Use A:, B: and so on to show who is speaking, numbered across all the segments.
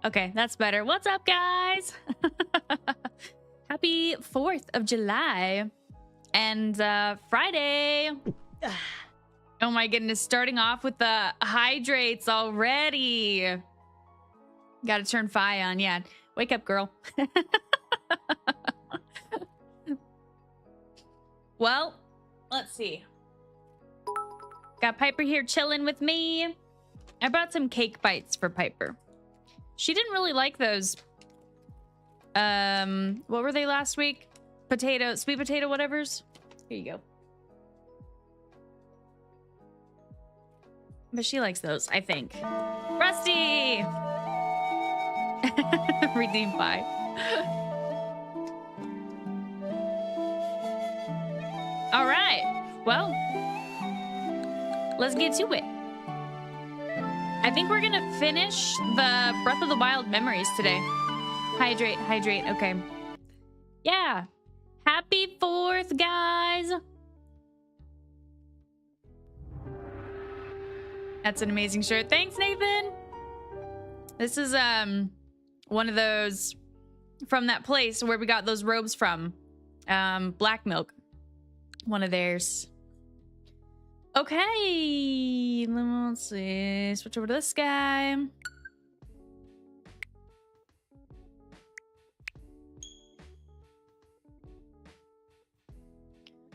A: Okay, that's better. What's up, guys? Happy 4th of July and Friday. Oh my goodness, starting off with the hydrates already. Gotta turn Fi on, yeah. Wake up, girl. Well, let's see. Got Piper here chilling with me. I brought some cake bites for Piper. She didn't really like those. What were they last week? Sweet potato whatevers. Here you go. But she likes those, I think. Rusty! Redeem pie. All right. Well, let's get to it. I think we're gonna finish the Breath of the Wild memories today. Hydrate, hydrate. Okay. Yeah. Happy 4th, guys. That's an amazing shirt. Thanks, Nathan. This is one of those from that place where we got those robes from. Black Milk. One of theirs. Okay. Let's see. Switch over to this guy. Let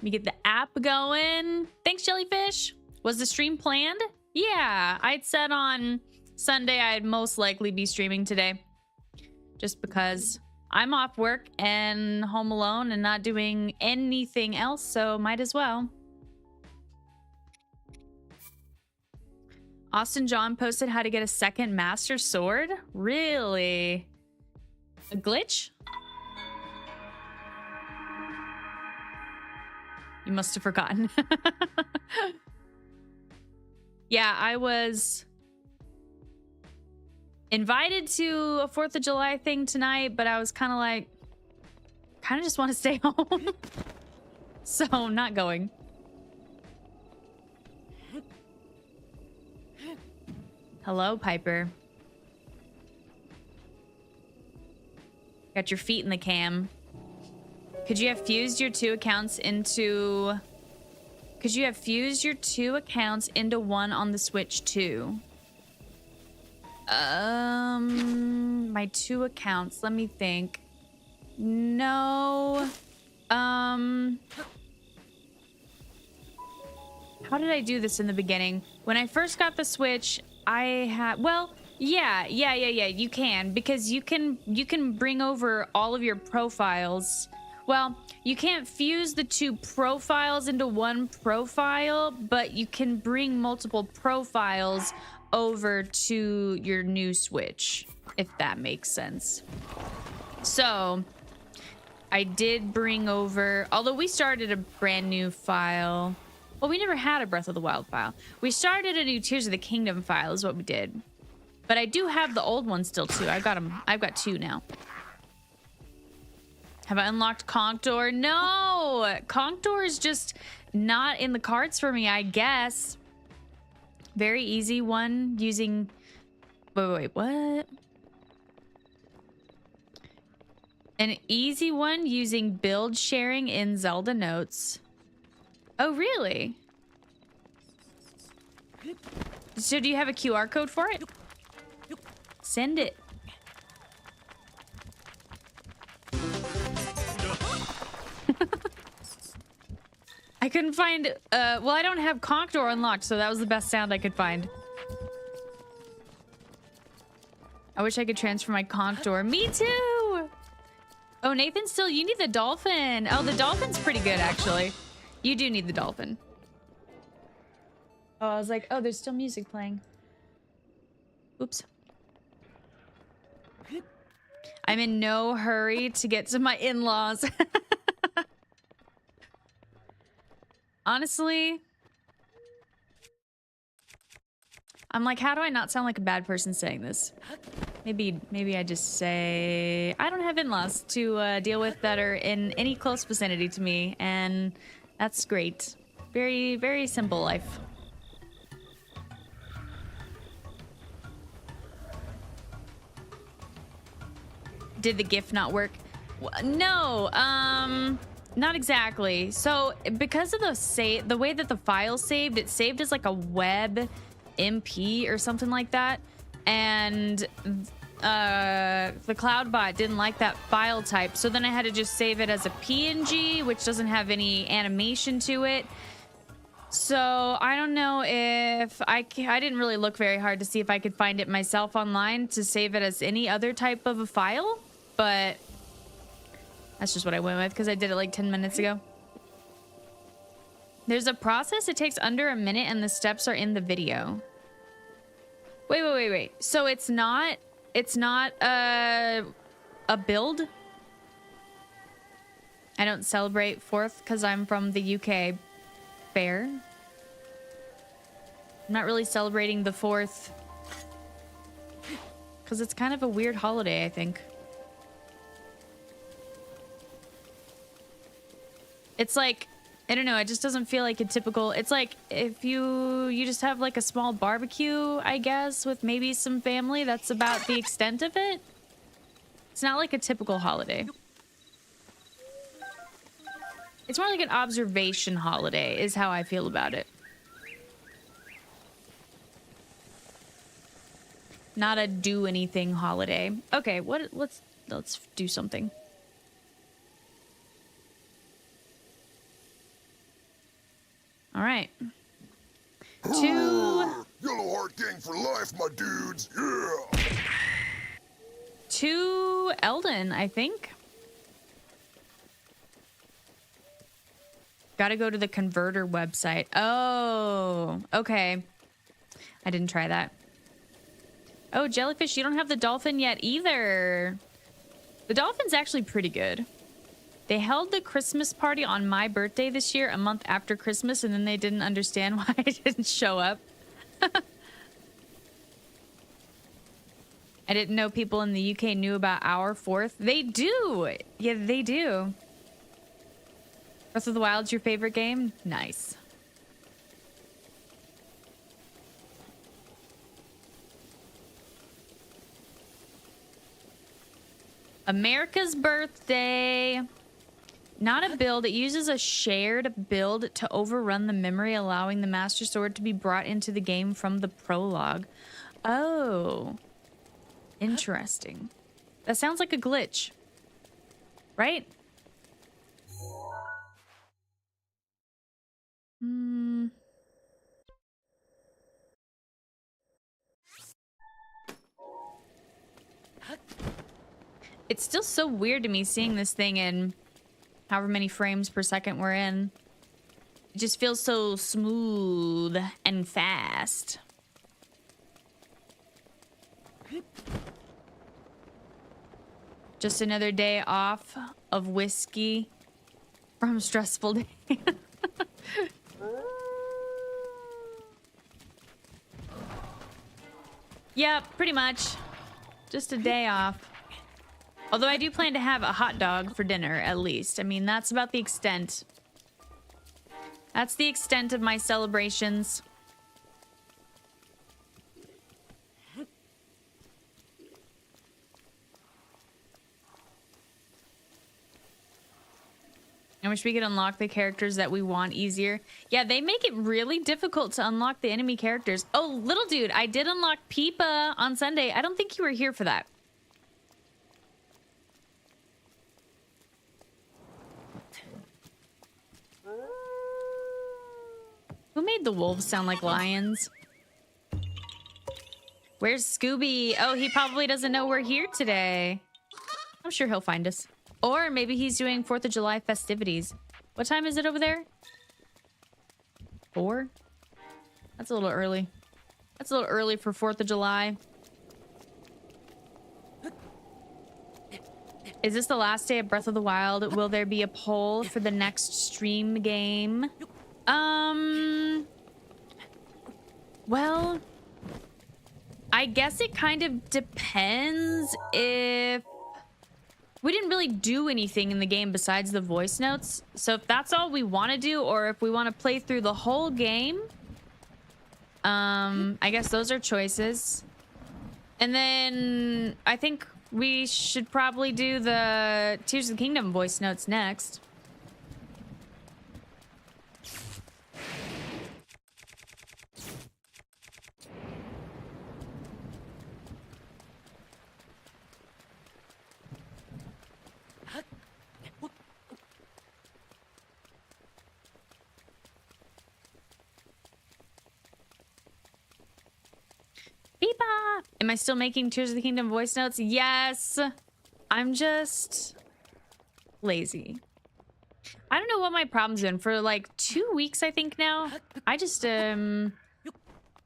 A: me get the app going. Thanks, Jellyfish. Was the stream planned? Yeah, I'd said on Sunday I'd most likely be streaming today. Just because I'm off work and home alone and not doing anything else, so might as well. Austin John posted how to get a second Master Sword? Really? A glitch? You must have forgotten. Yeah, I was invited to a 4th of July thing tonight, but I was kind of like, just want to stay home. So, not going. Hello, Piper. Got your feet in the cam. Could you have fused your two accounts into one on the Switch too? My 2 accounts. Let me think. No. How did I do this in the beginning? When I first got the Switch, I had, well, yeah. You can, because you can bring over all of your profiles. Well, you can't fuse the 2 profiles into one profile, but you can bring multiple profiles over to your new Switch, if that makes sense. So, I did bring over, although we started a brand new file. Well, we never had a Breath of the Wild file. We started a new Tears of the Kingdom file is what we did. But I do have the old one still too. I've got 2 now. Have I unlocked Conkdor? No! Conkdor is just not in the cards for me, I guess. Very easy one using... Wait, what? An easy one using build sharing in Zelda Notes. Oh, really? So do you have a QR code for it? Send it. I couldn't find, well, I don't have Conkdor unlocked, so that was the best sound I could find. I wish I could transfer my Conkdor. Me too! Oh, Nathan, still, you need the dolphin. Oh, the dolphin's pretty good, actually. You do need the dolphin. Oh, I was like, oh, there's still music playing. Oops. I'm in no hurry to get to my in-laws. Honestly, I'm like, how do I not sound like a bad person saying this? Maybe I just say I don't have in-laws to deal with that are in any close vicinity to me, and that's great. Very, very simple life. Did the GIF not work? No, not exactly. So because of the way that the file saved, it saved as like a web MP or something like that, and the CloudBot didn't like that file type, so then I had to just save it as a PNG, which doesn't have any animation to it. So I don't know if I didn't really look very hard to see if I could find it myself online to save it as any other type of a file, but that's just what I went with because I did it like 10 minutes ago. There's a process. It takes under a minute and the steps are in the video. Wait. So it's not a build? I don't celebrate 4th because I'm from the UK. Fair. I'm not really celebrating the 4th because it's kind of a weird holiday, I think. It's like, I don't know, it just doesn't feel like a typical... It's like if you just have like a small barbecue, I guess, with maybe some family. That's about the extent of it. It's not like a typical holiday. It's more like an observation holiday is how I feel about it. Not a do anything holiday. Okay, let's do something. All right.
B: Yellow Heart Gang for life, my dudes. Yeah.
A: To Eldon, I think. Gotta go to the converter website. Oh, okay. I didn't try that. Oh, Jellyfish, you don't have the dolphin yet either. The dolphin's actually pretty good. They held the Christmas party on my birthday this year, a month after Christmas, and then they didn't understand why I didn't show up. I didn't know people in the UK knew about our 4th. They do. Yeah, they do. Breath of the Wild's your favorite game? Nice. America's birthday. Not a build. It uses a shared build to overrun the memory, allowing the Master Sword to be brought into the game from the prologue. Oh. Interesting. That sounds like a glitch. Right? Hmm. It's still so weird to me seeing this thing in however many frames per second we're in. It just feels so smooth and fast. Just another day off of whiskey from a stressful day. Yeah, pretty much. Just a day off. Although I do plan to have a hot dog for dinner, at least. I mean, that's about the extent. That's the extent of my celebrations. I wish we could unlock the characters that we want easier. Yeah, they make it really difficult to unlock the enemy characters. Oh, little dude, I did unlock Peepa on Sunday. I don't think you were here for that. Who made the wolves sound like lions? Where's Scooby? Oh, he probably doesn't know we're here today. I'm sure he'll find us. Or maybe he's doing 4th of July festivities. What time is it over there? 4? That's a little early. That's a little early for 4th of July. Is this the last day of Breath of the Wild? Will there be a poll for the next stream game? Well, I guess it kind of depends if... We didn't really do anything in the game besides the voice notes. So if that's all we want to do, or if we want to play through the whole game, I guess those are choices. And then I think we should probably do the Tears of the Kingdom voice notes next. Beepa! Am I still making Tears of the Kingdom voice notes? Yes! I'm just lazy. I don't know what my problem's been. For like 2 weeks, I think now, I just am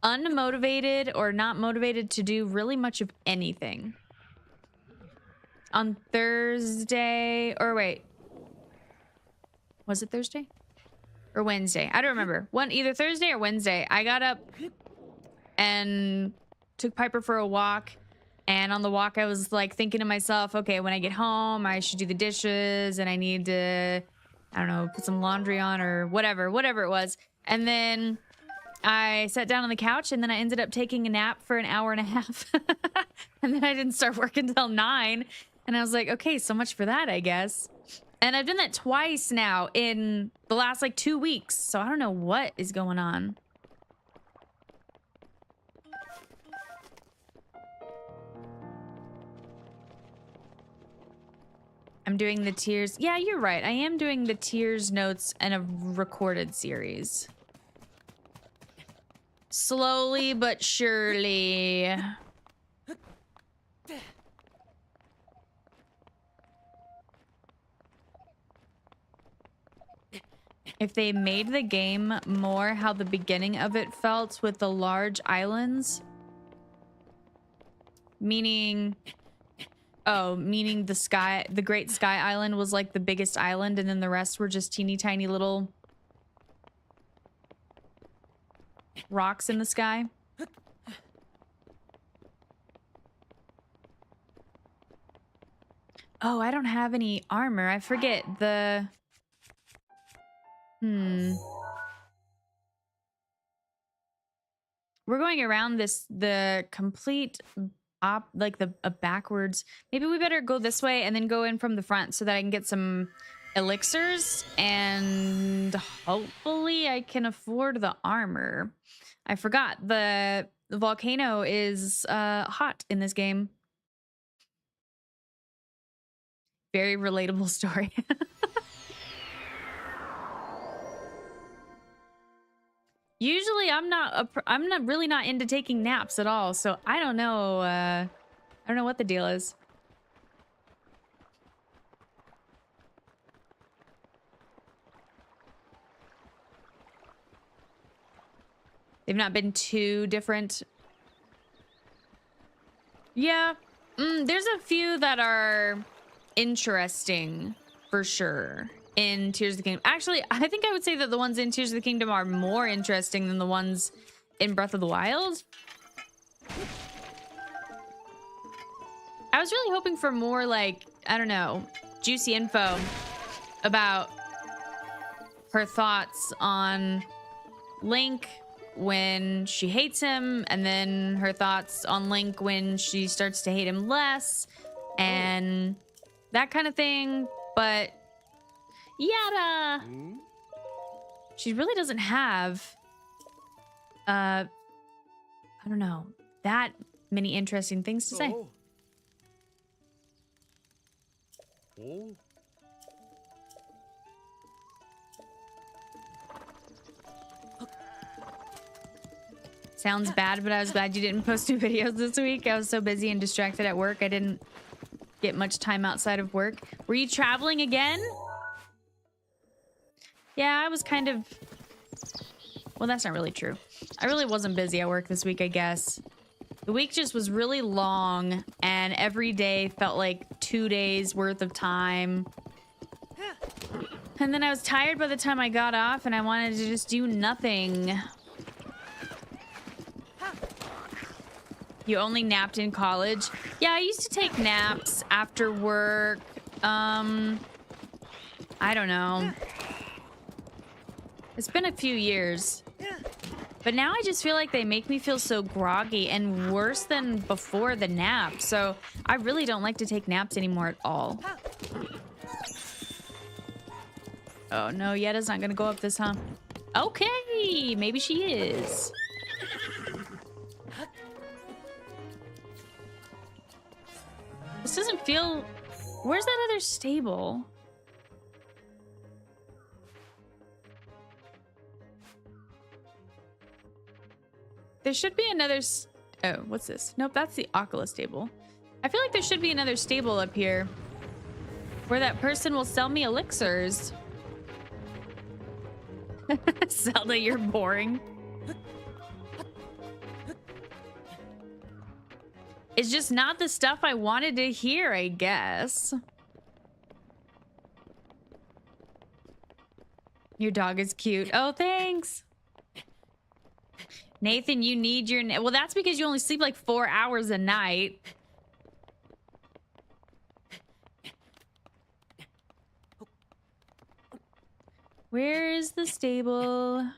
A: unmotivated or not motivated to do really much of anything. On Thursday, or wait. Was it Thursday? Or Wednesday? I don't remember. Either Thursday or Wednesday. I got up and took Piper for a walk. And on the walk, I was like thinking to myself, okay, when I get home, I should do the dishes and I need to, I don't know, put some laundry on or whatever it was. And then I sat down on the couch and then I ended up taking a nap for an hour and a half. And then I didn't start work until 9. And I was like, okay, so much for that, I guess. And I've done that twice now in the last like 2 weeks. So I don't know what is going on. I'm doing the tiers. Yeah, you're right. I am doing the tiers notes and a recorded series. Slowly but surely. If they made the game more how the beginning of it felt with the large islands. Meaning the Great Sky Island was like the biggest island and then the rest were just teeny tiny little rocks in the sky. Oh, I don't have any armor. I forget the... We're going around the complete backwards. Maybe we better go this way and then go in from the front so that I can get some elixirs and hopefully I can afford the armor. I forgot the volcano is hot in this game. Very relatable story. Usually I'm not really not into taking naps at all, so I don't know what the deal is. They've not been too different. Yeah, there's a few that are interesting for sure. In Tears of the Kingdom. Actually, I think I would say that the ones in Tears of the Kingdom are more interesting than the ones in Breath of the Wild. I was really hoping for more, like, I don't know, juicy info about her thoughts on Link when she hates him, and then her thoughts on Link when she starts to hate him less, and that kind of thing, but... Yada! She really doesn't have, I don't know, that many interesting things to say. Sounds bad, but I was glad you didn't post new videos this week. I was so busy and distracted at work. I didn't get much time outside of work. Were you traveling again? Yeah, I was kind of... Well, that's not really true. I really wasn't busy at work this week, I guess. The week just was really long, and every day felt like 2 days worth of time. And then I was tired by the time I got off, and I wanted to just do nothing. You only napped in college? Yeah, I used to take naps after work. I don't know. It's been a few years. But now I just feel like they make me feel so groggy and worse than before the nap. So I really don't like to take naps anymore at all. Oh no, Yetta's not gonna go up this, huh? Okay, maybe she is. This doesn't feel... Where's that other stable? There should be another... Oh, what's this? Nope, that's the Ocula stable. I feel like there should be another stable up here where that person will sell me elixirs. Zelda, you're boring. It's just not the stuff I wanted to hear, I guess. Your dog is cute. Oh, thanks. Nathan, you need your... Well, that's because you only sleep like 4 hours a night. Where's the stable?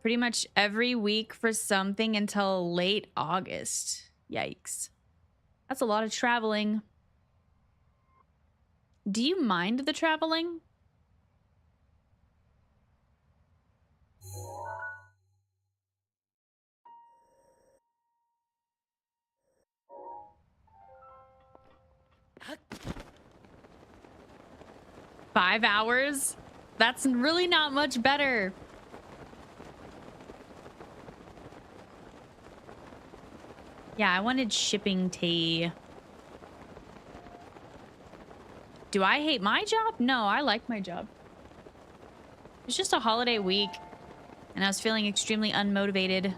A: Pretty much every week for something until late August. Yikes. That's a lot of traveling. Do you mind the traveling? Five hours? That's really not much better. Yeah, I wanted shipping tea. Do I hate my job? No, I like my job. It's just a holiday week, and I was feeling extremely unmotivated.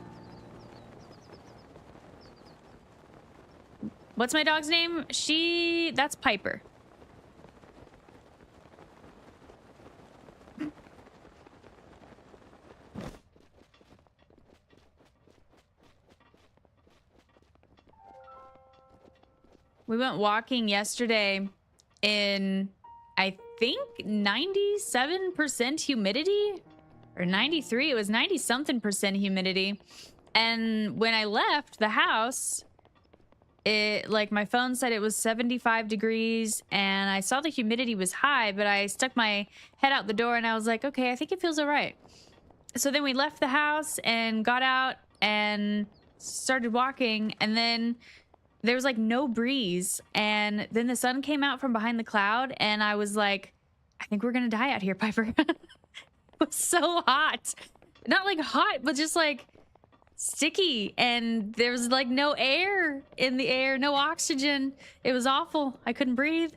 A: What's my dog's name? That's Piper. We went walking yesterday in, I think, 97% humidity or 93. It was 90 something percent humidity. And when I left the house, my phone said it was 75 degrees and I saw the humidity was high, but I stuck my head out the door and I was like, okay, I think it feels all right. So then we left the house and got out and started walking, and then there was like no breeze, and then the sun came out from behind the cloud and I was like, I think we're gonna die out here, Piper. It was so hot. Not like hot, but just like sticky, and there was like no air in the air, no oxygen. It was awful. I couldn't breathe.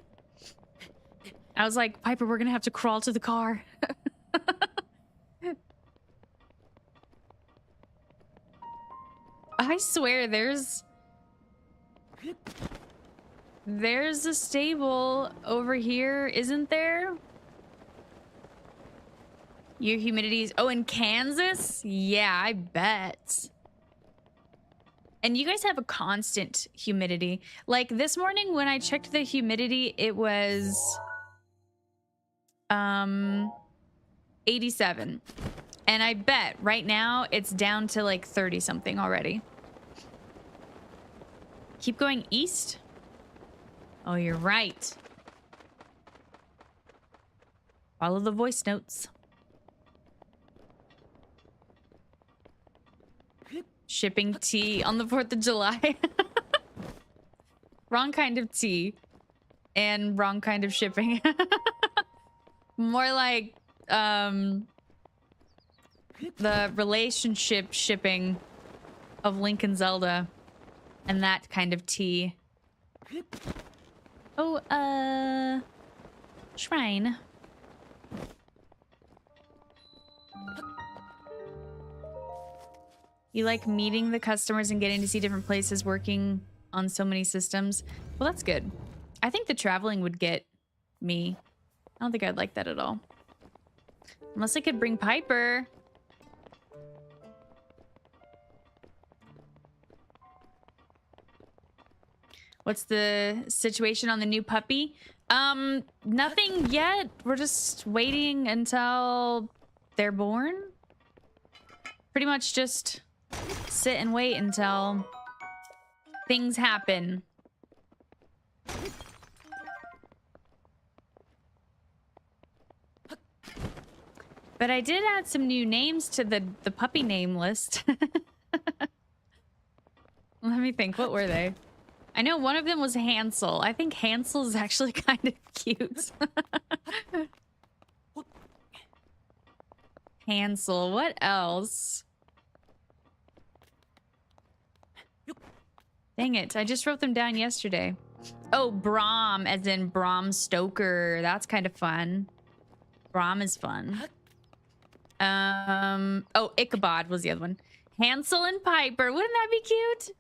A: I was like, Piper, we're gonna have to crawl to the car. I swear there's a stable over here, isn't there? Your humidities. Oh, in Kansas? Yeah, I bet. And you guys have a constant humidity. Like this morning when I checked the humidity, it was 87. And I bet right now it's down to like 30 something already. Keep going east. Oh, you're right. Follow the voice notes. Shipping tea on the 4th of July. Wrong kind of tea. And wrong kind of shipping. More like, the relationship shipping of Link and Zelda. And that kind of tea. Oh, shrine. You like meeting the customers and getting to see different places working on so many systems. Well, that's good. I think the traveling would get me. I don't think I'd like that at all. Unless I could bring Piper. What's the situation on the new puppy? Nothing yet. We're just waiting until they're born. Pretty much just sit and wait until things happen. But I did add some new names to the puppy name list. Let me think. What were they? I know one of them was Hansel. I think Hansel is actually kind of cute. Hansel. What else? Dang it. I just wrote them down yesterday. Oh, Brom, as in Bram Stoker. That's kind of fun. Brom is fun. Oh, Ichabod was the other one. Hansel and Piper. Wouldn't that be cute?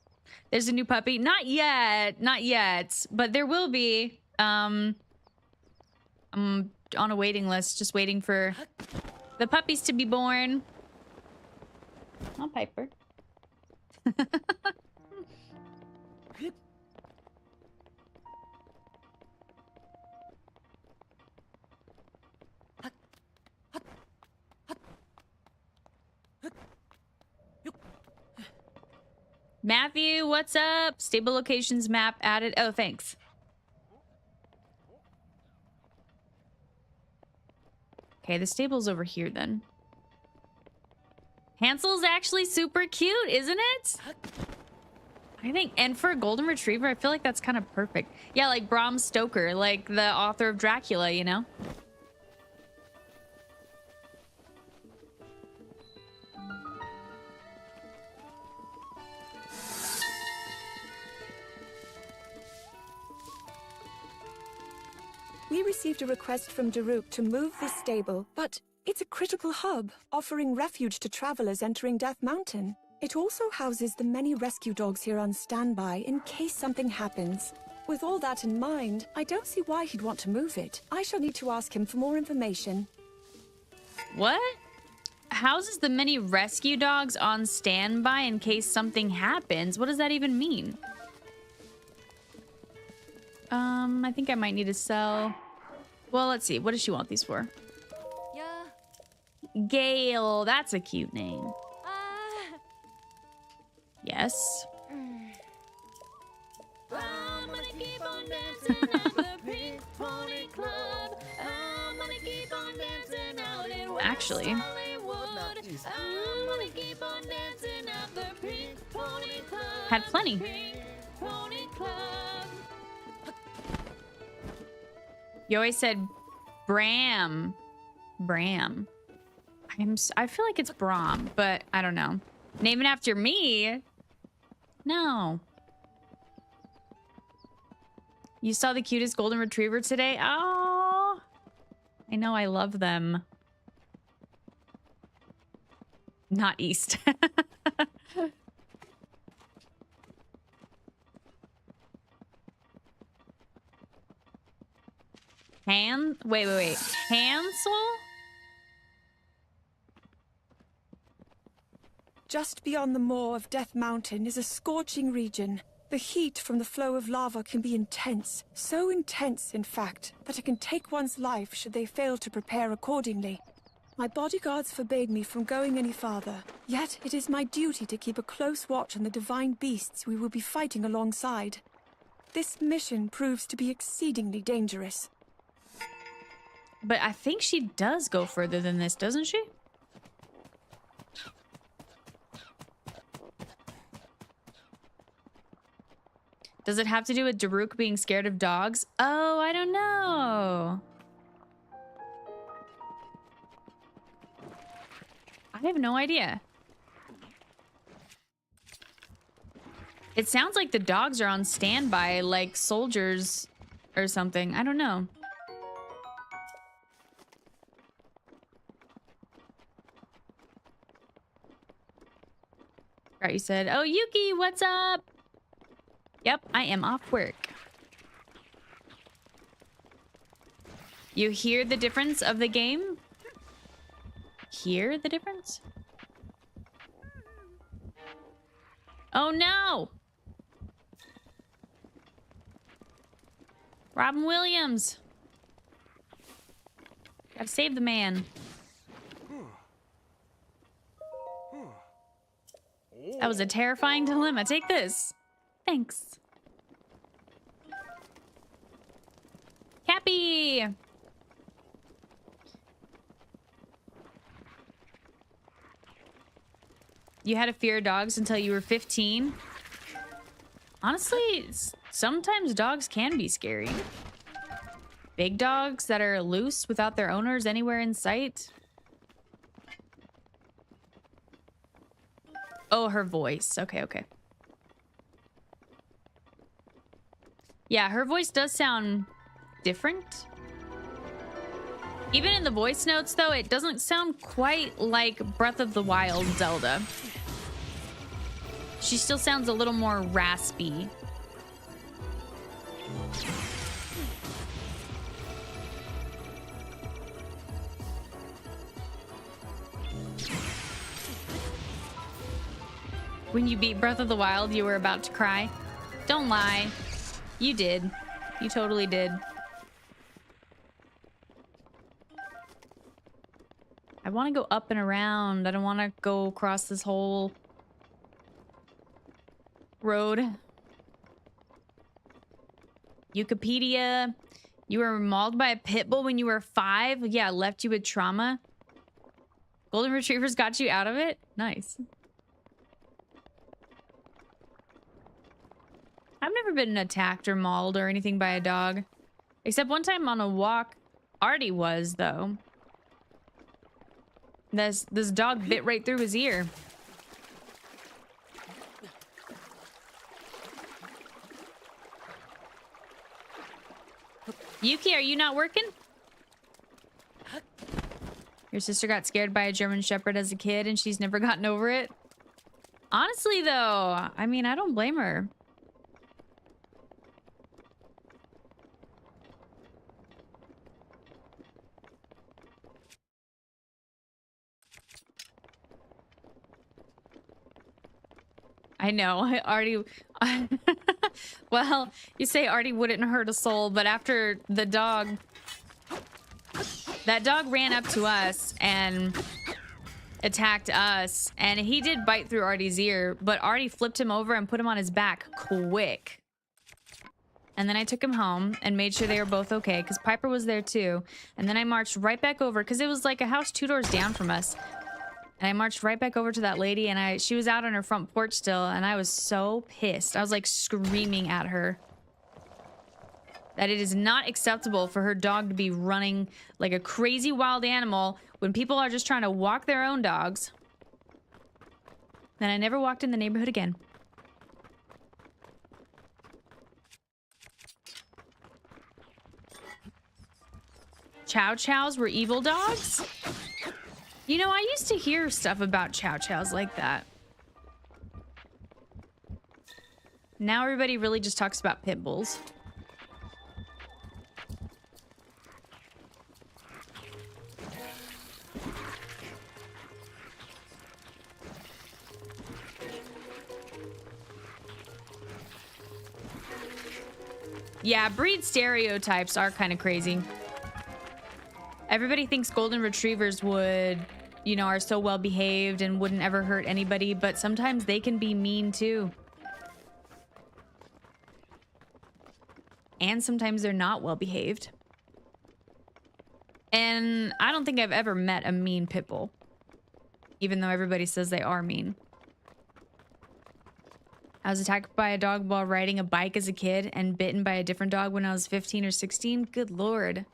A: There's a new puppy. Not yet. Not yet. But there will be. I'm on a waiting list. Just waiting for the puppies to be born. Oh, Piper. Matthew, what's up? Stable locations map added. Oh, thanks. Okay, the stable's over here then. Hansel's actually super cute, isn't it? I think, and for a golden retriever, I feel like that's kind of perfect. Yeah, like Bram Stoker, like the author of Dracula, you know?
C: We received a request from Daruk to move this stable, but it's a critical hub, offering refuge to travelers entering Death Mountain. It also houses the many rescue dogs here on standby in case something happens. With all that in mind, I don't see why he'd want to move it. I shall need to ask him for more information.
A: What? Houses the many rescue dogs on standby in case something happens? What does that even mean? I think I might need to sell. Well, let's see. What does she want these for?
D: Yeah.
A: Gale. That's a cute name. Yes.
D: I'm gonna keep on dancing at the Pink Pony Club. I'm gonna keep on dancing out in West
A: Actually.
D: Hollywood. I'm gonna keep on dancing at the Pink Pony Club.
A: Had plenty.
D: Pink Pony Club.
A: You always said Bram. Bram. I feel like it's Brom, but I don't know. Name it after me? No. You saw the cutest golden retriever today? Oh, I know, I love them. Not East. Wait. Hansel?
C: Just beyond the moor of Death Mountain is a scorching region. The heat from the flow of lava can be intense. So intense, in fact, that it can take one's life should they fail to prepare accordingly. My bodyguards forbade me from going any farther. Yet it is my duty to keep a close watch on the divine beasts we will be fighting alongside. This mission proves to be exceedingly dangerous.
A: But I think she does go further than this, doesn't she? Does it have to do with Daruk being scared of dogs? Oh, I don't know. I have no idea. It sounds like the dogs are on standby, like soldiers or something. I don't know. Right, you said, oh, Yuki, what's up? Yep, I am off work. You hear the difference of the game? Hear the difference? Oh no! Robin Williams. Gotta save the man. That was a terrifying dilemma. Take this. Thanks. Cappy! You had a fear of dogs until you were 15? Honestly, sometimes dogs can be scary. Big dogs that are loose without their owners anywhere in sight. Oh, her voice. Okay. Yeah, her voice does sound different. Even in the voice notes, though, it doesn't sound quite like Breath of the Wild Zelda. She still sounds a little more raspy. When you beat Breath of the Wild, you were about to cry. Don't lie. You did. You totally did. I want to go up and around. I don't want to go across this whole road. Wikipedia. You were mauled by a pit bull when you were 5? Yeah, left you with trauma. Golden Retrievers got you out of it? Nice. I've never been attacked or mauled or anything by a dog. Except one time on a walk. Artie was, though. This dog bit right through his ear. Yuki, are you not working? Your sister got scared by a German Shepherd as a kid and she's never gotten over it? Honestly, though, I mean, I don't blame her. I know, Artie. Well, you say Artie wouldn't hurt a soul, but after the dog, that dog ran up to us and attacked us, and he did bite through Artie's ear, but Artie flipped him over and put him on his back quick. And then I took him home and made sure they were both okay, because Piper was there too. And then I marched right back over, because it was like a house 2 doors down from us. And I marched right back over to that lady, and she was out on her front porch still, and I was so pissed. I was like screaming at her that it is not acceptable for her dog to be running like a crazy wild animal when people are just trying to walk their own dogs. Then I never walked in the neighborhood again. Chow Chows were evil dogs? You know, I used to hear stuff about Chow Chows like that. Now everybody really just talks about pit bulls. Yeah, breed stereotypes are kind of crazy. Everybody thinks golden retrievers would, you know, are so well behaved and wouldn't ever hurt anybody, but sometimes they can be mean too. And sometimes they're not well behaved. And I don't think I've ever met a mean pit bull, even though everybody says they are mean. I was attacked by a dog while riding a bike as a kid and bitten by a different dog when I was 15 or 16. Good Lord.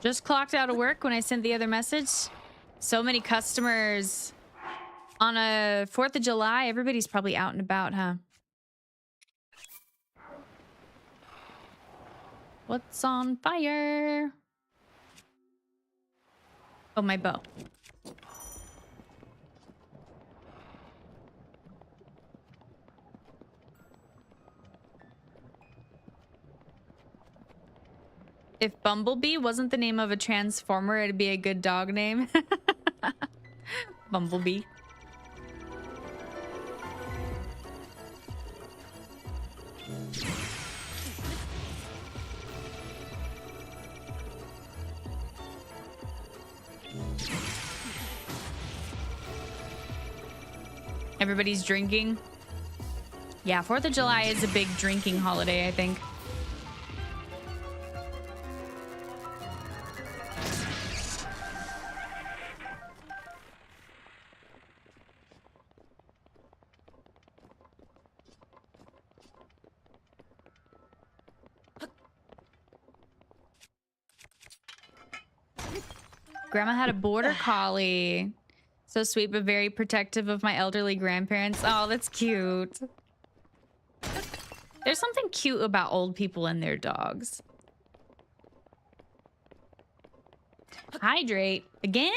A: Just clocked out of work when I sent the other message. So many customers on a 4th of July. Everybody's probably out and about, huh? What's on fire? Oh, my bow. If Bumblebee wasn't the name of a transformer, it'd be a good dog name. Bumblebee. Everybody's drinking. Yeah, 4th of July is a big drinking holiday, I think. Grandma had a border collie. So sweet, but very protective of my elderly grandparents. Oh, that's cute. There's something cute about old people and their dogs. Hydrate again?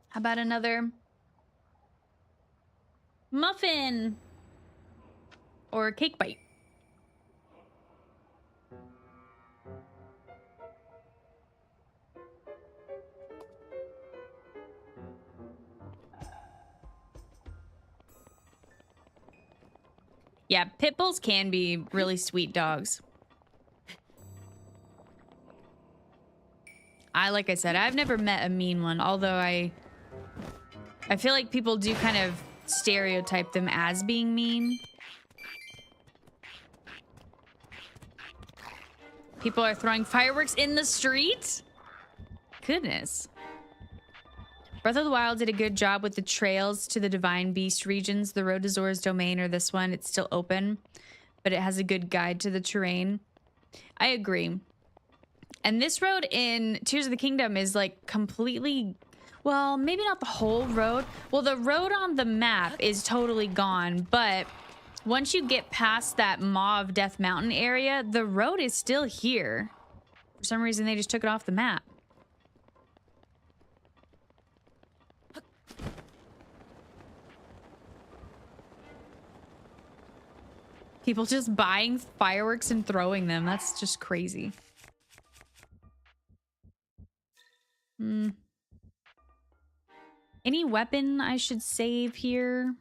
A: How about another muffin or cake bite? Yeah, pit bulls can be really sweet dogs. Like I said, I've never met a mean one, although I feel like people do kind of stereotype them as being mean. People are throwing fireworks in the street? Goodness. Breath of the Wild did a good job with the trails to the Divine Beast regions. The road to Zora's Domain, or this one, it's still open, but it has a good guide to the terrain. I agree. And this road in Tears of the Kingdom is like completely, well, maybe not the whole road. Well, the road on the map is totally gone, but once you get past that Maw of Death Mountain area, the road is still here. For some reason, they just took it off the map. People just buying fireworks and throwing them. That's just crazy. Any weapon I should save here?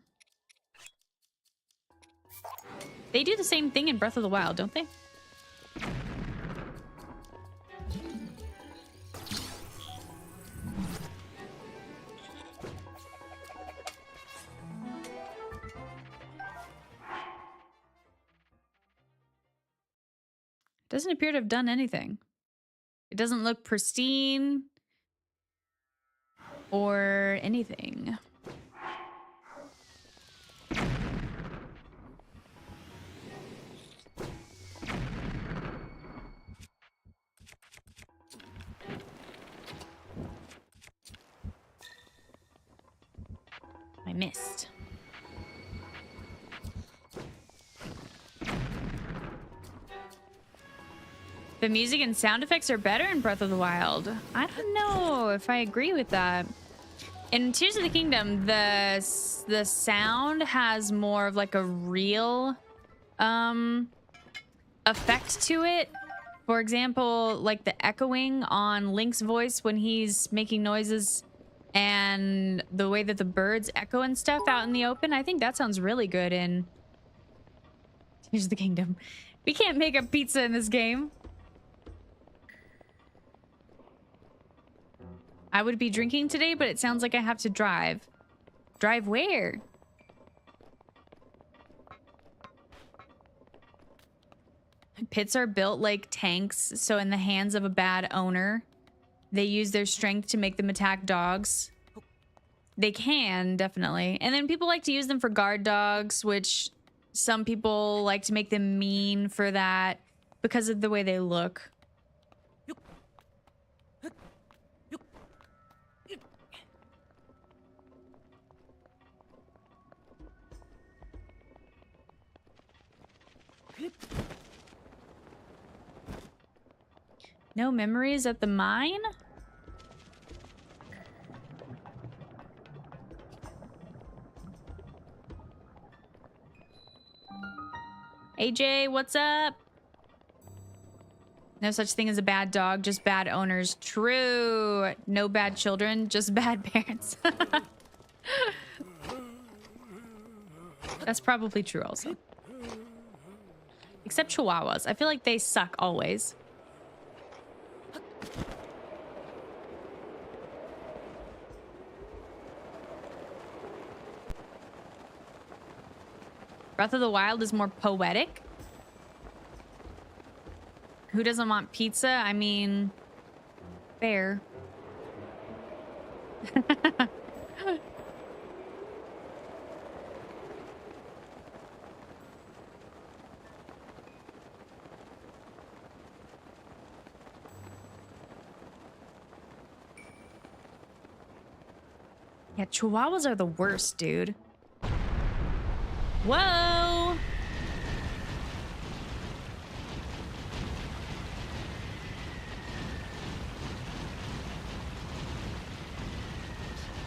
A: They do the same thing in Breath of the Wild, don't they? Doesn't appear to have done anything. It doesn't look pristine or anything. I missed. The music and sound effects are better in Breath of the Wild. I don't know if I agree with that. In Tears of the Kingdom, the sound has more of like a real effect to it. For example, like the echoing on Link's voice when he's making noises and the way that the birds echo and stuff out in the open. I think that sounds really good in Tears of the Kingdom. We can't make a pizza in this game. I would be drinking today, but it sounds like I have to drive. Drive where? Pits are built like tanks, so in the hands of a bad owner, they use their strength to make them attack dogs. They can, definitely. And then people like to use them for guard dogs, which some people like to make them mean for that because of the way they look. No memories at the mine? AJ, what's up? No such thing as a bad dog, just bad owners. True. No bad children, just bad parents. That's probably true also. Except Chihuahuas. I feel like they suck always. Breath of the Wild is more poetic. Who doesn't want pizza? I mean, fair. Yeah, Chihuahuas are the worst, dude. Whoa!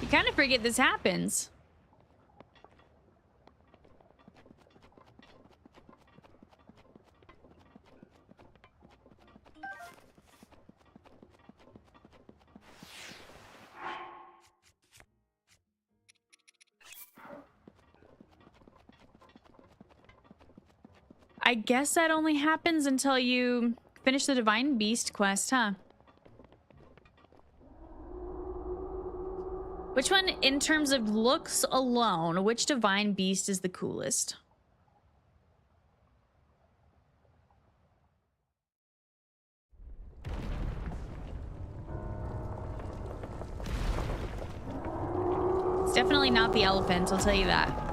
A: You kind of forget this happens. I guess that only happens until you finish the Divine Beast quest, huh? Which one, in terms of looks alone, which Divine Beast is the coolest? It's definitely not the elephant, I'll tell you that.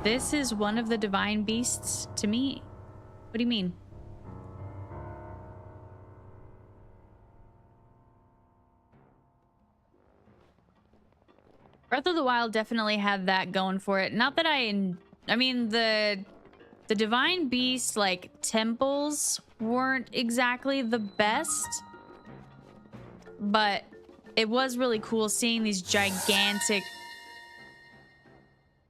A: This is one of the divine beasts to me. What do you mean? Breath of the Wild definitely had that going for it. Not that I mean the divine beast like temples weren't exactly the best, but it was really cool seeing these gigantic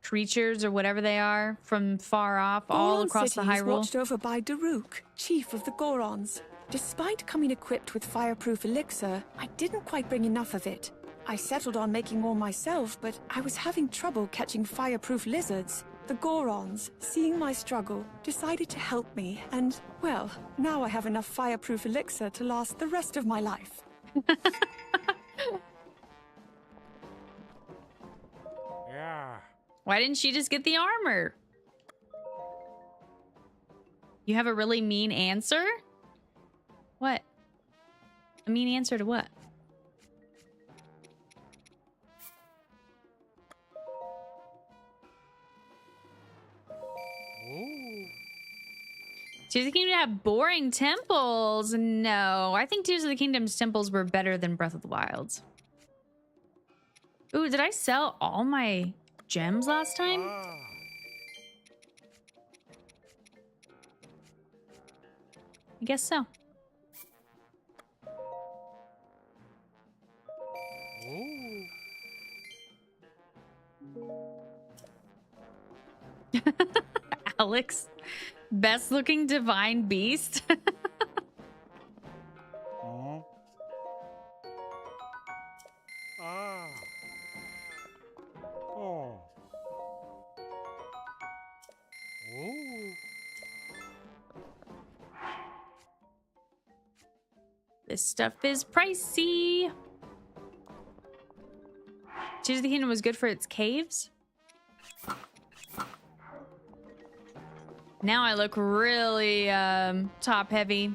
A: creatures or whatever they are from far off, all across the Hyrule.
C: Watched over by Daruk, chief of the Gorons. Despite coming equipped with fireproof elixir, I didn't quite bring enough of it. I settled on making more myself, but I was having trouble catching fireproof lizards. The Gorons, seeing my struggle, decided to help me, and, well, now I have enough fireproof elixir to last the rest of my life.
B: Yeah.
A: Why didn't she just get the armor? You have a really mean answer? What? A mean answer to what? Tears of the Kingdom have boring temples. No, I think Tears of the Kingdom's temples were better than Breath of the Wild's. Ooh, did I sell all my gems last time? I guess so. Alex, best looking divine beast. This stuff is pricey. Tears of the Kingdom was good for its caves. Now I look really top heavy.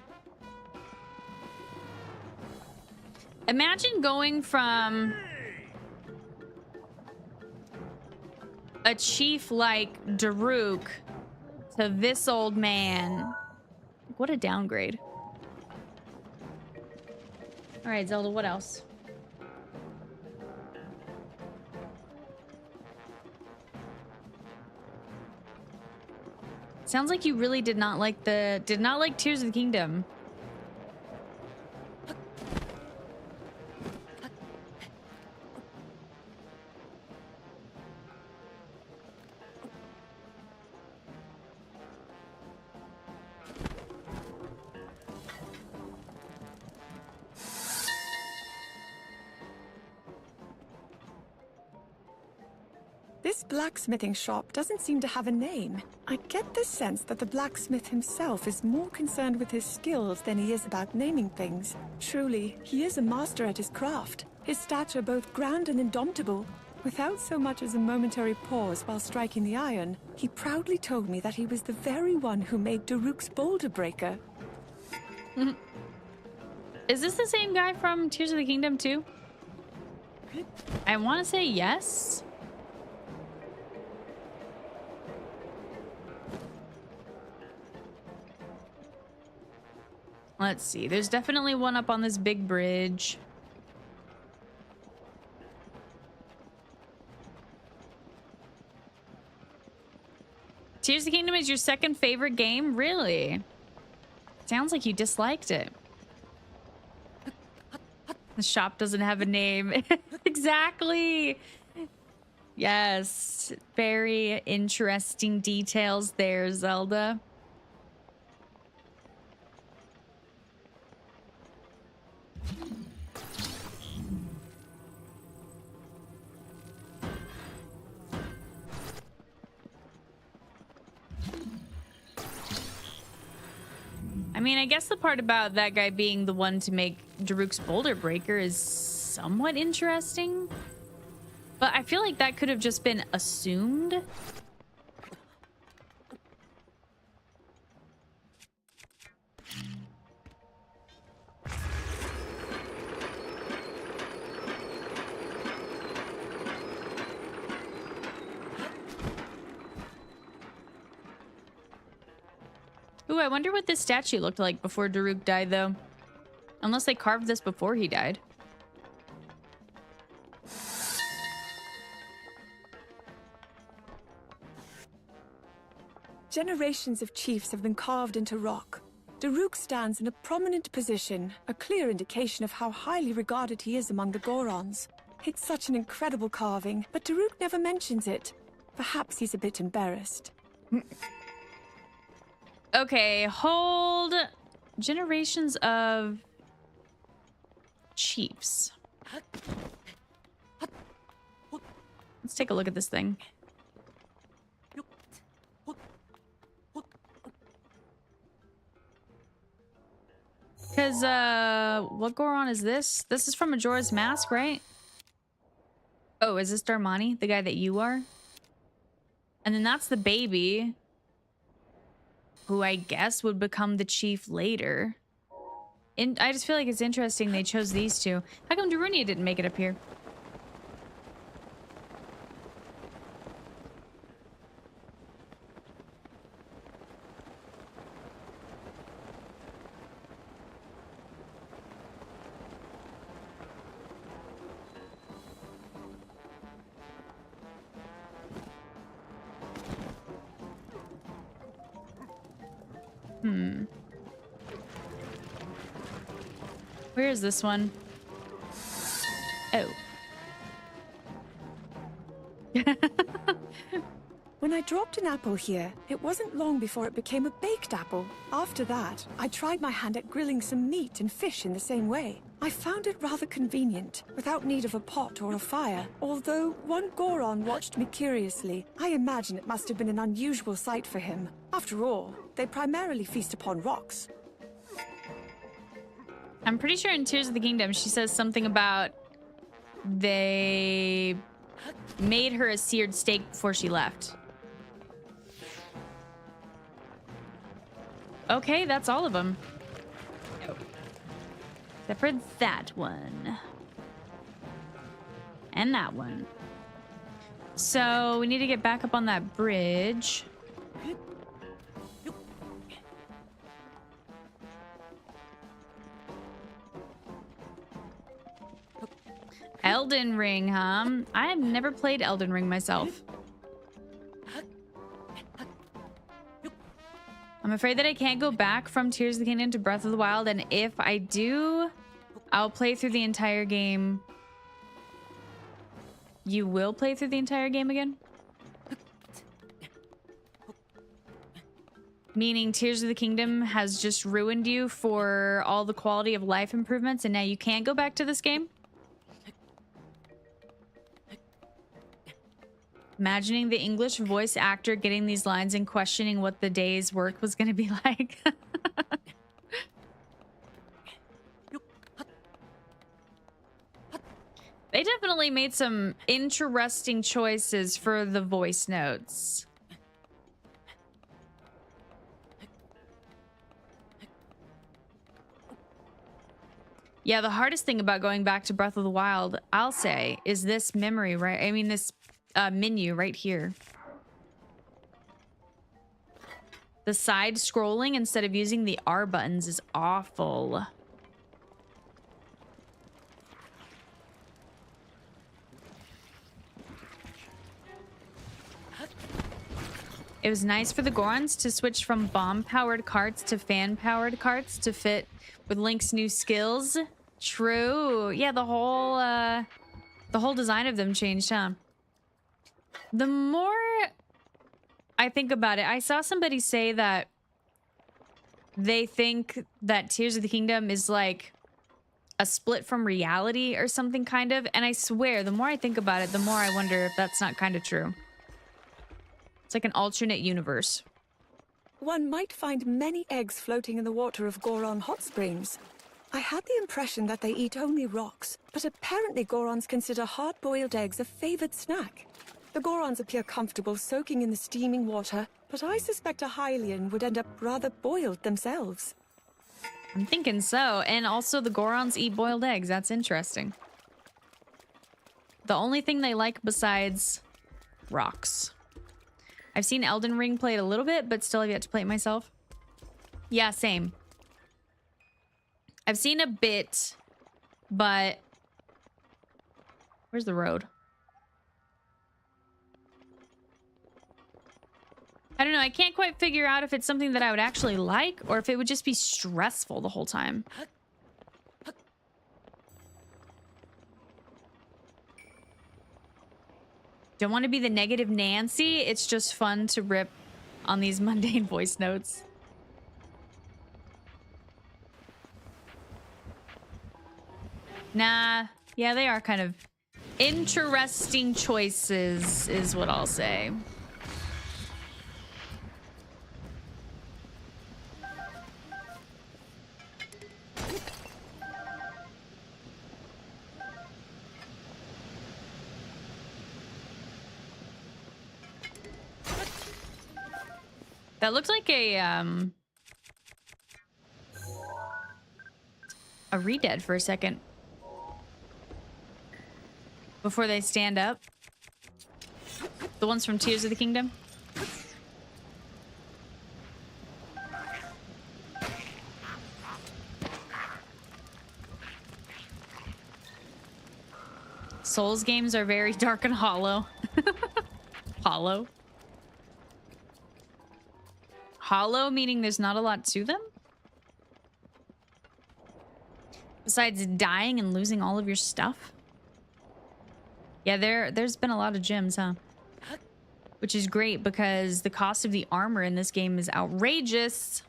A: Imagine going from a chief like Daruk to this old man. What a downgrade. All right, Zelda, what else? Sounds like you really did not like Tears of the Kingdom.
C: This blacksmithing shop doesn't seem to have a name. I get the sense that the blacksmith himself is more concerned with his skills than he is about naming things. Truly, he is a master at his craft. His stature both grand and indomitable. Without so much as a momentary pause while striking the iron, he proudly told me that he was the very one who made Daruk's boulder breaker.
A: Is this the same guy from Tears of the Kingdom too? I want to say yes. Let's see. There's definitely one up on this big bridge. Tears of the Kingdom is your second favorite game? Really? Sounds like you disliked it. The shop doesn't have a name. Exactly. Yes. Very interesting details there, Zelda. I mean, I guess the part about that guy being the one to make Daruk's boulder breaker is somewhat interesting. But I feel like that could have just been assumed. Ooh, I wonder what this statue looked like before Daruk died, though. Unless they carved this before he died.
C: Generations of chiefs have been carved into rock. Daruk stands in a prominent position, a clear indication of how highly regarded he is among the Gorons. It's such an incredible carving, but Daruk never mentions it. Perhaps he's a bit embarrassed.
A: Okay, hold. Generations of chiefs. Let's take a look at this thing. Because, what Goron is this? This is from Majora's Mask, right? Oh, is this Darmani, the guy that you are? And then that's the baby, who I guess would become the chief later. And I just feel like it's interesting they chose these two. How come Darunia didn't make it up here? Where is this one? Oh.
C: When I dropped an apple here, it wasn't long before it became a baked apple. After that, I tried my hand at grilling some meat and fish in the same way. I found it rather convenient, without need of a pot or a fire. Although one Goron watched me curiously, I imagine it must have been an unusual sight for him. After all, they primarily feast upon rocks.
A: I'm pretty sure in Tears of the Kingdom, she says something about they made her a seared steak before she left. Okay, that's all of them. Except for that one. And that one. So we need to get back up on that bridge. Elden Ring, huh? I have never played Elden Ring myself. I'm afraid that I can't go back from Tears of the Kingdom to Breath of the Wild, and if I do, I'll play through the entire game. You will play through the entire game again? Meaning Tears of the Kingdom has just ruined you for all the quality of life improvements, and now you can't go back to this game? Imagining the English voice actor getting these lines and questioning what the day's work was going to be like. They definitely made some interesting choices for the voice notes. Yeah, the hardest thing about going back to Breath of the Wild, I'll say, is this memory, right? I mean, this menu right here. The side scrolling instead of using the R buttons is awful. It was nice for the Gorons to switch from bomb-powered carts to fan-powered carts to fit with Link's new skills. True. Yeah, the whole design of them changed, huh? The more I think about it, I saw somebody say that they think that Tears of the Kingdom is like a split from reality or something kind of. And I swear, the more I think about it, the more I wonder if that's not kind of true. It's like an alternate universe.
C: One might find many eggs floating in the water of Goron hot springs. I had the impression that they eat only rocks, but apparently Gorons consider hard-boiled eggs a favored snack. The Gorons appear comfortable soaking in the steaming water, but I suspect a Hylian would end up rather boiled themselves.
A: I'm thinking so. And also the Gorons eat boiled eggs. That's interesting. The only thing they like besides rocks. I've seen Elden Ring play it a little bit, but still have yet to play it myself. Yeah, same. I've seen a bit, but... Where's the road? I don't know. I can't quite figure out if it's something that I would actually like or if it would just be stressful the whole time. Don't want to be the negative Nancy. It's just fun to rip on these mundane voice notes. Nah. Yeah, they are kind of interesting choices, is what I'll say. That looked like a re-dead for a second. Before they stand up. The ones from Tears of the Kingdom. Souls games are very dark and hollow. Hollow. Hollow meaning there's not a lot to them? Besides dying and losing all of your stuff? Yeah, there's been a lot of gems, huh? Which is great because the cost of the armor in this game is outrageous.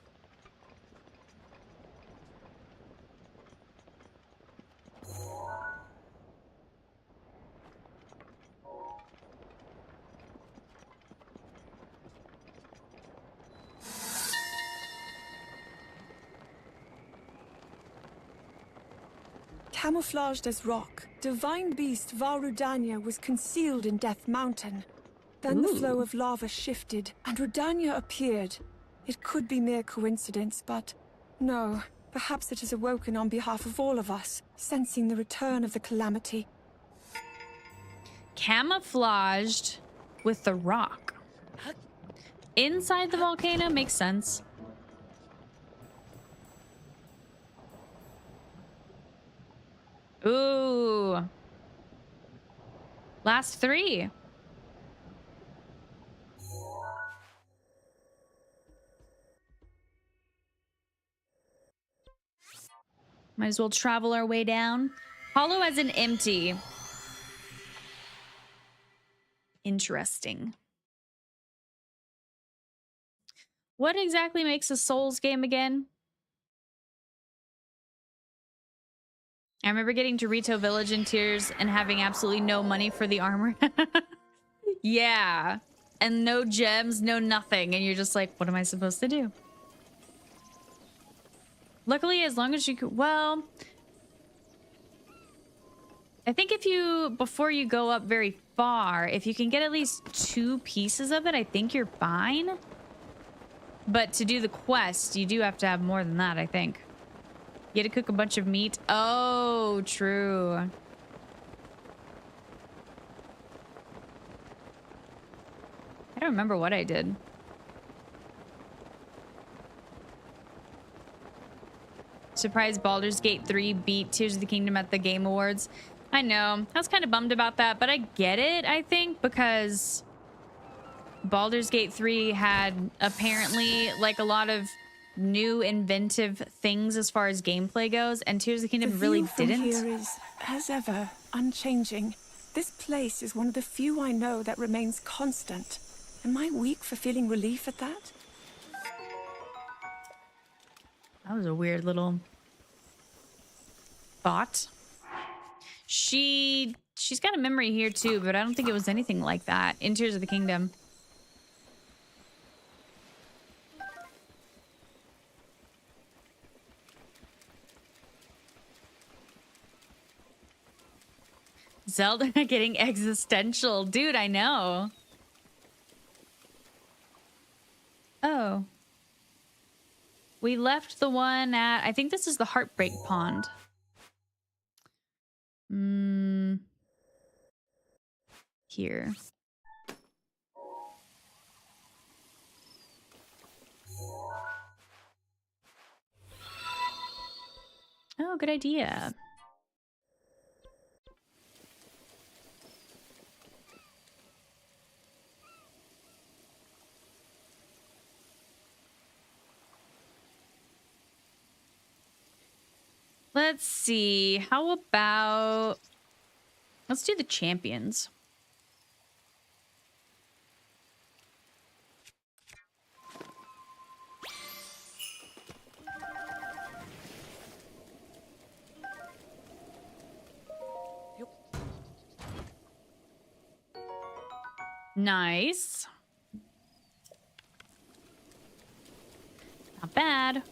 C: Camouflaged as rock, divine beast Varudanya was concealed in Death Mountain. Then the flow of lava shifted, and Rudanya appeared. It could be mere coincidence, but no. Perhaps it has awoken on behalf of all of us, sensing the return of the calamity.
A: Camouflaged with the rock. Inside the volcano makes sense. Ooh. Last three. Might as well travel our way down. Hollow as an empty. Interesting. What exactly makes a Souls game again? I remember getting to Rito Village in tears and having absolutely no money for the armor. Yeah. And no gems, no nothing. And you're just like, what am I supposed to do? Luckily, as long as you could, well, I think if you, before you go up very far, if you can get at least 2 pieces of it, I think you're fine. But to do the quest, you do have to have more than that, I think. You had to cook a bunch of meat. Oh, true. I don't remember what I did. Surprised Baldur's Gate 3 beat Tears of the Kingdom at the Game Awards. I know. I was kind of bummed about that, but I get it, I think, because Baldur's Gate 3 had apparently like a lot of new inventive things as far as gameplay goes, and Tears of the Kingdom really didn't.
C: The view from here is, as ever, unchanging. This place is one of the few I know that remains constant. Am I weak for feeling relief at that?
A: That was a weird little thought. She's got a memory here too, but I don't think it was anything like that in Tears of the Kingdom. Zelda getting existential. Dude, I know. Oh. We left the one at... I think this is the Heartbreak Pond. Here. Oh, good idea. Let's see. How about... Let's do the champions. Nice. Not bad.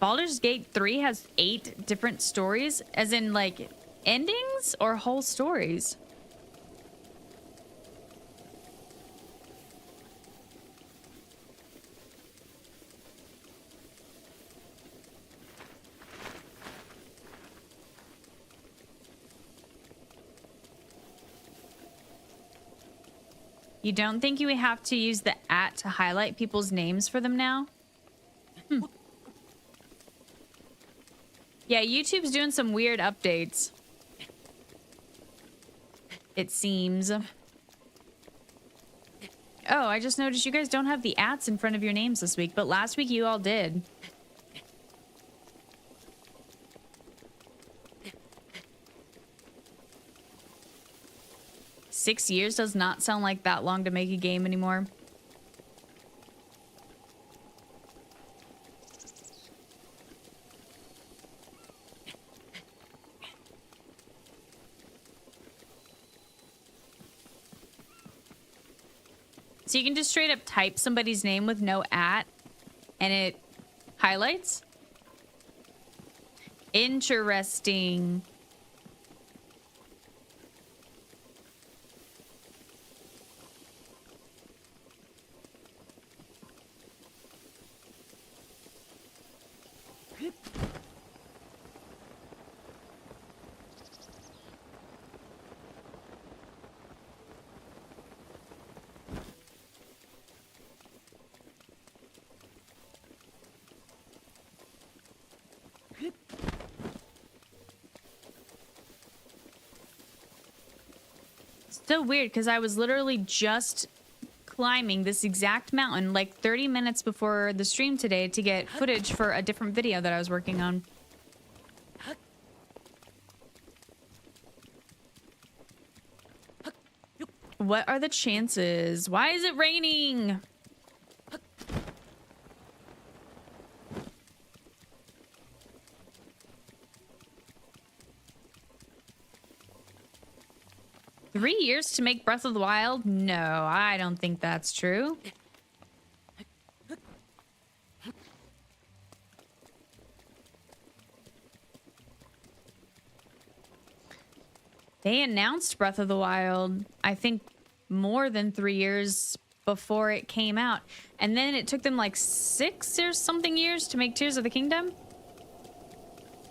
A: Baldur's Gate 3 has 8 different stories, as in like endings or whole stories? You don't think you would have to use the @ to highlight people's names for them now? Yeah, YouTube's doing some weird updates. It seems. Oh, I just noticed you guys don't have the @ in front of your names this week, but last week you all did. Six years does not sound like that long to make a game anymore. So you can just straight up type somebody's name with no @ and it highlights? Interesting. So weird, because I was literally just climbing this exact mountain like 30 minutes before the stream today to get footage for a different video that I was working on. What are the chances? Why is it raining? 3 years to make Breath of the Wild? No, I don't think that's true. They announced Breath of the Wild, I think, more than 3 years before it came out. And then it took them like 6 or something years to make Tears of the Kingdom.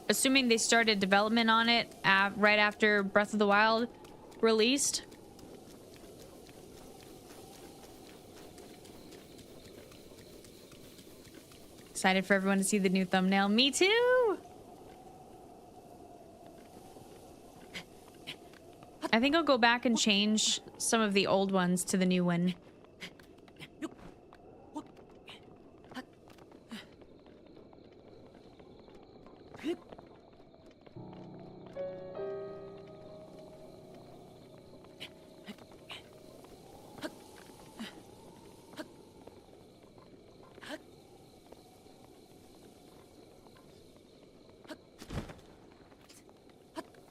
A: Assuming they started development on it right after Breath of the Wild released. Excited for everyone to see the new thumbnail. Me too! I think I'll go back and change some of the old ones to the new one.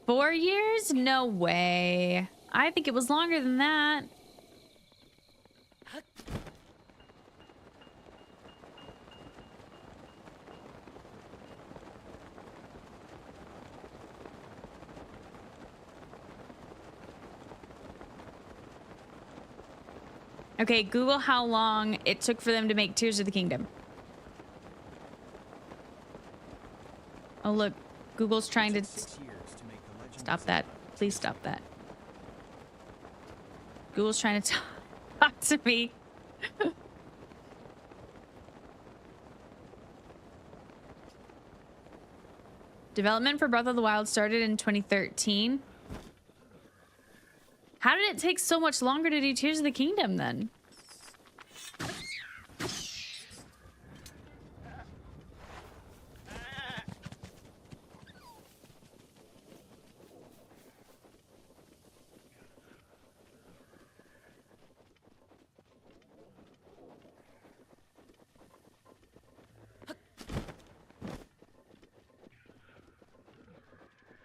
A: 4 years? No way. I think it was longer than that. Okay, Google how long it took for them to make Tears of the Kingdom. Oh, look. Google's trying to... Stop that. Please stop that. Google's trying to talk to me. Development for Breath of the Wild started in 2013. How did it take so much longer to do Tears of the Kingdom then?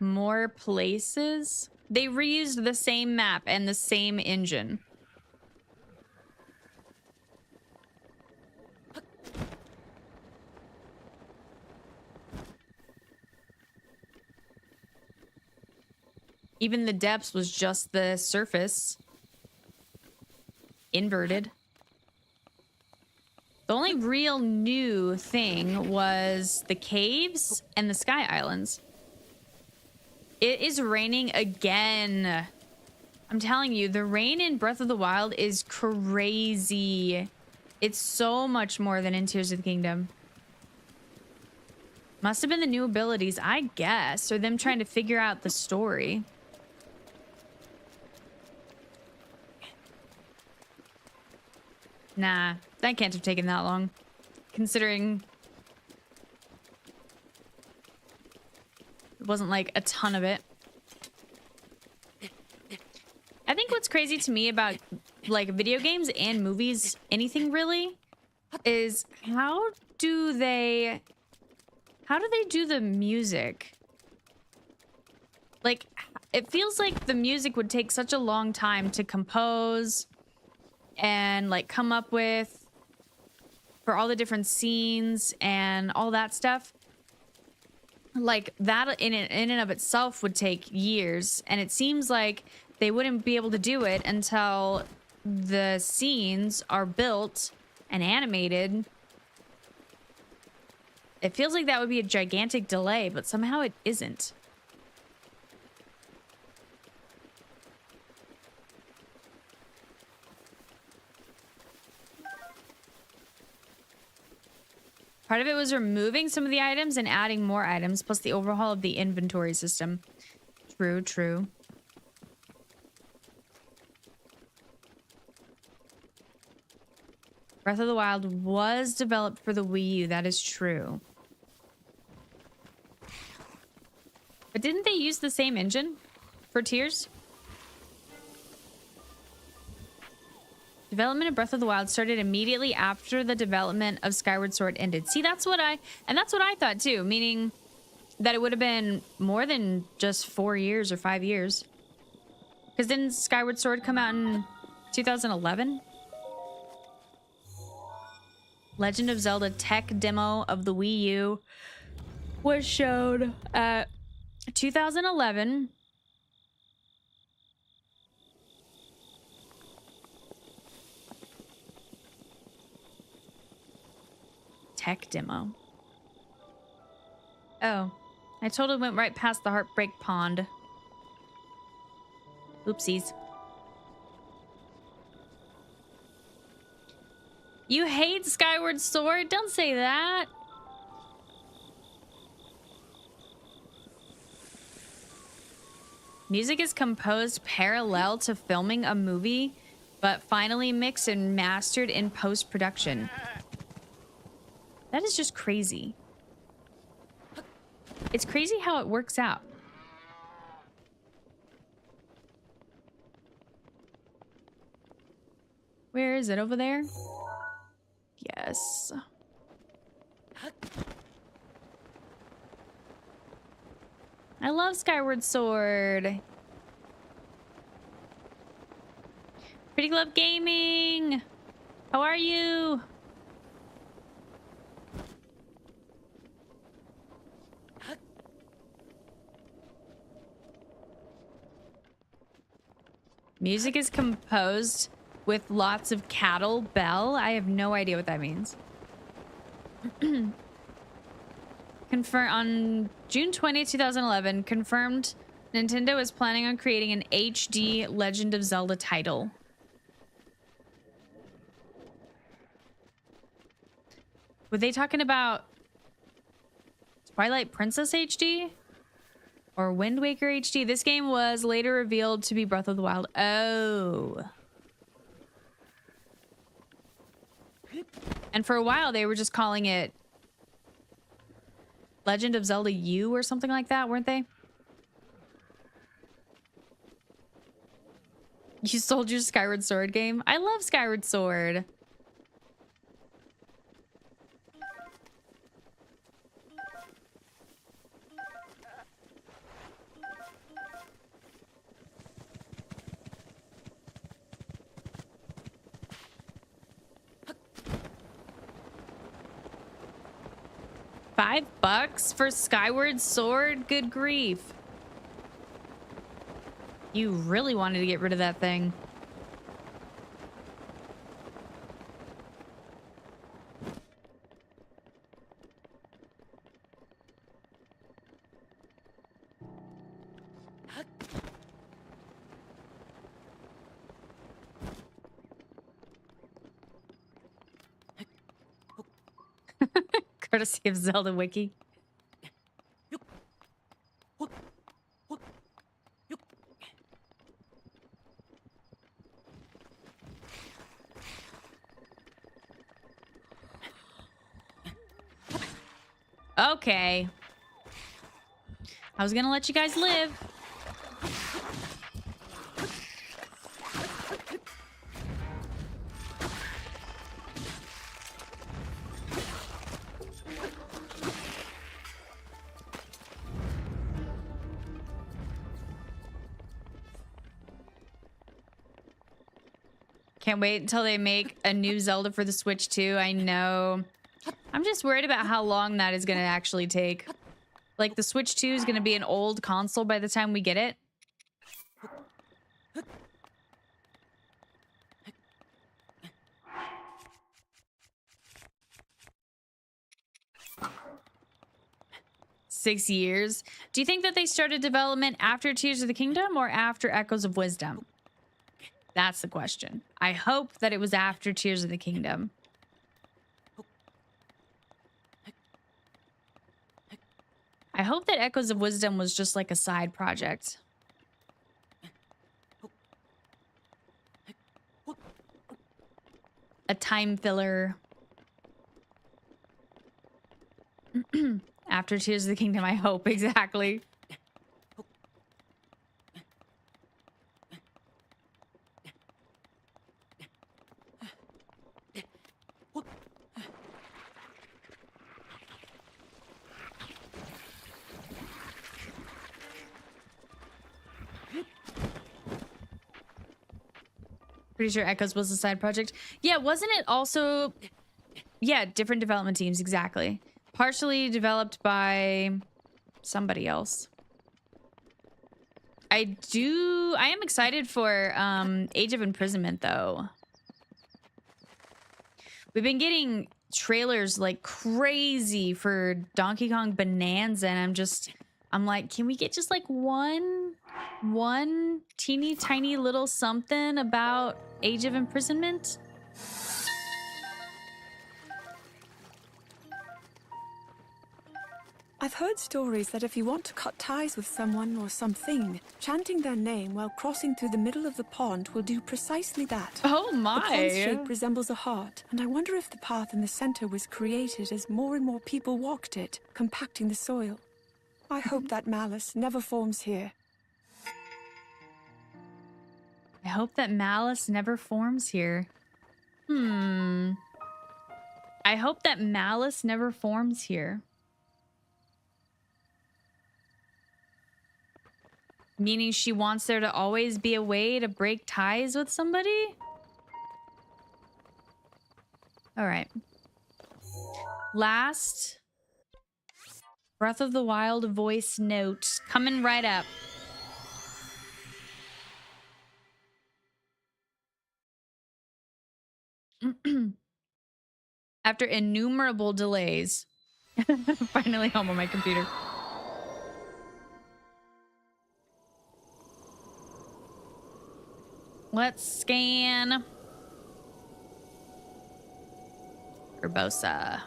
A: More places? They reused the same map and the same engine. Even the depths was just the surface. Inverted. The only real new thing was the caves and the sky islands. It is raining again. I'm telling you, the rain in Breath of the Wild is crazy. It's so much more than in Tears of the Kingdom. Must have been the new abilities, I guess, or them trying to figure out the story. Nah, that can't have taken that long, considering it wasn't like a ton of it. I think what's crazy to me about like video games and movies, anything really, is how do they do the music? Like, it feels like the music would take such a long time to compose and like come up with for all the different scenes and all that stuff. Like that in and of itself would take years, and it seems like they wouldn't be able to do it until the scenes are built and animated. It feels like that would be a gigantic delay, but somehow it isn't. Part of it was removing some of the items and adding more items, plus the overhaul of the inventory system. True, true. Breath of the Wild was developed for the Wii U, that is true. But didn't they use the same engine for Tears? Development of Breath of the Wild started immediately after the development of Skyward Sword ended. See, that's what I thought too, meaning that it would have been more than just 4 years or 5 years. Because didn't Skyward Sword come out in 2011? Legend of Zelda tech demo of the Wii U was shown at 2011. Tech demo. Oh, I totally went right past the Heartbreak Pond. Oopsies. You hate Skyward Sword? Don't say that. Music is composed parallel to filming a movie, but finally mixed and mastered in post-production. That is just crazy. It's crazy how it works out. Where is it? Over there? Yes. I love Skyward Sword. Pretty Glove Gaming. How are you? Music is composed with lots of cattle bell. I have no idea what that means. On June 20, 2011, confirmed Nintendo is planning on creating an HD Legend of Zelda title. Were they talking about Twilight Princess HD? Or Wind Waker HD? This game was later revealed to be Breath of the Wild. Oh. And for a while, they were just calling it Legend of Zelda U or something like that, weren't they? You sold your Skyward Sword game? I love Skyward Sword. $5 for Skyward Sword? Good grief. You really wanted to get rid of that thing. Courtesy of Zelda Wiki. Okay. I was gonna let you guys live. Can't wait until they make a new Zelda for the Switch too. I know. I'm just worried about how long that is going to actually take. Like, the Switch 2 is going to be an old console by the time we get it. $6 years. Do you think that they started development after Tears of the Kingdom or after Echoes of Wisdom? That's the question. I hope that it was after Tears of the Kingdom. I hope that Echoes of Wisdom was just like a side project. A time filler. After Tears of the Kingdom, I hope. Exactly. Pretty sure Echoes was a side project. Yeah, wasn't it also... Yeah, different development teams, exactly. Partially developed by somebody else. I am excited for Age of Imprisonment, though. We've been getting trailers like crazy for Donkey Kong Bonanza, and I'm like, can we get just like one teeny tiny little something about Age of Imprisonment?
C: I've heard stories that if you want to cut ties with someone or something, chanting their name while crossing through the middle of the pond will do precisely that.
A: Oh
C: The pond's
A: my.
C: shape resembles a heart, and I wonder if the path in the center was created as more and more people walked it, compacting the soil. I hope that malice never forms here.
A: I hope that malice never forms here. I hope that malice never forms here. Meaning she wants there to always be a way to break ties with somebody? All right. Last Breath of the Wild voice note coming right up. After innumerable delays, finally home on my computer. Let's scan Urbosa.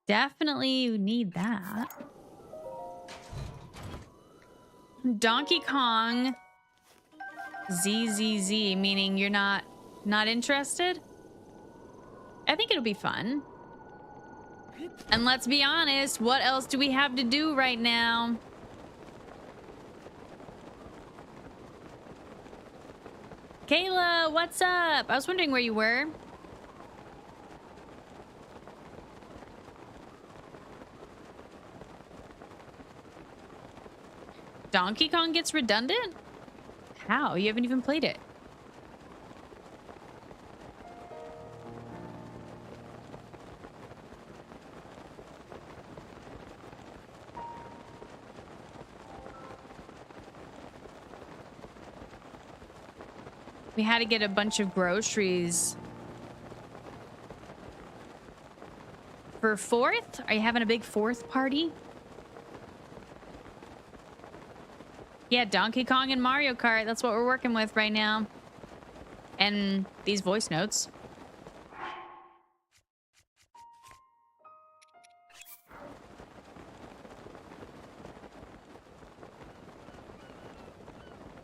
A: Definitely need that. Donkey Kong ZZZ, meaning you're not interested? I think it'll be fun. And let's be honest, what else do we have to do right now? Kayla, what's up? I was wondering where you were. Donkey Kong gets redundant? How? You haven't even played it. We had to get a bunch of groceries. For 4th? Are you having a big 4th party? Yeah, Donkey Kong and Mario Kart. That's what we're working with right now. And these voice notes.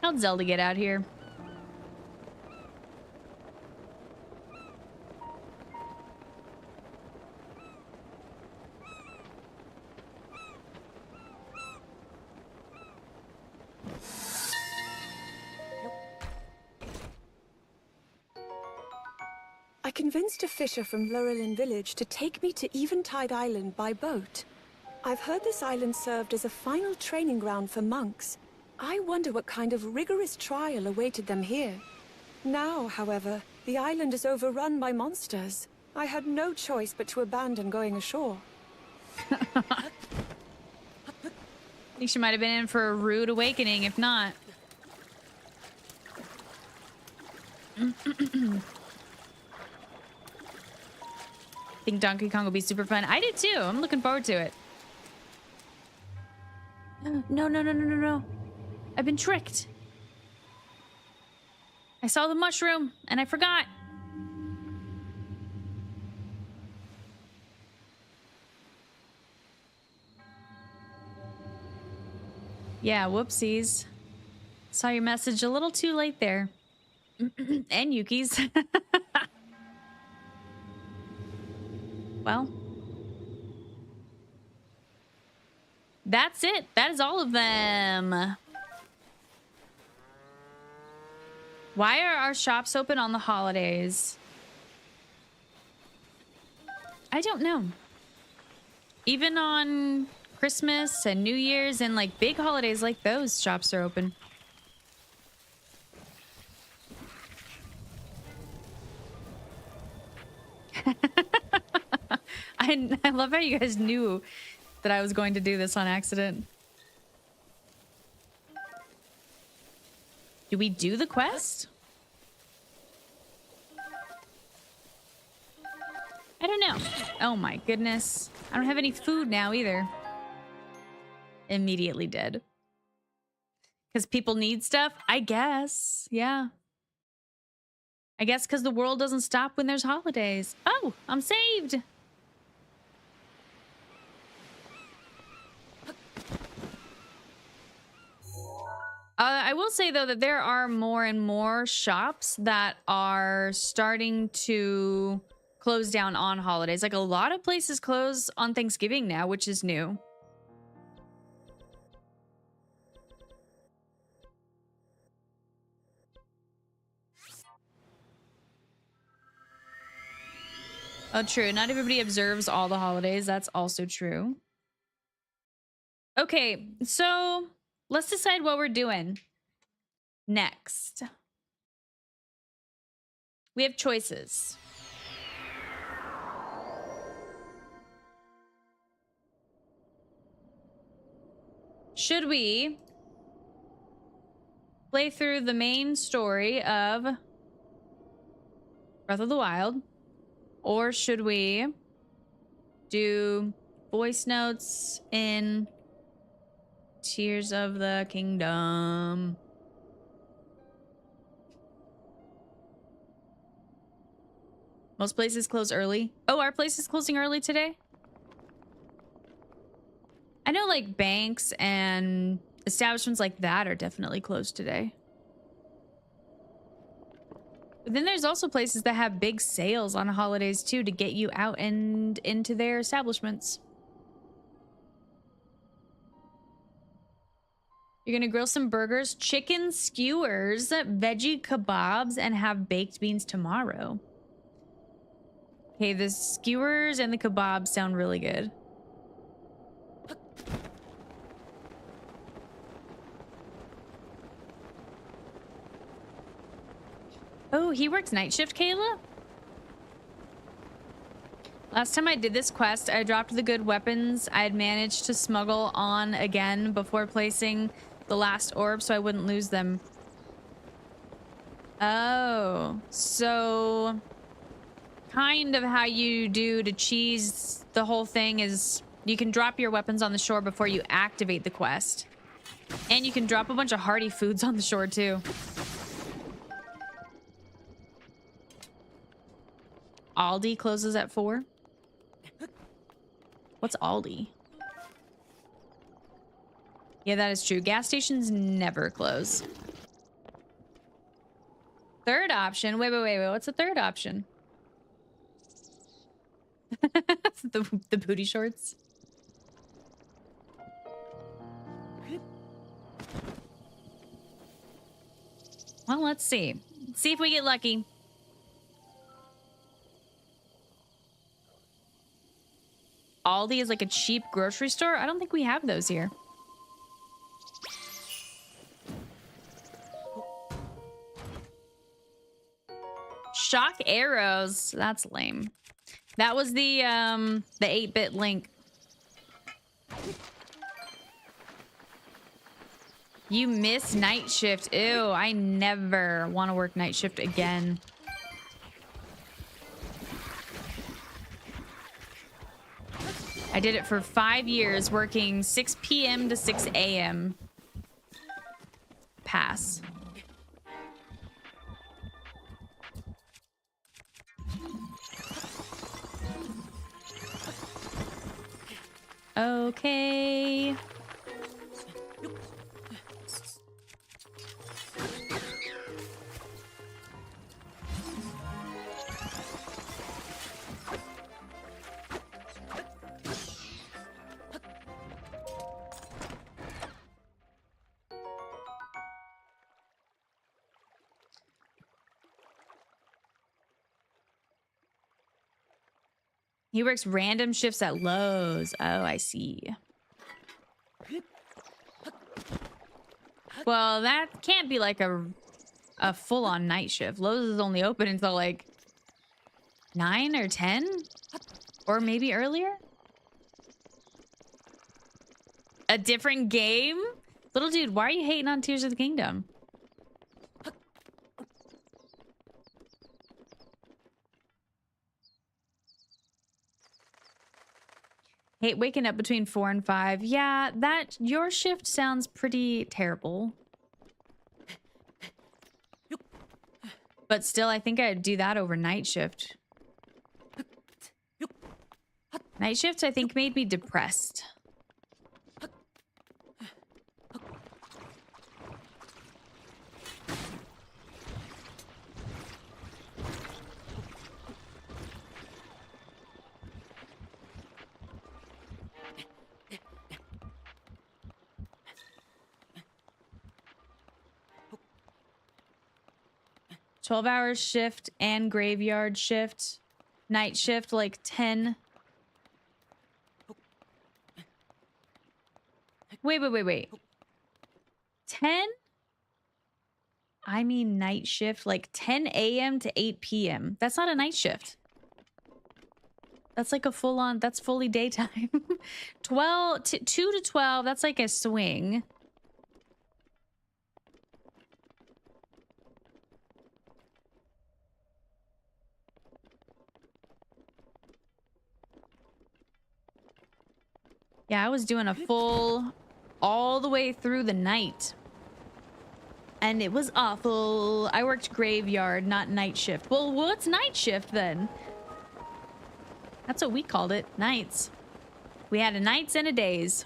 A: How'd Zelda get out here?
C: I convinced a fisher from Lurelin village to take me to Eventide Island by boat. I've heard this island served as a final training ground for monks. I wonder what kind of rigorous trial awaited them here. Now, however, the island is overrun by monsters. I had no choice but to abandon going ashore.
A: I think she might have been in for a rude awakening, if not. I think Donkey Kong will be super fun. I do too. I'm looking forward to it. No. I've been tricked. I saw the mushroom and I forgot. Yeah, whoopsies. Saw your message a little too late there. And Yuki's. Well, that's it. That is all of them. Why are our shops open on the holidays? I don't know. Even on Christmas and New Year's and like big holidays like those, shops are open. I love how you guys knew that I was going to do this on accident. Do we do the quest? I I don't know. Oh my goodness. I don't have any food now either. Immediately dead. Because people need stuff? I guess. Yeah. I guess because the world doesn't stop when there's holidays. Oh, I'm saved. I will say, though, that there are more and more shops that are starting to close down on holidays. Like, a lot of places close on Thanksgiving now, which is new. Oh, true. Not everybody observes all the holidays. That's also true. Okay, so let's decide what we're doing next. We have choices. Should we play through the main story of Breath of the Wild? Or should we do voice notes in Tears of the Kingdom? Most places close early. Oh, our place is closing early today? I know like banks and establishments like that are definitely closed today. But then there's also places that have big sales on holidays too to get you out and into their establishments. You're gonna grill some burgers, chicken skewers, veggie kebabs, and have baked beans tomorrow. Okay, the skewers and the kebabs sound really good. Oh, he works night shift, Kayla? Last time I did this quest, I dropped the good weapons I had managed to smuggle on again before placing the last orb so I wouldn't lose them. Oh, so kind of how you do to cheese the whole thing is you can drop your weapons on the shore before you activate the quest. And you can drop a bunch of hearty foods on the shore too. Aldi closes at 4. What's Aldi? Yeah, that is true. Gas stations never close. Third option. Wait. What's the third option? the booty shorts. Well, let's see. See if we get lucky. Aldi is like a cheap grocery store. I don't think we have those here. Shock arrows. That's lame. That was the 8-bit link. You miss night shift. Ew, I never want to work night shift again. I did it for 5 years, working 6 p.m. to 6 a.m. Pass. Okay. He works random shifts at Lowe's. Oh, I see. Well, that can't be like a full-on night shift. Lowe's is only open until like 9 or 10? Or maybe earlier? A different game? Little dude, why are you hating on Tears of the Kingdom? Hate waking up between 4 and 5. Yeah, your shift sounds pretty terrible. But still, I think I'd do that over night shift. Night shift, I think, made me depressed. $12-hour shift and graveyard shift. Night shift, like 10. Wait. 10? I mean night shift, like 10 a.m. to 8 p.m. That's not a night shift. That's like a full-on, that's fully daytime. 2 to 12, that's like a swing. Yeah, I was doing a full all the way through the night. And it was awful. I worked graveyard, not night shift. Well, what's night shift then? That's what we called it, nights. We had a nights and a days.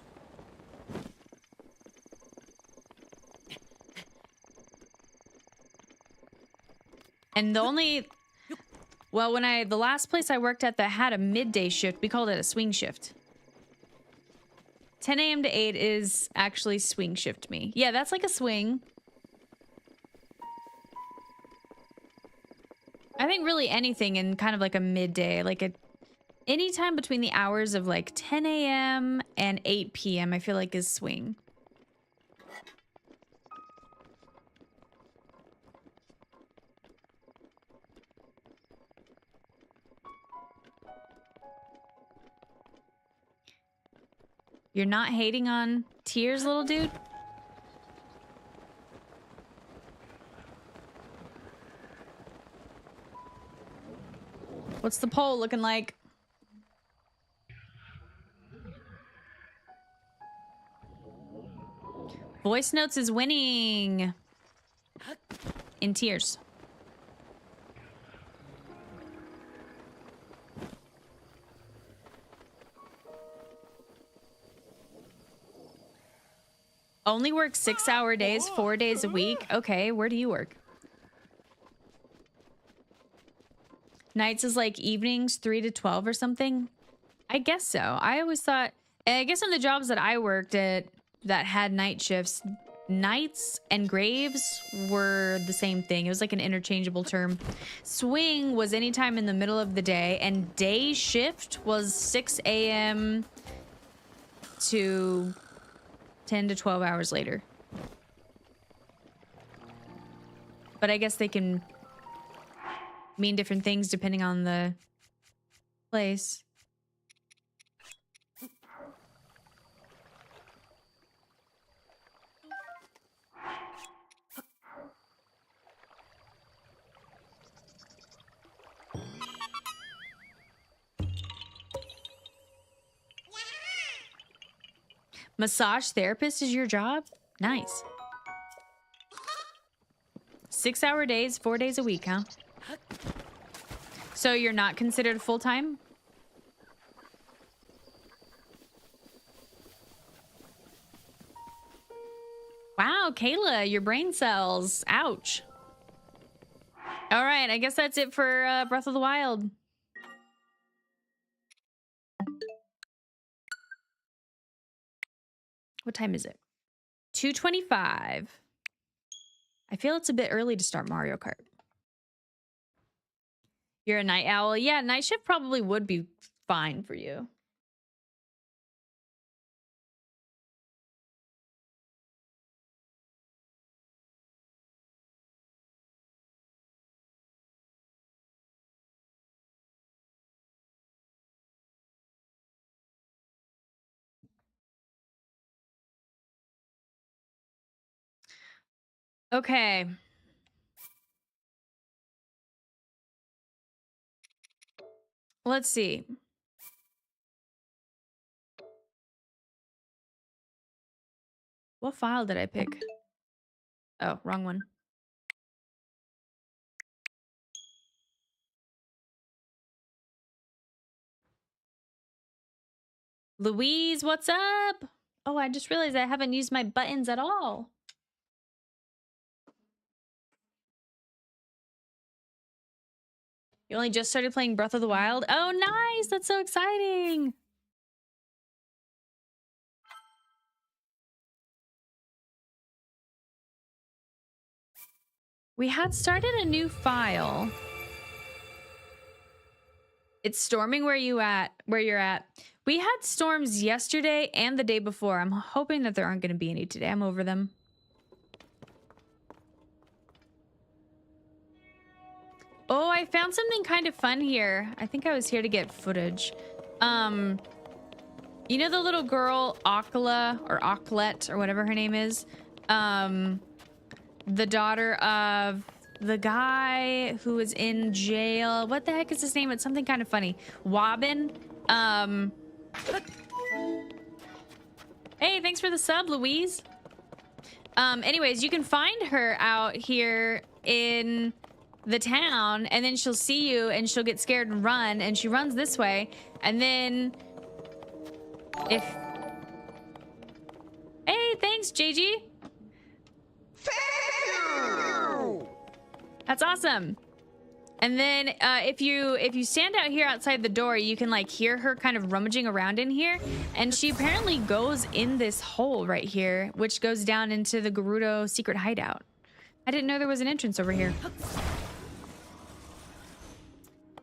A: And the only... Well, the last place I worked at that had a midday shift, we called it a swing shift. 10 a.m. to 8 is actually swing shift me. Yeah, that's like a swing. I think really anything in kind of like a midday, like any time between the hours of like 10 a.m. and 8 p.m. I feel like is swing. You're not hating on tears, little dude? What's the poll looking like? Voice Notes is winning. In tears. Only work 6-hour days, 4 days a week. Okay, where do you work? Nights is like evenings, 3 to 12 or something? I guess so. I always thought... I guess in the jobs that I worked at that had night shifts, nights and graves were the same thing. It was like an interchangeable term. Swing was anytime in the middle of the day, and day shift was 6 a.m. to 10 to 12 hours later. But I guess they can mean different things depending on the place. Massage therapist is your job? Nice. 6-hour days, 4 days a week, huh? So you're not considered full-time? Wow, Kayla, your brain cells. Ouch. All right, I guess that's it for Breath of the Wild. What time is it? 2:25. I feel it's a bit early to start Mario Kart. You're a night owl. Yeah, night shift probably would be fine for you. Okay. Let's see. What file did I pick? Oh, wrong one. Louise, what's up? Oh, I just realized I haven't used my buttons at all. You only just started playing Breath of the Wild? Oh, nice! That's so exciting! We had started a new file. It's storming where you're at. We had storms yesterday and the day before. I'm hoping that there aren't going to be any today. I'm over them. Oh, I found something kind of fun here. I think I was here to get footage. You know the little girl, Akala, or Aklet, or whatever her name is? The daughter of the guy who was in jail. What the heck is his name? It's something kind of funny. Wobbin. Hey, thanks for the sub, Louise. Anyways, you can find her out here in the town, and then she'll see you and she'll get scared and run, and she runs this way, and then if... Hey, thanks, JG. That's awesome. And then if you stand out here outside the door, you can like hear her kind of rummaging around in here, and she apparently goes in this hole right here, which goes down into the Gerudo secret hideout. I didn't know there was an entrance over here.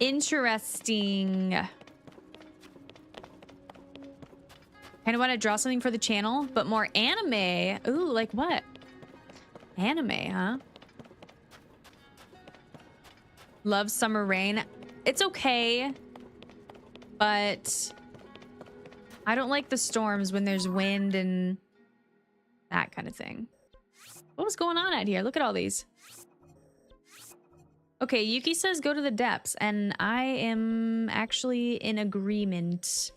A: Interesting. Kind of want to draw something for the channel, but more anime. Ooh, like what? Anime, huh? Love Summer Rain. It's okay, but I don't like the storms when there's wind and that kind of thing. What was going on out here? Look at all these. Okay, Yuki says go to the depths, and I am actually in agreement.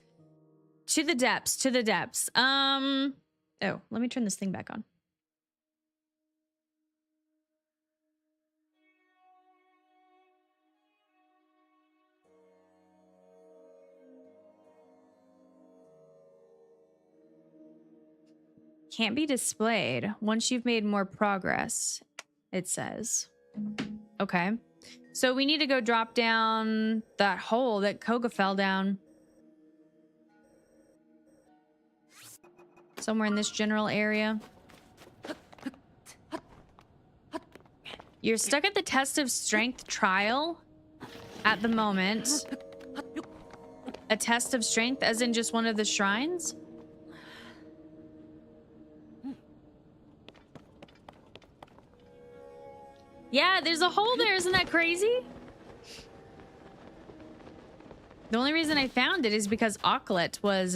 A: To the depths, to the depths. Oh, let me turn this thing back on. Can't be displayed once you've made more progress, it says. Okay. So we need to go drop down that hole that Koga fell down. Somewhere in this general area. You're stuck at the test of strength trial at the moment. A test of strength as in just one of the shrines? Yeah, there's a hole there. Isn't that crazy? The only reason I found it is because Auklet was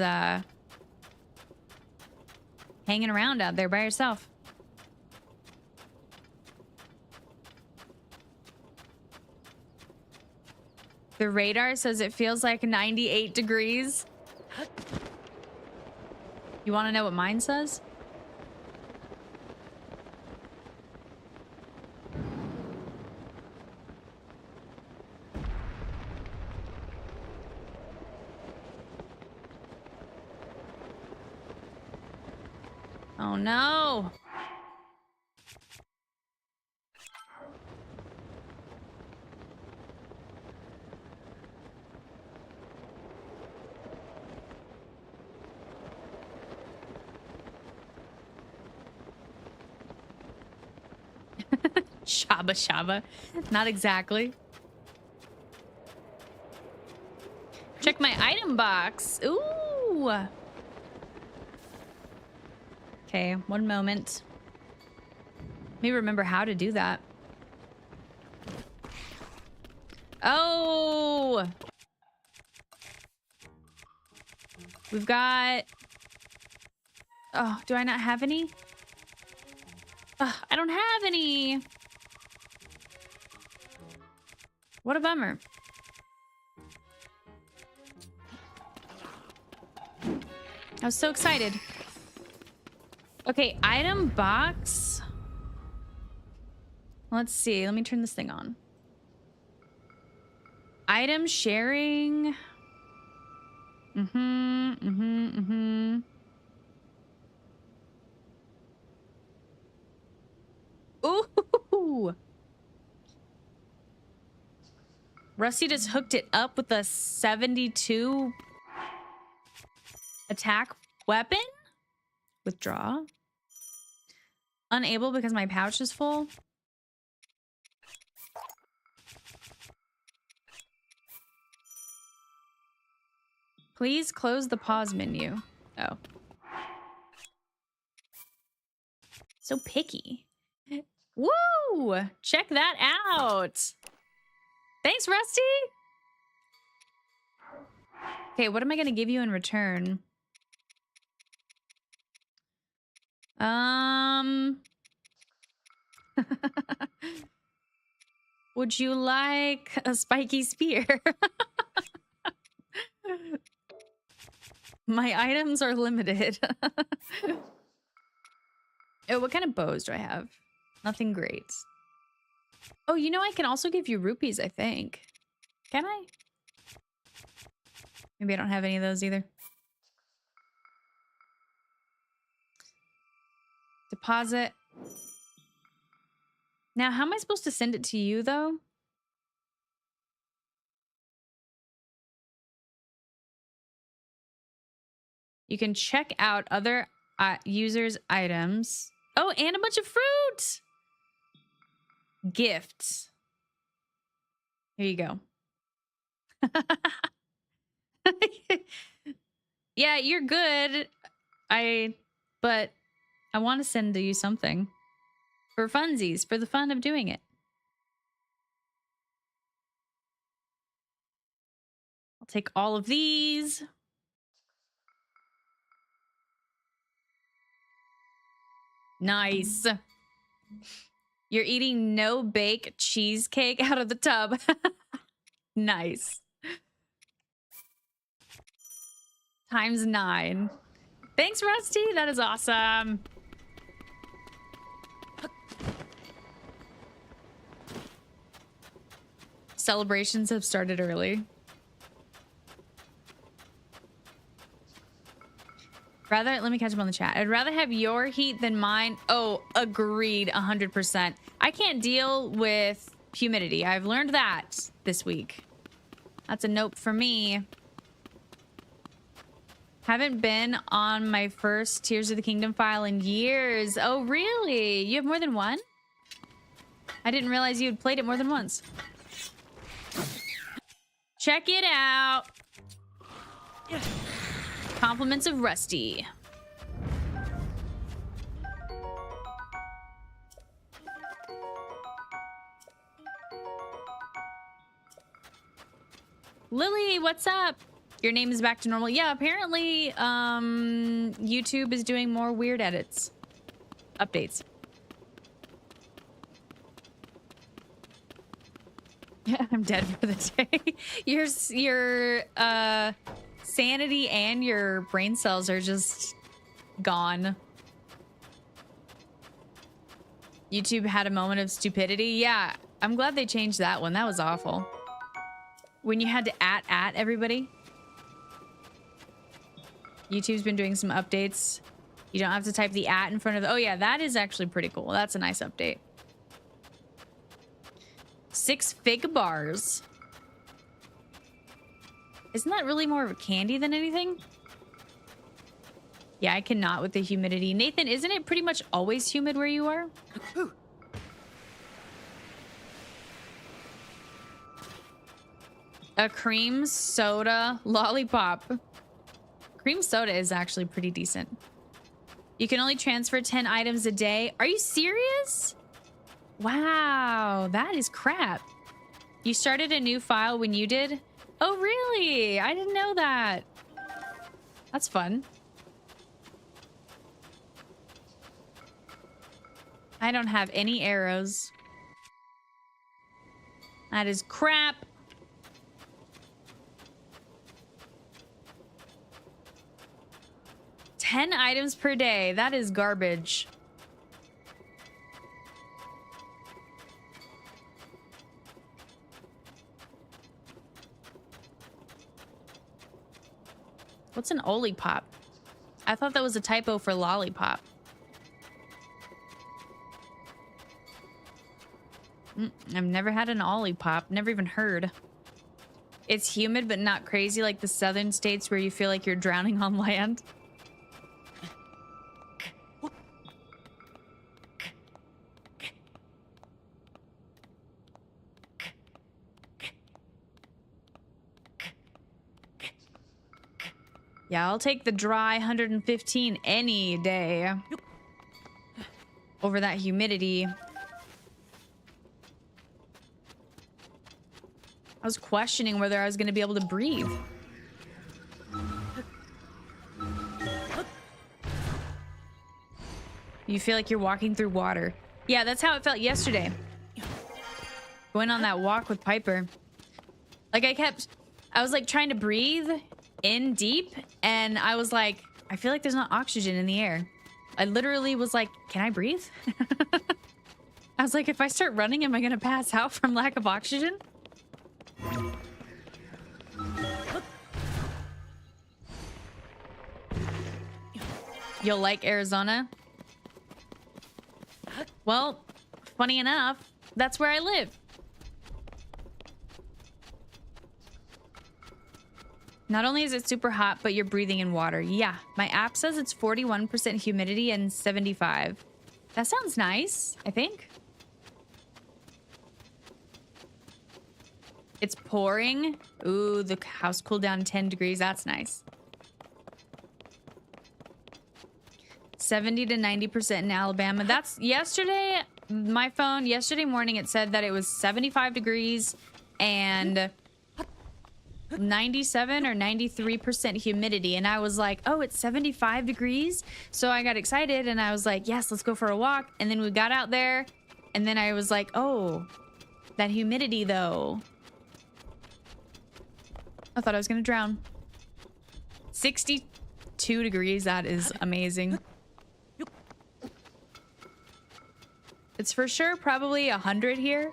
A: hanging around out there by herself. The radar says it feels like 98 degrees. You want to know what mine says? Oh no. Shaba Shaba. Not exactly. Check my item box. Ooh. Okay, one moment. Let me remember how to do that. Oh! We've got... Oh, do I not have any? Oh, I don't have any. What a bummer. I was so excited. Okay, item box. Let's see. Let me turn this thing on. Item sharing. Ooh. Rusty just hooked it up with a 72 attack weapon. Withdraw. Unable because my pouch is full. Please close the pause menu. Oh. So picky. Woo! Check that out. Thanks, Rusty. Okay, what am I going to give you in return? Would you like a spiky spear? My items are limited. Oh, what kind of bows do I have? Nothing great. Oh, you know, I can also give you rupees, I think. Can I? Maybe I don't have any of those either. Deposit. Now, how am I supposed to send it to you, though? You can check out other users' items. Oh, and a bunch of fruit! Gifts. Here you go. Yeah, you're good. But I want to send you something. For funsies, for the fun of doing it. I'll take all of these. Nice. You're eating no-bake cheesecake out of the tub. Nice. ×9. Thanks, Rusty. That is awesome. Celebrations have started early. Let me catch up on the chat. I'd rather have your heat than mine. Oh, agreed 100%. I can't deal with humidity. I've learned that this week. That's a nope for me. Haven't been on my first Tears of the Kingdom file in years. Oh, really? You have more than one? I didn't realize you had played it more than once. Check it out. Compliments of Rusty. Lily, what's up? Your name is back to normal. Yeah, apparently YouTube is doing more weird edits. Updates. Yeah, I'm dead for the day. Your sanity and your brain cells are just gone. YouTube had a moment of stupidity. Yeah, I'm glad they changed that one. That was awful. When you had to at everybody. YouTube's been doing some updates. You don't have to type the at in front of the... Oh yeah, that is actually pretty cool. That's a nice update. 6 fig bars. Isn't that really more of a candy than anything? Yeah, I cannot with the humidity. Nathan, isn't it pretty much always humid where you are? A cream soda lollipop. Cream soda is actually pretty decent. You can only transfer 10 items a day. Are you serious? Wow, that is crap. You started a new file when you did? Oh, really? I didn't know that. That's fun. I don't have any arrows. That is crap. 10 items per day. That is garbage. What's an olipop? I thought that was a typo for lollipop. I've never had an olipop. Never even heard. It's humid but not crazy like the southern states where you feel like you're drowning on land. Yeah, I'll take the dry 115 any day over that humidity. I was questioning whether I was going to be able to breathe. You feel like you're walking through water. Yeah, that's how it felt yesterday. Going on that walk with Piper. Like I was like trying to breathe in deep, and I was like, I feel like there's not oxygen in the air. I literally was like, can I breathe? I was like, if I start running, am I going to pass out from lack of oxygen? You'll like Arizona? Well, funny enough, that's where I live. Not only is it super hot, but you're breathing in water. Yeah, my app says it's 41% humidity and 75. That sounds nice, I think. It's pouring. Ooh, the house cooled down 10 degrees. That's nice. 70 to 90% in Alabama. That's yesterday. My phone, yesterday morning, it said that it was 75 degrees and 97 or 93% humidity. And I was like, oh, it's 75 degrees. So I got excited and I was like, yes, let's go for a walk. And then we got out there and then I was like, oh, that humidity though. I thought I was gonna drown. 62 degrees, that is amazing. It's for sure probably 100 here.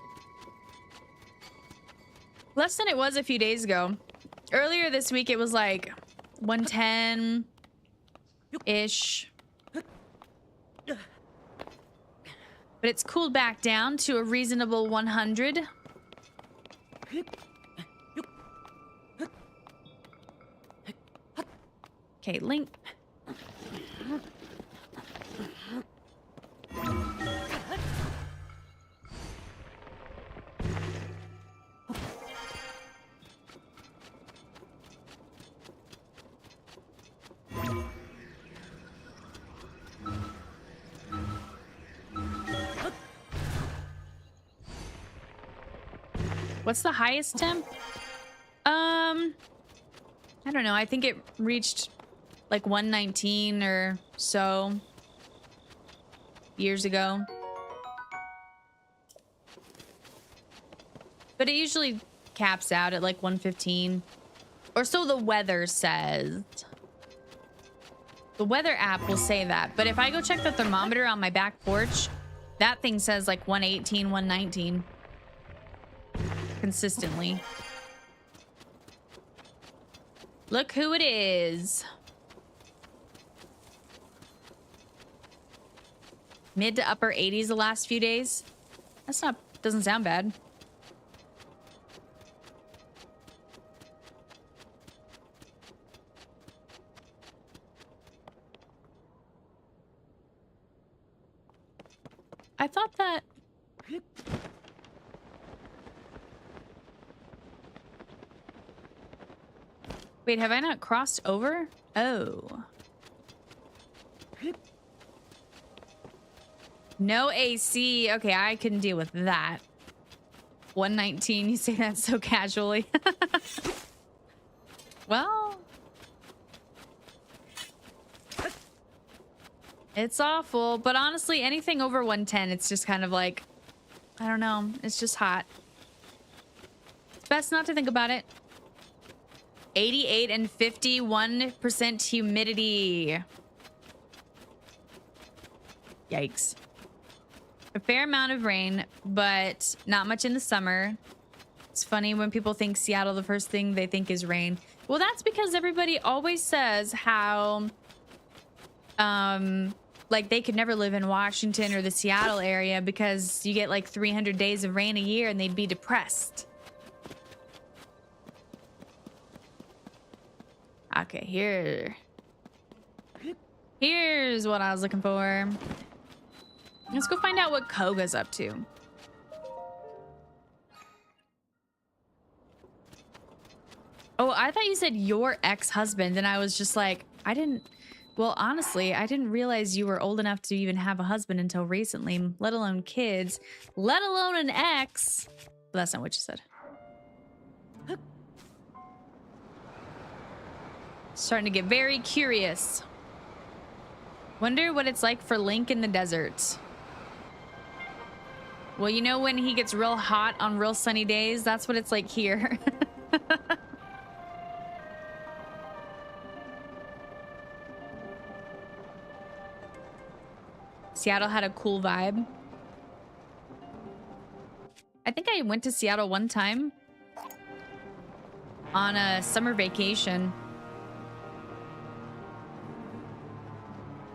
A: Less than it was a few days ago. Earlier this week, it was like 110-ish. But it's cooled back down to a reasonable 100. Okay, Link. What's the highest temp? I don't know. I think it reached like 119 or so years ago. But it usually caps out at like 115. Or so the weather says. The weather app will say that. But if I go check the thermometer on my back porch, that thing says like 118, 119. Consistently. Look who it is. Mid to upper 80s the last few days. That's not, doesn't sound bad. I thought that... Wait, have I not crossed over? Oh. No AC. Okay, I couldn't deal with that. 119, you say that so casually. Well. It's awful, but honestly, anything over 110, it's just kind of like, I don't know. It's just hot. It's best not to think about it. 88 and 51% humidity. Yikes. A fair amount of rain, but not much in the summer. It's funny when people think Seattle, the first thing they think is rain. Well, that's because everybody always says how, like they could never live in Washington or the Seattle area because you get like 300 days of rain a year and they'd be depressed. Okay, here's what I was looking for. Let's go find out what Koga's up to. Oh, I thought you said your ex-husband, and I was just like, well, honestly, I didn't realize you were old enough to even have a husband until recently, let alone kids, let alone an ex. But that's not what you said. Starting to get very curious. Wonder what it's like for Link in the desert. Well, you know when he gets real hot on real sunny days? That's what it's like here. Seattle had a cool vibe. I think I went to Seattle one time on a summer vacation.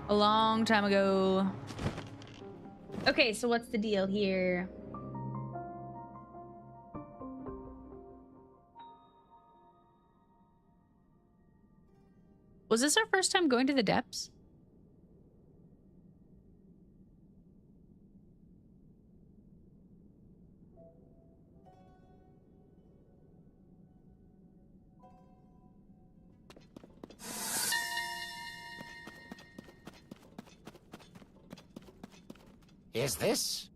A: A long time ago. Okay, so what's the deal here? Was this our first time going to the depths?
E: Is this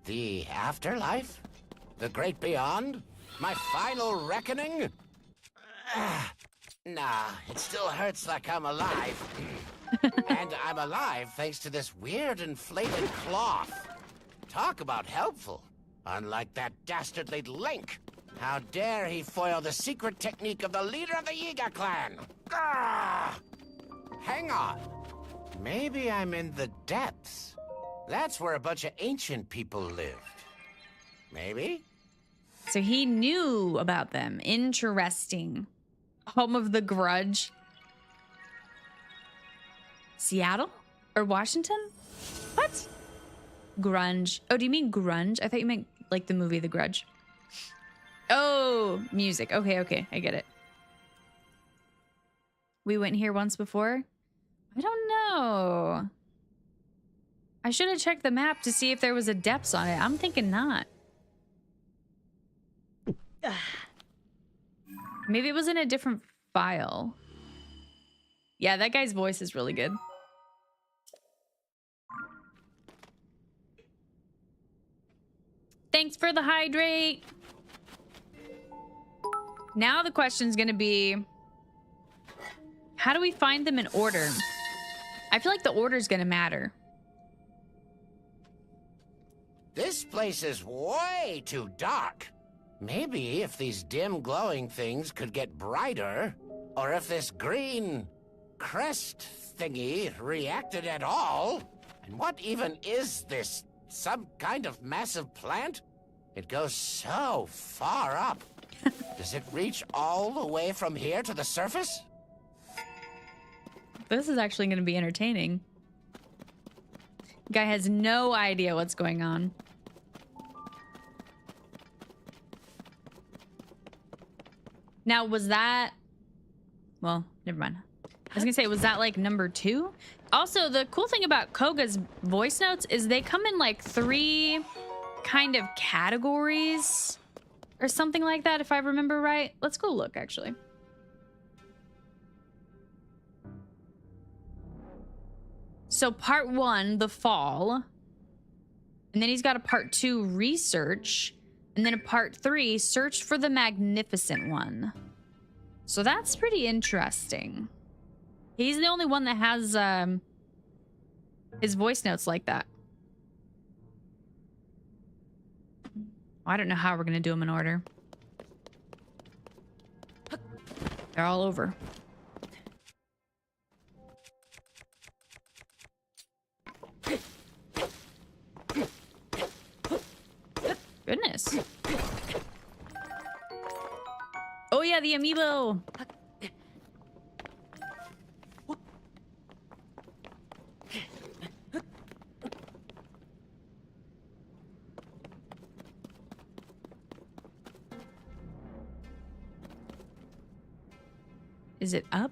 E: the afterlife? The great beyond? My final reckoning? Nah, it still hurts like I'm alive. And I'm alive thanks to this weird inflated cloth. Talk about helpful. Unlike that dastardly Link. How dare he foil the secret technique of the leader of the Yiga clan? Ah! Hang on. Maybe I'm in the depths. That's where a bunch of ancient people lived. Maybe?
A: So he knew about them. Interesting. Home of the grudge. Seattle? Or Washington? What? Grunge. Oh, do you mean grunge? I thought you meant like the movie The Grudge. Oh, music. Okay, okay. I get it. We went here once before? I don't know. I should have checked the map to see if there was a depths on it. I'm thinking not. Maybe it was in a different file. Yeah, that guy's voice is really good. Thanks for the hydrate. Now the question's gonna be, how do we find them in order? I feel like the order's gonna matter.
E: This place is way too dark. Maybe if these dim glowing things could get brighter, or if this green crest thingy reacted at all. And what even is this? Some kind of massive plant? It goes so far up. Does it reach all the way from here to the surface?
A: This is actually going to be entertaining. Guy has no idea what's going on. Now, was that... Well, never mind. I was gonna say, was that like number 2? Also, the cool thing about Koga's voice notes is they come in like 3 kind of categories or something like that, if I remember right. Let's go look, actually. So part 1, the fall. And then he's got a part 2, research. And then a part 3, search for the magnificent one. So that's pretty interesting. He's the only one that has his voice notes like that. I don't know how we're going to do them in order. They're all over. the amiibo. Is it up?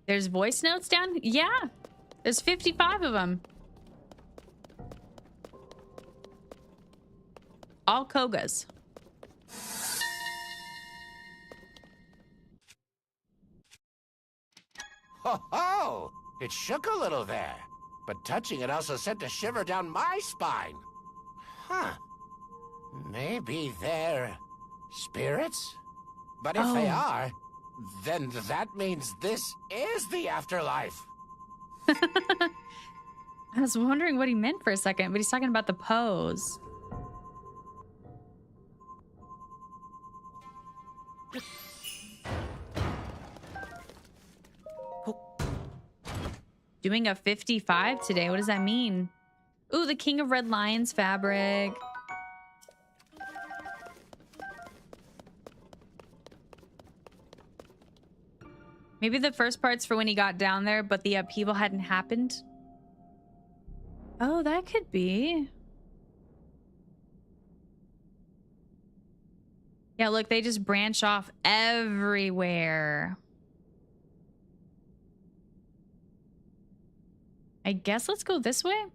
A: There's voice notes down? Yeah. There's 55 of them. All Kogas.
E: Ho ho! It shook a little there, but touching it also sent a shiver down my spine. Huh. Maybe they're spirits? But if they are, then that means this is the afterlife.
A: I was wondering what he meant for a second, but he's talking about the pose. Doing a 55 today. What does that mean? Ooh, the King of Red Lions fabric. Maybe the first part's for when he got down there, but the upheaval hadn't happened. Oh, that could be. Yeah, look, they just branch off everywhere. I guess let's go this way.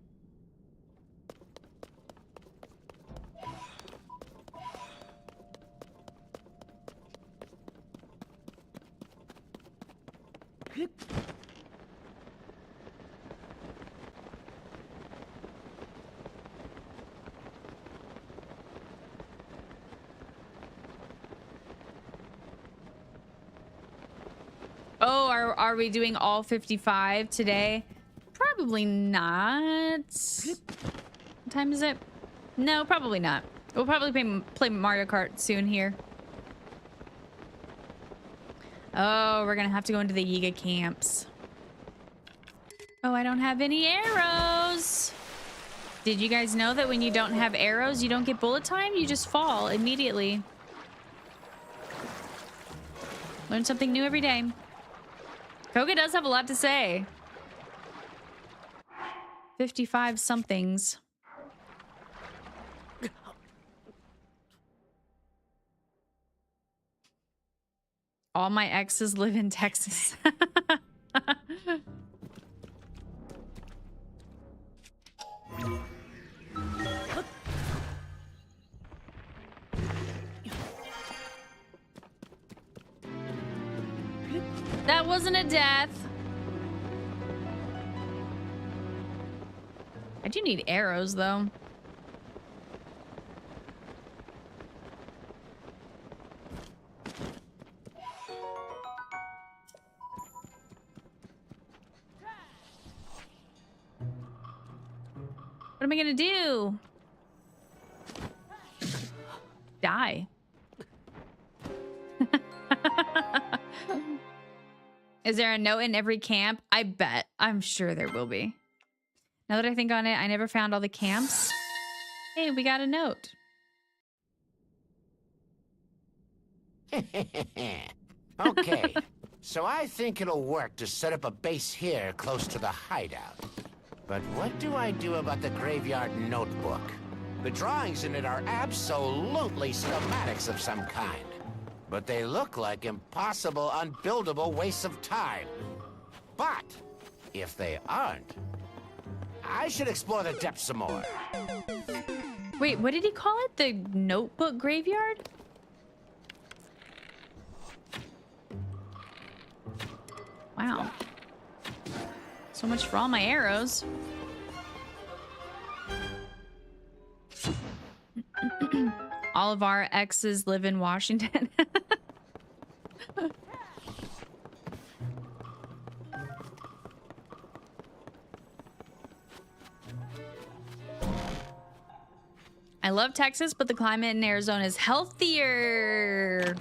A: Oh, are we doing all 55 today? Probably not. What time is it? No, probably not. We'll probably play Mario Kart soon here. Oh, we're gonna have to go into the Yiga camps. Oh, I don't have any arrows. Did you guys know that when you don't have arrows, you don't get bullet time? You just fall immediately. Learn something new every day. Koga does have a lot to say. 55 somethings. All my exes live in Texas. That wasn't a death. I do need arrows, though. What am I gonna do? Die. Is there a note in every camp? I bet. I'm sure there will be. Now that I think on it, I never found all the camps. Hey, we got a note.
E: Okay, so I think it'll work to set up a base here close to the hideout. But what do I do about the graveyard notebook? The drawings in it are absolutely schematics of some kind. But they look like impossible, unbuildable wastes of time. But if they aren't, I should explore the depths some more.
A: Wait, what did he call it? The notebook graveyard? Wow. So much for all my arrows. All of our exes live in Washington. I love Texas, but the climate in Arizona is healthier.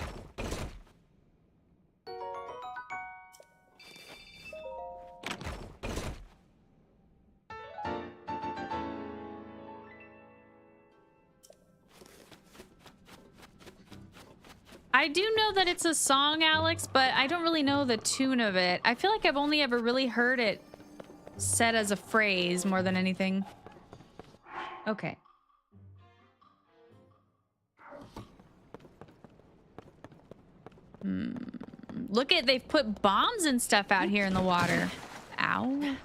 A: I do know that it's a song, Alex, but I don't really know the tune of it. I feel like I've only ever really heard it said as a phrase more than anything. Okay. Look at, they've put bombs and stuff out here in the water. Ow.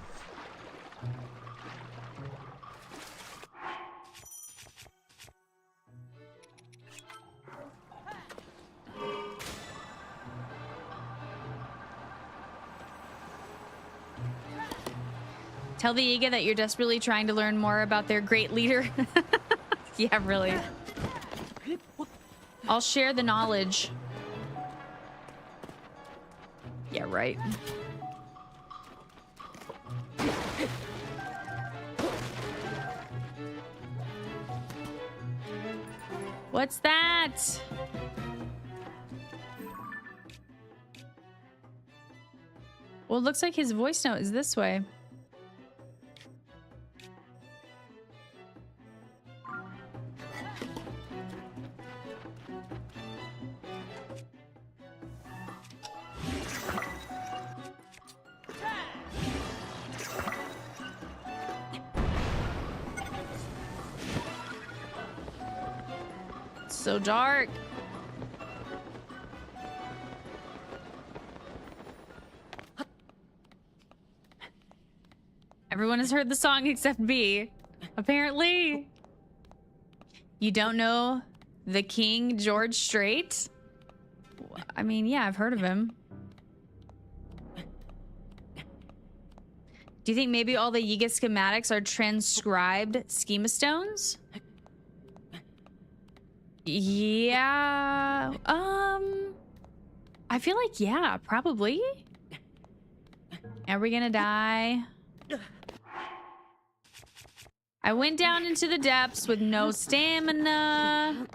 A: Tell the Yiga that you're desperately trying to learn more about their great leader. Yeah, really. I'll share the knowledge. Yeah, right. What's that? Well, it looks like his voice note is this way. So dark. Everyone has heard the song except B, apparently. You don't know the King George Strait? I mean, yeah, I've heard of him. Do you think maybe all the Yiga schematics are transcribed schema stones? Yeah, I feel like, yeah, probably. Are we gonna die? I went down into the depths with no stamina.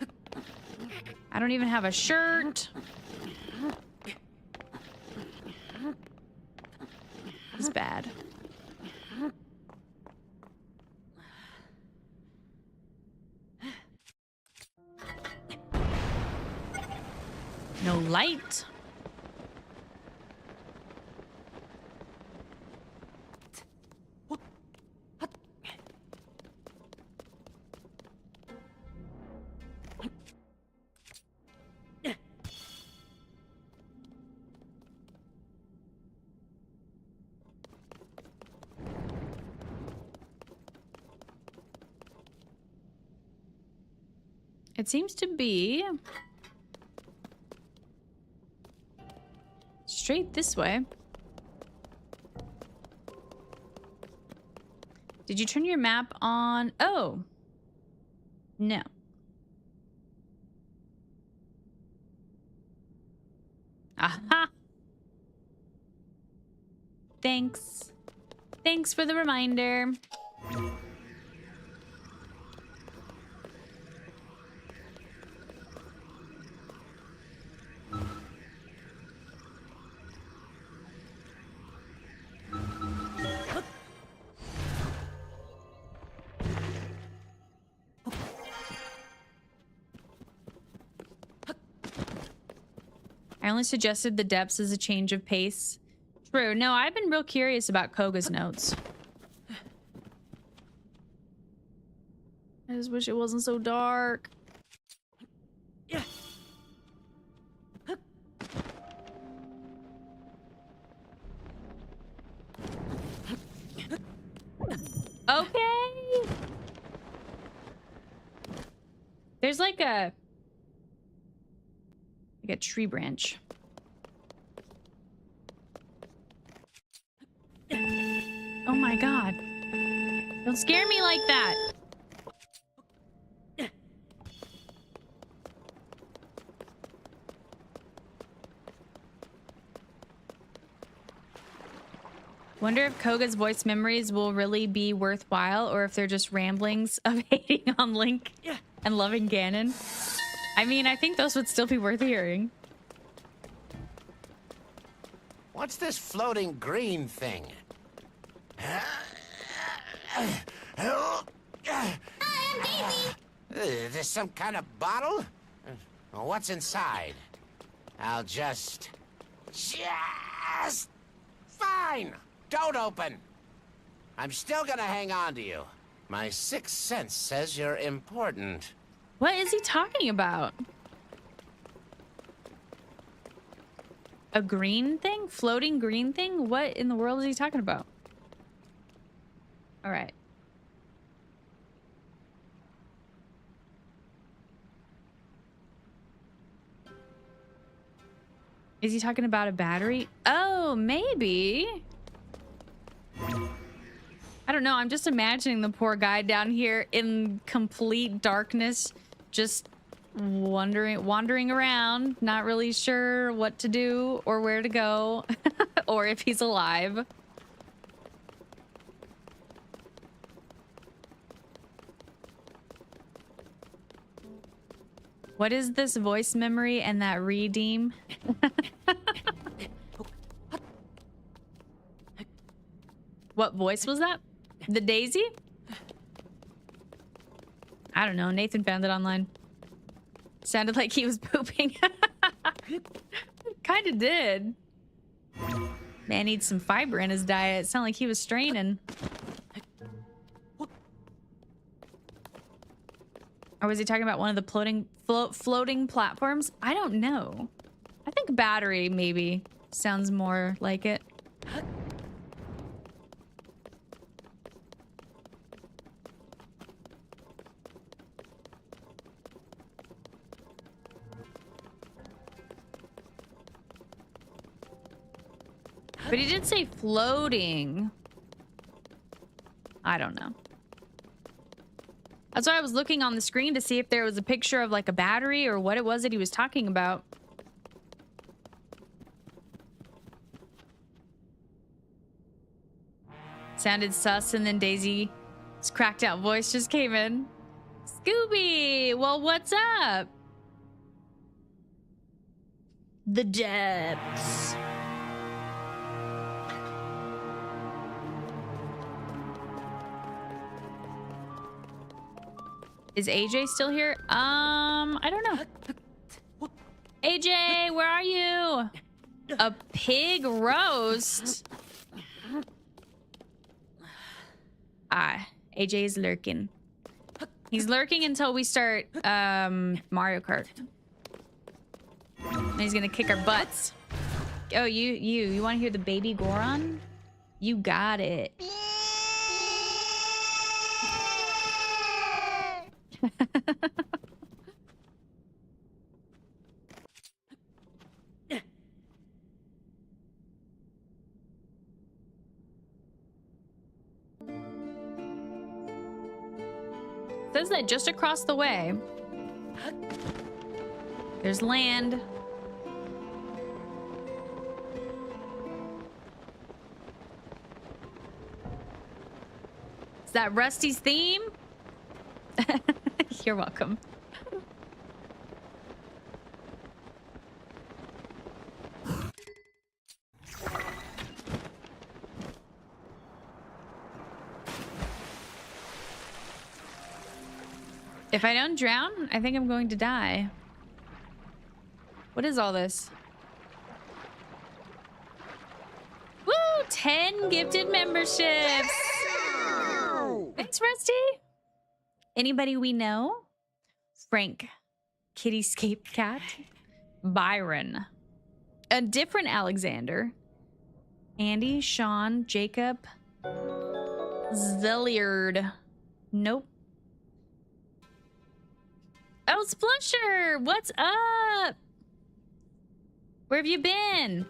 A: I don't even have a shirt. It's bad. No light. It seems to be straight this way. Did you turn your map on? Oh, no. Aha. Thanks. Thanks for the reminder. I only suggested the depths as a change of pace. True. No, I've been real curious about Koga's notes. I just wish it wasn't so dark.
D: Yeah.
A: Okay. There's like a tree branch. Oh my god. Don't scare me like that. Wonder if Koga's voice memories will really be worthwhile or if they're just ramblings of hating on Link and loving Ganon. I mean, I think those would still be worth hearing.
E: What's this floating green thing? Is this some kind of bottle? What's inside? I'll just... Fine! Don't open! I'm still gonna hang on to you. My sixth sense says you're important.
A: What is he talking about? A green thing? Floating green thing? What in the world is he talking about? All right. Is he talking about a battery? Oh, maybe. I don't know. I'm just imagining the poor guy down here in complete darkness, just wandering around, not really sure what to do or where to go or if he's alive. What is this voice memory and that redeem? What voice was that? The Daisy? I don't know. Nathan found it online. Sounded like he was pooping. Kind of did. Man needs some fiber in his diet. It sounded like he was straining. Or was he talking about one of the floating platforms? I don't know. I think battery maybe sounds more like it. But he did say floating. I don't know. That's why I was looking on the screen to see if there was a picture of like a battery or what it was that he was talking about. Sounded sus, and then Daisy's cracked out voice just came in. Scooby, well, what's up? The depths. Is AJ still here? I don't know. AJ, where are you? A pig roast? AJ is lurking. He's lurking until we start Mario Kart. And he's gonna kick our butts. Oh, you want to hear the baby Goron? You got it. Says that just across the way there's land. Is that Rusty's theme? You're welcome. If I don't drown, I think I'm going to die. What is all this? Woo! 10 gifted memberships! Thanks, Rusty! Anybody we know? Frank, Kittyscape Cat, Byron, a different Alexander, Andy, Sean, Jacob, Zelliard. Nope. Oh, Splusher! What's up? Where have you been?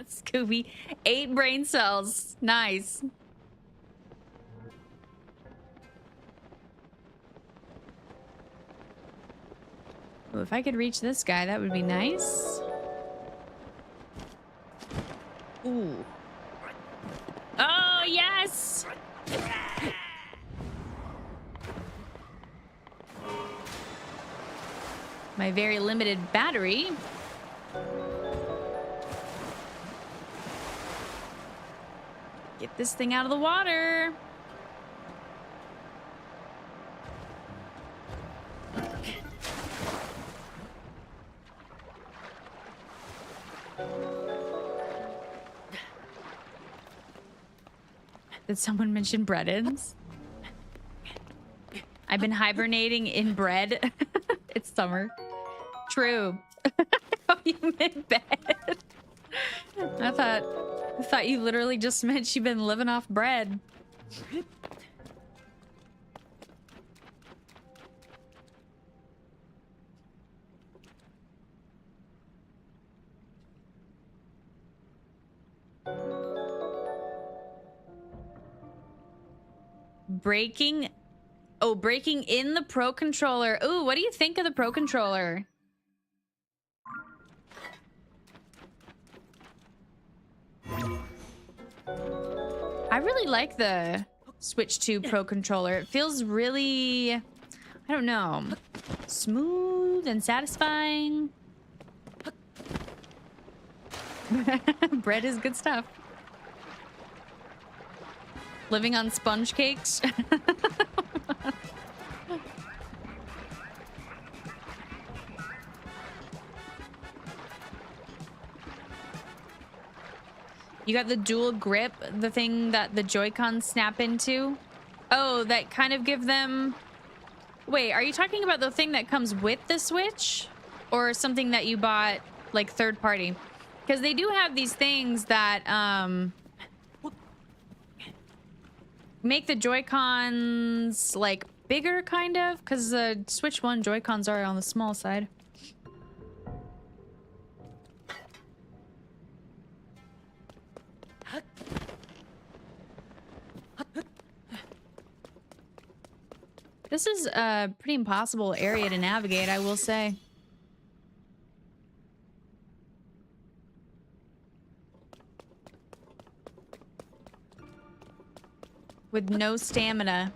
A: Scooby, 8 brain cells. Nice. Well, if I could reach this guy, that would be nice. Ooh. Oh, yeah! my very limited battery. Get this thing out of the water. Did someone mention bread-ins? I've been hibernating in bread. It's summer. True. Oh, you meant bed. I thought you literally just meant you've been living off bread. Breaking in the Pro Controller. Ooh, what do you think of the Pro Controller? I really like the Switch 2 Pro Controller. It feels really, I don't know, smooth and satisfying. Bread is good stuff. Living on sponge cakes. You got the dual grip, the thing that the Joy-Cons snap into. Oh, that kind of give them... Wait, are you talking about the thing that comes with the Switch? Or something that you bought, like, third party? Because they do have these things that, make the Joy-Cons, like, bigger, kind of. Because the Switch 1 Joy-Cons are on the small side. This is a pretty impossible area to navigate, I will say. With no stamina.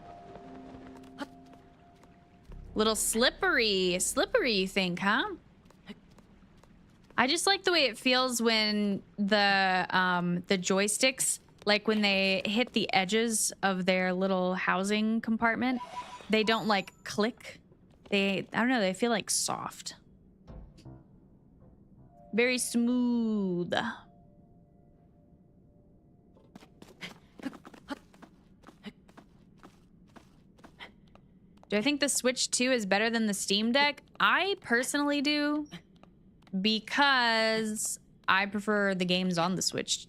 A: Little slippery. Slippery, you think, huh? I just like the way it feels when the joysticks, like when they hit the edges of their little housing compartment, they don't like click. I don't know, they feel like soft. Very smooth. Do I think the Switch 2 is better than the Steam Deck? I personally do, because I prefer the games on the Switch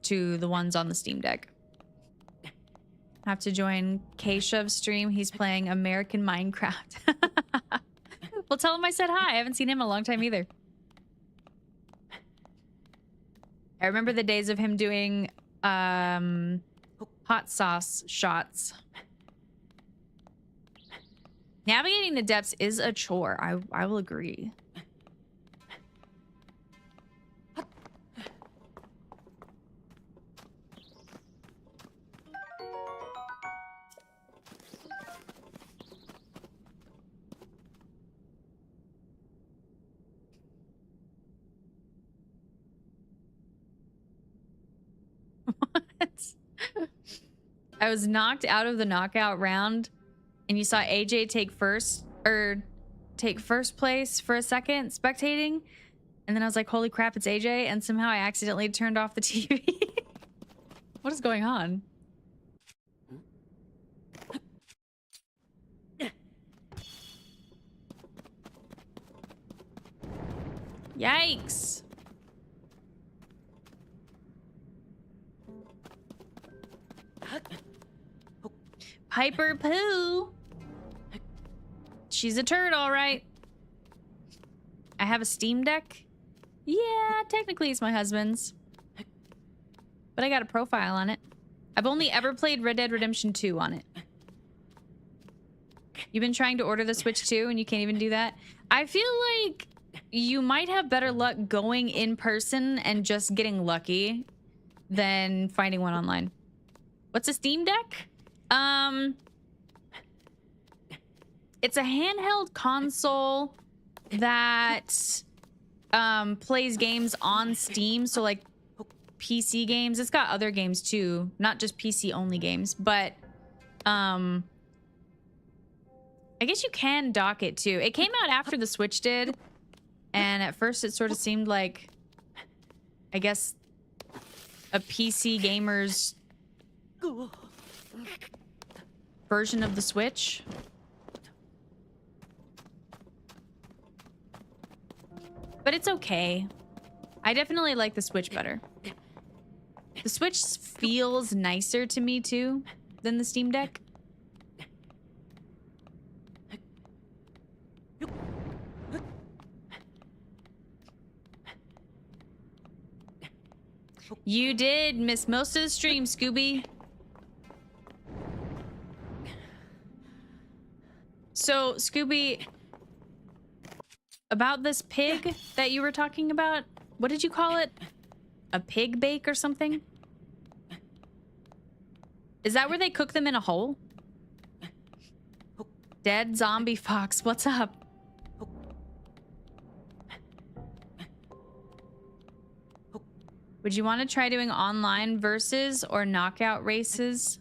A: to the ones on the Steam Deck. Have to join Keshav's stream. He's playing American Minecraft. Well, tell him I said hi. I haven't seen him in a long time either. I remember the days of him doing hot sauce shots. Navigating the depths is a chore. I will agree. I was knocked out of the knockout round, and you saw AJ take first place for a second, spectating, and then I was like, holy crap, it's AJ, and somehow I accidentally turned off the TV. What is going on? Yikes. Piper Poo. She's a turd, all right. I have a Steam Deck. Yeah, technically it's my husband's. But I got a profile on it. I've only ever played Red Dead Redemption 2 on it. You've been trying to order the Switch 2 and you can't even do that? I feel like you might have better luck going in person and just getting lucky than finding one online. What's a Steam Deck? It's a handheld console that plays games on Steam, so like PC games. It's got other games too, not just PC only games, but I guess you can dock it too. It came out after the Switch did, and at first it sort of seemed like, I guess, a PC gamer's version of the Switch. But it's okay. I definitely like the Switch better. The Switch feels nicer to me too than the Steam Deck. You did miss most of the stream, Scooby. So, Scooby, about this pig that you were talking about, what did you call it? A pig bake or something? Is that where they cook them in a hole? Dead zombie fox, what's up? Would you want to try doing online versus or knockout races?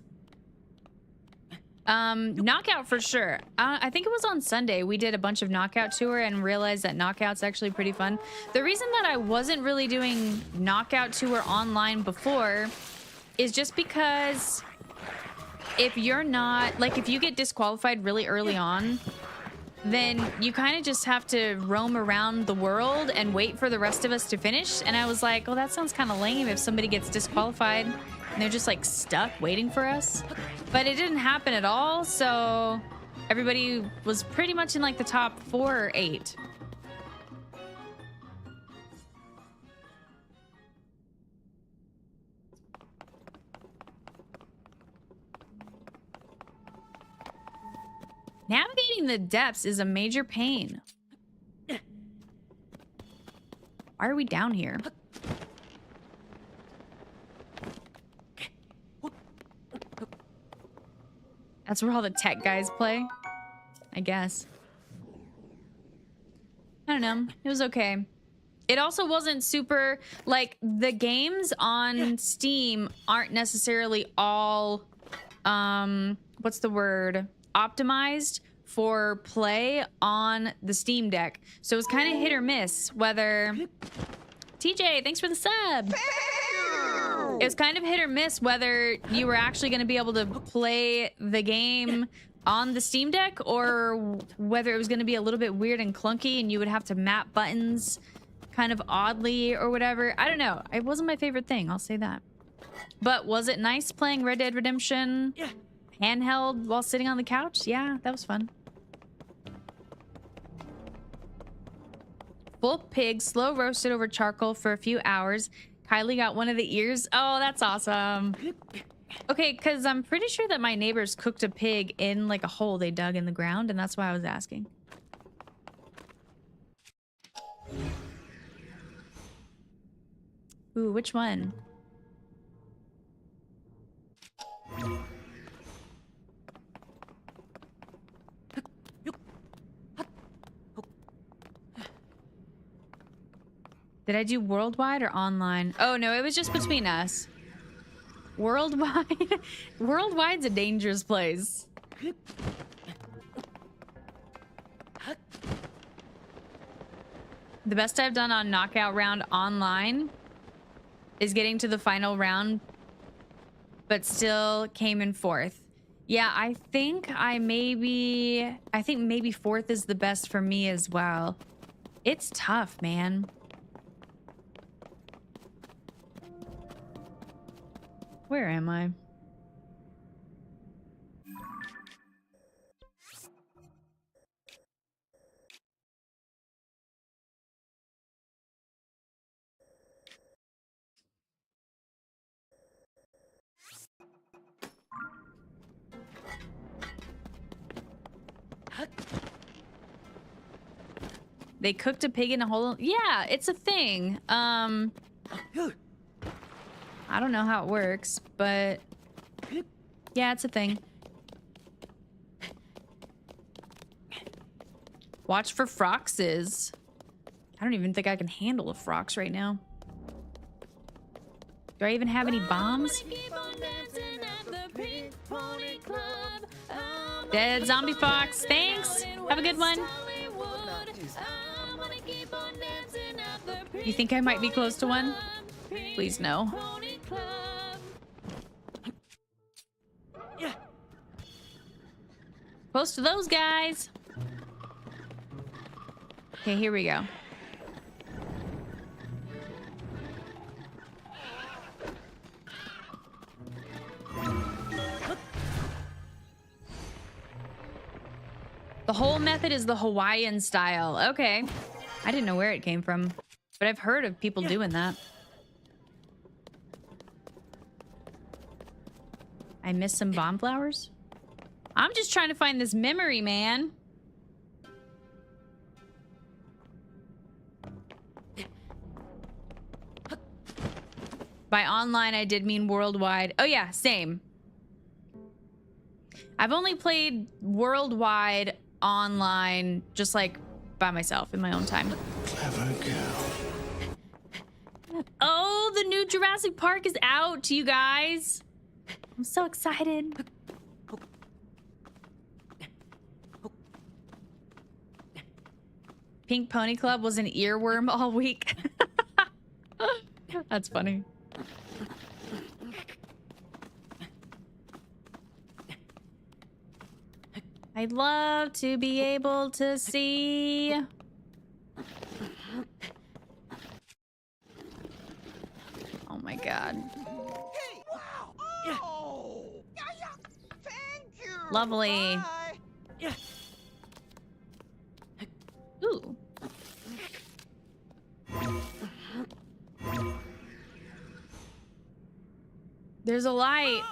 A: Knockout for sure. I think it was on Sunday. We did a bunch of knockout tour and realized that knockout's actually pretty fun. The reason that I wasn't really doing knockout tour online before is just because if you're not, like, if you get disqualified really early on, then you kind of just have to roam around the world and wait for the rest of us to finish. And I was like, well, that sounds kind of lame if somebody gets disqualified and they're just like stuck waiting for us. But it didn't happen at all, so everybody was pretty much in like the top 4 or 8. Navigating the depths is a major pain. Why are we down here? That's where all the tech guys play, I guess. I don't know. It was okay. It also wasn't super, like, the games on Steam aren't necessarily all, what's the word? Optimized for play on the Steam Deck. So it was kind of hit or miss whether... TJ, thanks for the sub! It was kind of hit or miss whether you were actually going to be able to play the game on the Steam Deck or whether it was going to be a little bit weird and clunky and you would have to map buttons kind of oddly or whatever. I don't know. It wasn't my favorite thing, I'll say that. But was it nice playing Red Dead Redemption handheld while sitting on the couch? Yeah, that was fun. Full pig, slow roasted over charcoal for a few hours. Kylie got one of the ears. Oh, that's awesome. Okay, because I'm pretty sure that my neighbors cooked a pig in like a hole they dug in the ground, and that's why I was asking. Ooh, which one? Did I do worldwide or online? Oh, no, it was just between us. Worldwide? Worldwide's a dangerous place. The best I've done on knockout round online is getting to the final round, but still came in 4th. Yeah, I think maybe 4th is the best for me as well. It's tough, man. Where am I? They cooked a pig in a hole. Yeah, it's a thing. I don't know how it works, but yeah, it's a thing. Watch for froxes. I don't even think I can handle a frox right now. Do I even have any bombs? Dead zombie fox. Thanks. Have a good one. You think I might be close to one? Please no. Close to those guys. Okay, here we go. The whole method is the Hawaiian style. Okay. I didn't know where it came from, but I've heard of people doing that. I missed some bomb flowers. I'm just trying to find this memory, man. By online, I did mean worldwide. Oh yeah, same. I've only played worldwide online, just like by myself in my own time.
B: Clever girl.
A: Oh, the new Jurassic Park is out, you guys. I'm so excited. Pink Pony Club was an earworm all week. That's funny. I'd love to be able to see. Oh my god.
F: Hey, wow. Oh. Yeah. Thank you.
A: Lovely.
F: Bye.
A: Ooh. There's a light.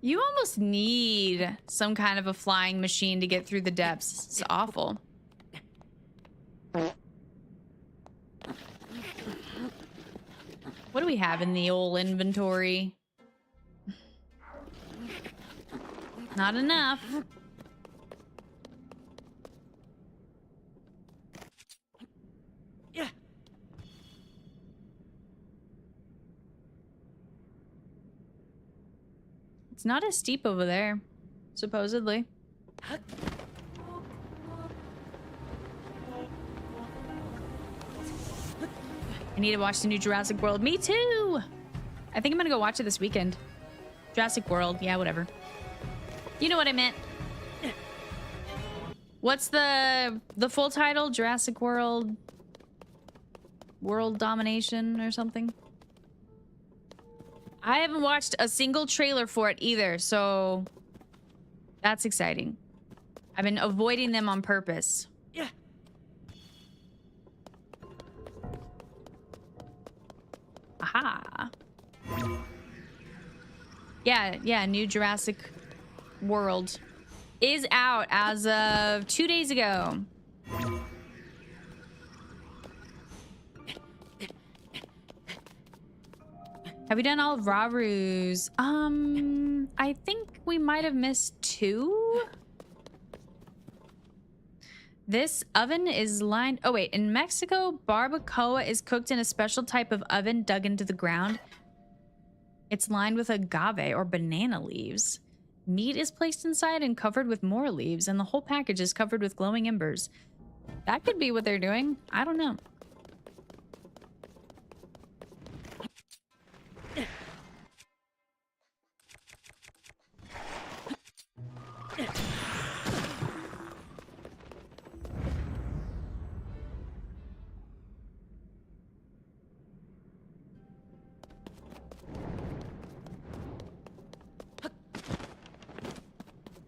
A: You almost need some kind of a flying machine to get through the depths. It's awful. What do we have in the old inventory? Not enough.
F: Yeah.
A: It's not as steep over there, supposedly. I need to watch the new Jurassic World. Me too! I think I'm gonna go watch it this weekend. Jurassic World, yeah, whatever. You know what I meant. What's the full title? Jurassic World... World Domination or something? I haven't watched a single trailer for it either, so... That's exciting. I've been avoiding them on purpose.
F: Yeah.
A: Aha. Yeah, new Jurassic World is out as of 2 days ago. Have we done all of Raru's? I think we might have missed 2. This oven is lined... Oh, wait. In Mexico, barbacoa is cooked in a special type of oven dug into the ground. It's lined with agave or banana leaves. Meat is placed inside and covered with more leaves, and the whole package is covered with glowing embers. That could be what they're doing. I don't know.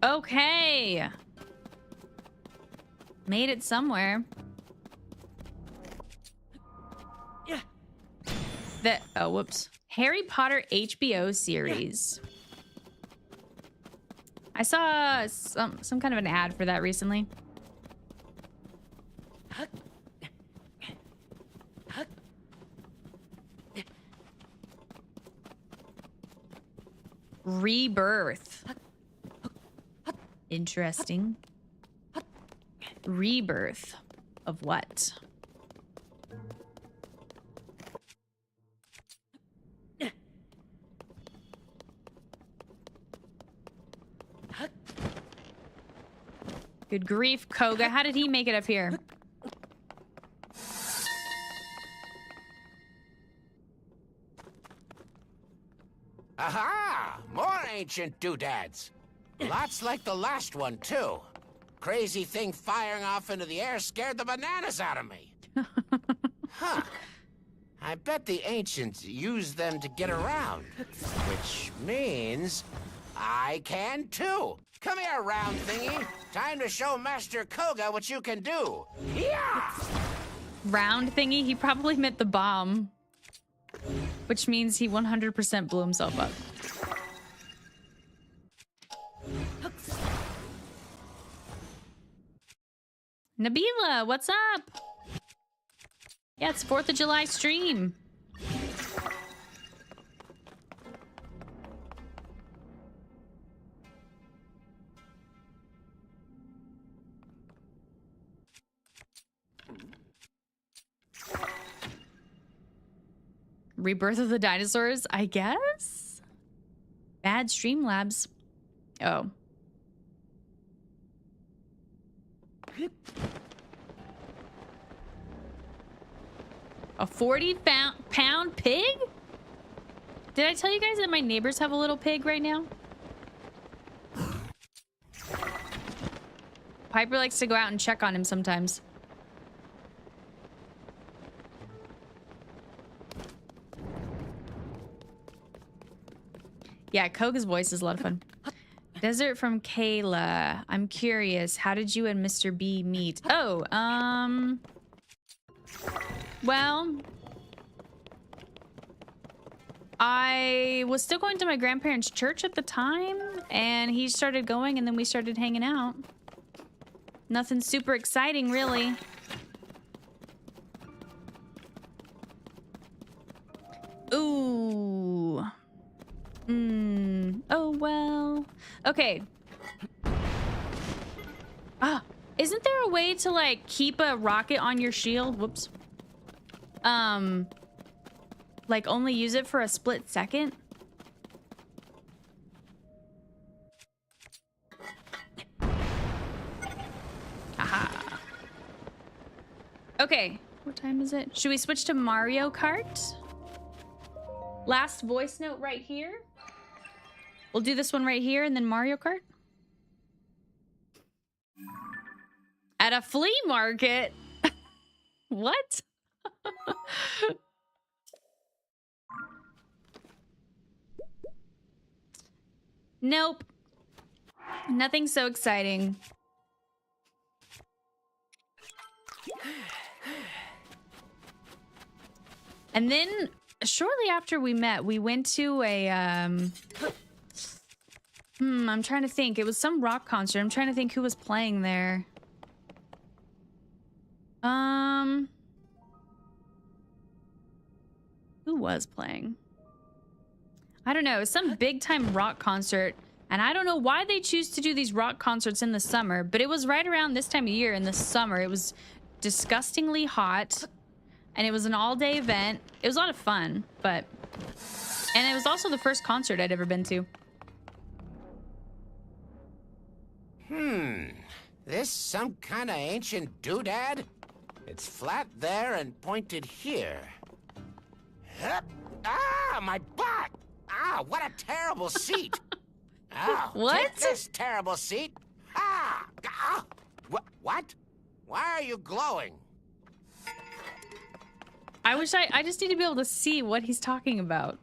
A: Okay. Made it somewhere.
F: Yeah.
A: Oh, whoops. Harry Potter HBO series. I saw some kind of an ad for that recently. Rebirth. Interesting. Rebirth of what? Good grief, Koga. How did he make it up here?
E: Aha! More ancient doodads. Lots like the last one, too. Crazy thing firing off into the air scared the bananas out of me. Huh. I bet the ancients used them to get around. Which means I can, too. Come here, round thingy. Time to show Master Koga what you can do. Yeah!
A: Round thingy? He probably meant the bomb. Which means he 100% blew himself up. Nabila, what's up? Yeah, it's 4th of July stream. Rebirth of the dinosaurs, I guess? Bad Streamlabs. Oh. A 40-pound pig? Did I tell you guys that my neighbors have a little pig right now? Piper likes to go out and check on him sometimes. Yeah, Koga's voice is a lot of fun. Desert from Kayla. I'm curious, how did you and Mr. B meet? Oh, well, I was still going to my grandparents' church at the time, and he started going, and then we started hanging out. Nothing super exciting, really. Ooh. Oh, well. Okay. Ah, isn't there a way to, like, keep a rocket on your shield? Whoops. Like, only use it for a split second? Aha. Okay. What time is it? Should we switch to Mario Kart? Last voice note right here. We'll do this one right here and then Mario Kart. At a flea market? What? Nope. Nothing so exciting. And then shortly after we met, we went to a I'm trying to think. It was some rock concert. I'm trying to think who was playing there. Who was playing? I don't know. It was some big time rock concert. And I don't know why they choose to do these rock concerts in the summer, but it was right around this time of year in the summer. It was disgustingly hot. And it was an all-day event. It was a lot of fun, but... And it was also the first concert I'd ever been to.
E: This some kind of ancient doodad? It's flat there and pointed here. Hup. Ah, my butt! Ah, what a terrible seat! Oh,
A: What?
E: Take this terrible seat! Ah! Ah! What? Why are you glowing?
A: I wish I just need to be able to see what he's talking about.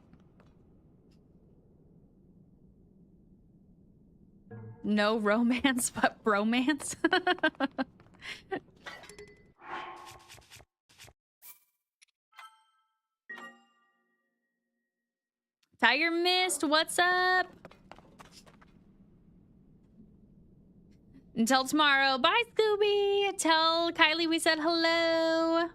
A: No romance, but bromance. Tiger Mist, what's up? Until tomorrow. Bye, Scooby. Tell Kylie we said hello.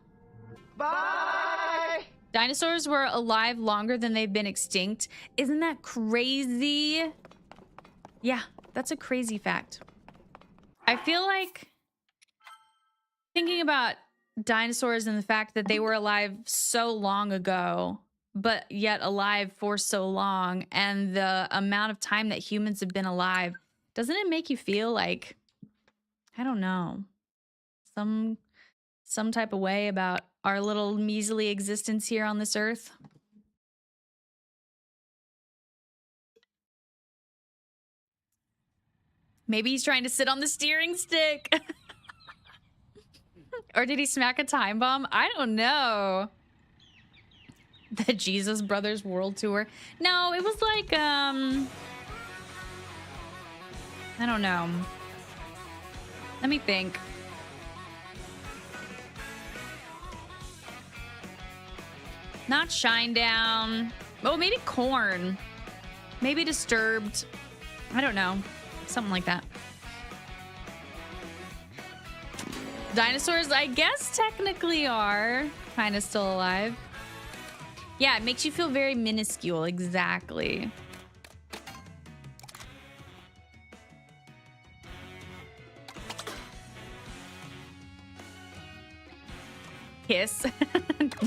F: Bye!
A: Dinosaurs were alive longer than they've been extinct. Isn't that crazy? Yeah, that's a crazy fact. I feel like thinking about dinosaurs and the fact that they were alive so long ago, but yet alive for so long, and the amount of time that humans have been alive, doesn't it make you feel like, I don't know, some type of way about our little measly existence here on this earth? Maybe he's trying to sit on the steering stick. Or did he smack a time bomb? I don't know. The Jesus Brothers World Tour. No, it was like, I don't know. Let me think. Not Shinedown. Oh, maybe Corn. Maybe Disturbed. I don't know. Something like that. Dinosaurs, I guess, technically are kind of still alive. Yeah, it makes you feel very minuscule. Exactly. Kiss?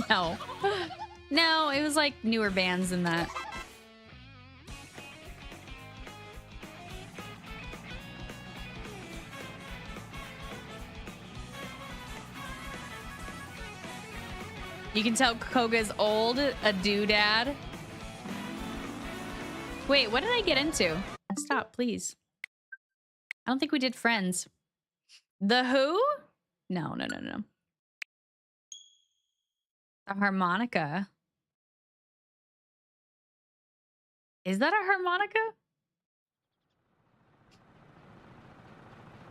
A: No. No, it was like newer bands than that. You can tell Koga's old, a doodad. Wait, what did I get into? Stop, please. I don't think we did Friends. The Who? No. A harmonica. Is that a harmonica?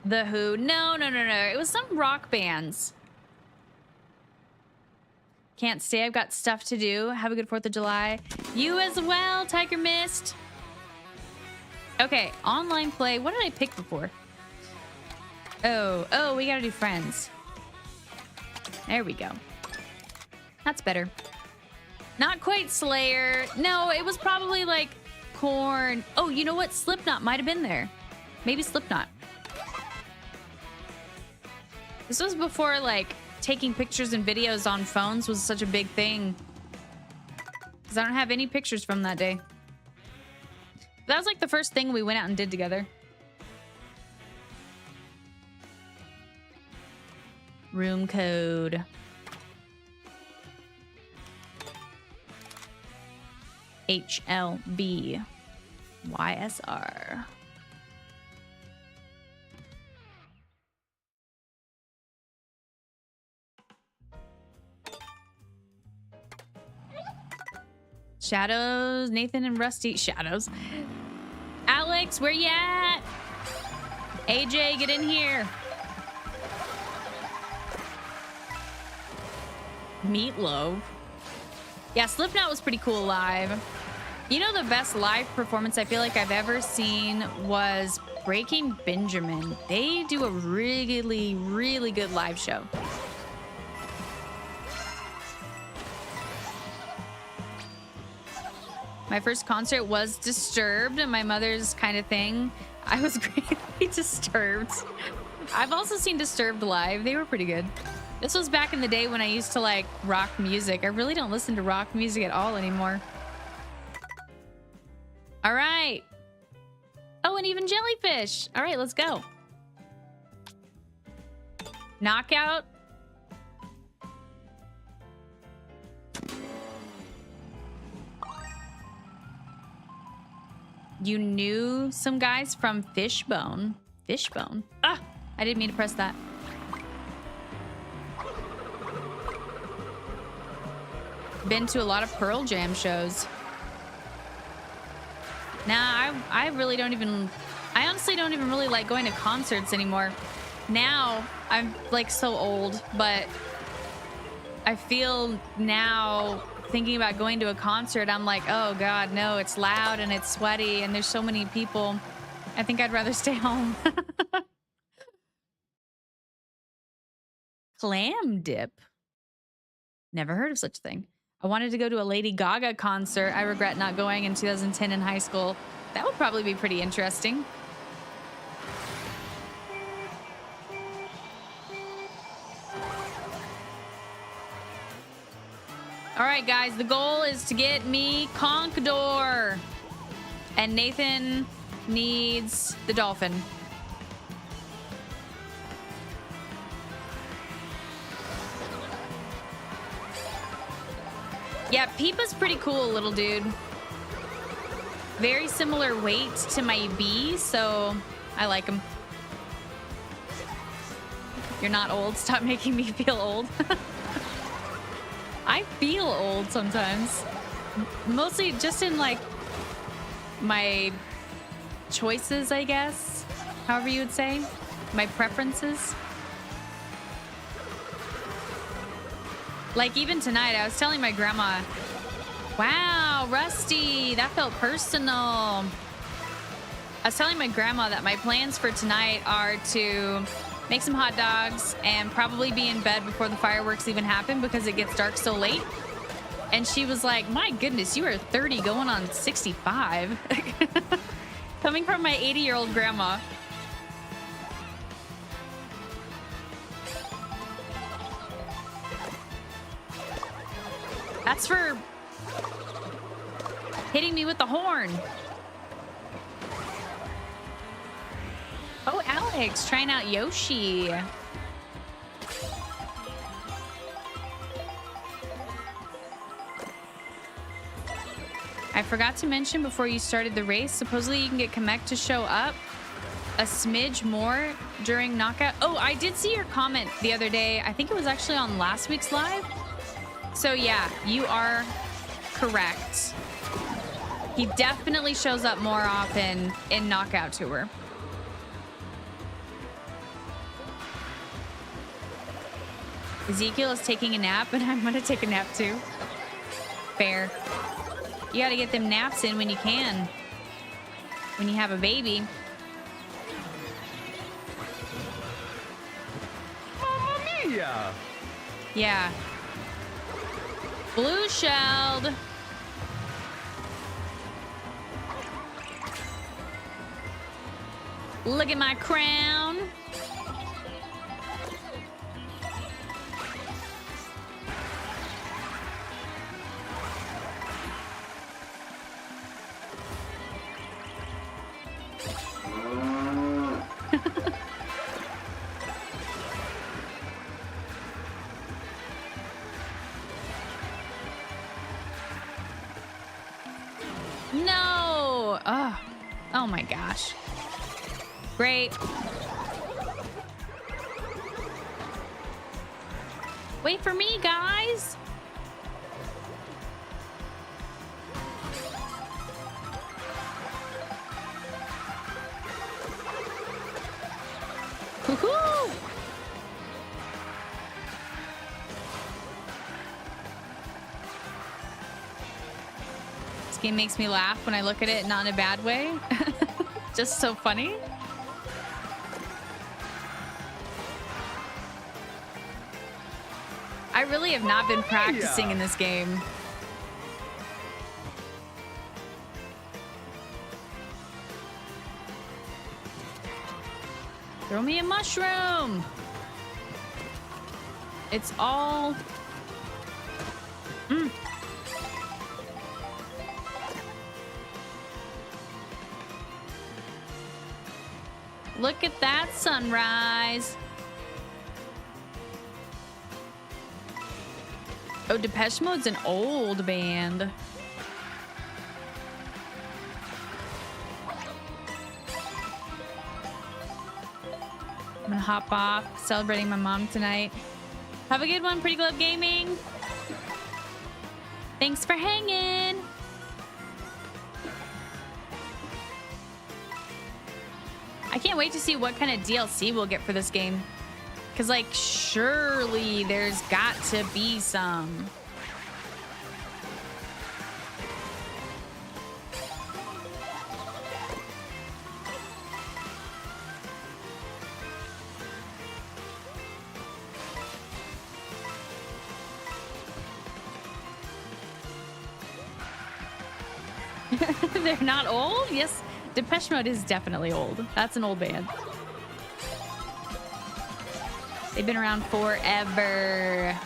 A: The Who? No. It was some rock bands. Can't stay. I've got stuff to do. Have a good 4th of July. You as well, Tiger Mist. Okay, online play. What did I pick before? Oh, we gotta do Friends. There we go. That's better. Not quite Slayer. No, it was probably like Korn. Oh, you know what? Slipknot might have been there. Maybe Slipknot. This was before like taking pictures and videos on phones was such a big thing. Because I don't have any pictures from that day. That was like the first thing we went out and did together. Room code. HLB YSR. Shadows, Nathan and Rusty. Shadows. Alex, where you at? AJ, get in here. Meatloaf. Yeah, Slipknot was pretty cool live. You know, the best live performance I feel like I've ever seen was Breaking Benjamin. They do a really, really good live show. My first concert was Disturbed, my mother's kind of thing. I was greatly disturbed. I've also seen Disturbed live. They were pretty good. This was back in the day when I used to like rock music. I really don't listen to rock music at all anymore. All right. Oh, and even jellyfish. All right, let's go. Knockout. You knew some guys from Fishbone. Fishbone. Ah, I didn't mean to press that. Been to a lot of Pearl Jam shows. Nah, I really don't even... I honestly don't even really like going to concerts anymore. Now, I'm like so old, but I feel now thinking about going to a concert, I'm like, oh God, no, it's loud and it's sweaty and there's so many people. I think I'd rather stay home. Clam dip. Never heard of such a thing. I wanted to go to a Lady Gaga concert. I regret not going in 2010 in high school. That would probably be pretty interesting. All right, guys, the goal is to get me Conkdor. And Nathan needs the dolphin. Yeah, Peepa's pretty cool, little dude. Very similar weight to my bee, so I like him. You're not old. Stop making me feel old. I feel old sometimes. Mostly just in like my choices, I guess. However you would say. My preferences. Like even tonight, I was telling my grandma, wow, Rusty, that felt personal. I was telling my grandma that my plans for tonight are to make some hot dogs and probably be in bed before the fireworks even happen because it gets dark so late. And she was like, my goodness, you are 30 going on 65. Coming from my 80-year-old grandma. That's for hitting me with the horn. Oh, Alex, trying out Yoshi. I forgot to mention before you started the race, supposedly you can get Kamek to show up a smidge more during knockout. Oh, I did see your comment the other day. I think it was actually on last week's live. So yeah, you are correct. He definitely shows up more often in Knockout Tour. Ezekiel is taking a nap, and I'm gonna take a nap too. Fair. You gotta get them naps in when you can. When you have a baby.
F: Mamma mia!
A: Yeah. BlueShelled. Look at my crown. No! Oh my gosh. Great. Wait for me, guys. Woohoo! This game makes me laugh when I look at it, not in a bad way. Just so funny. I really have not been practicing in this game. Throw me a mushroom. It's all... Look at that sunrise. Oh, Depeche Mode's an old band. I'm gonna hop off, celebrating my mom tonight. Have a good one, Pretty Glove Gaming. Thanks for hanging. I can't wait to see what kind of DLC we'll get for this game. Because, like, surely there's got to be some. They're not old? Yes, Depeche Mode is definitely old. That's an old band. They've been around forever.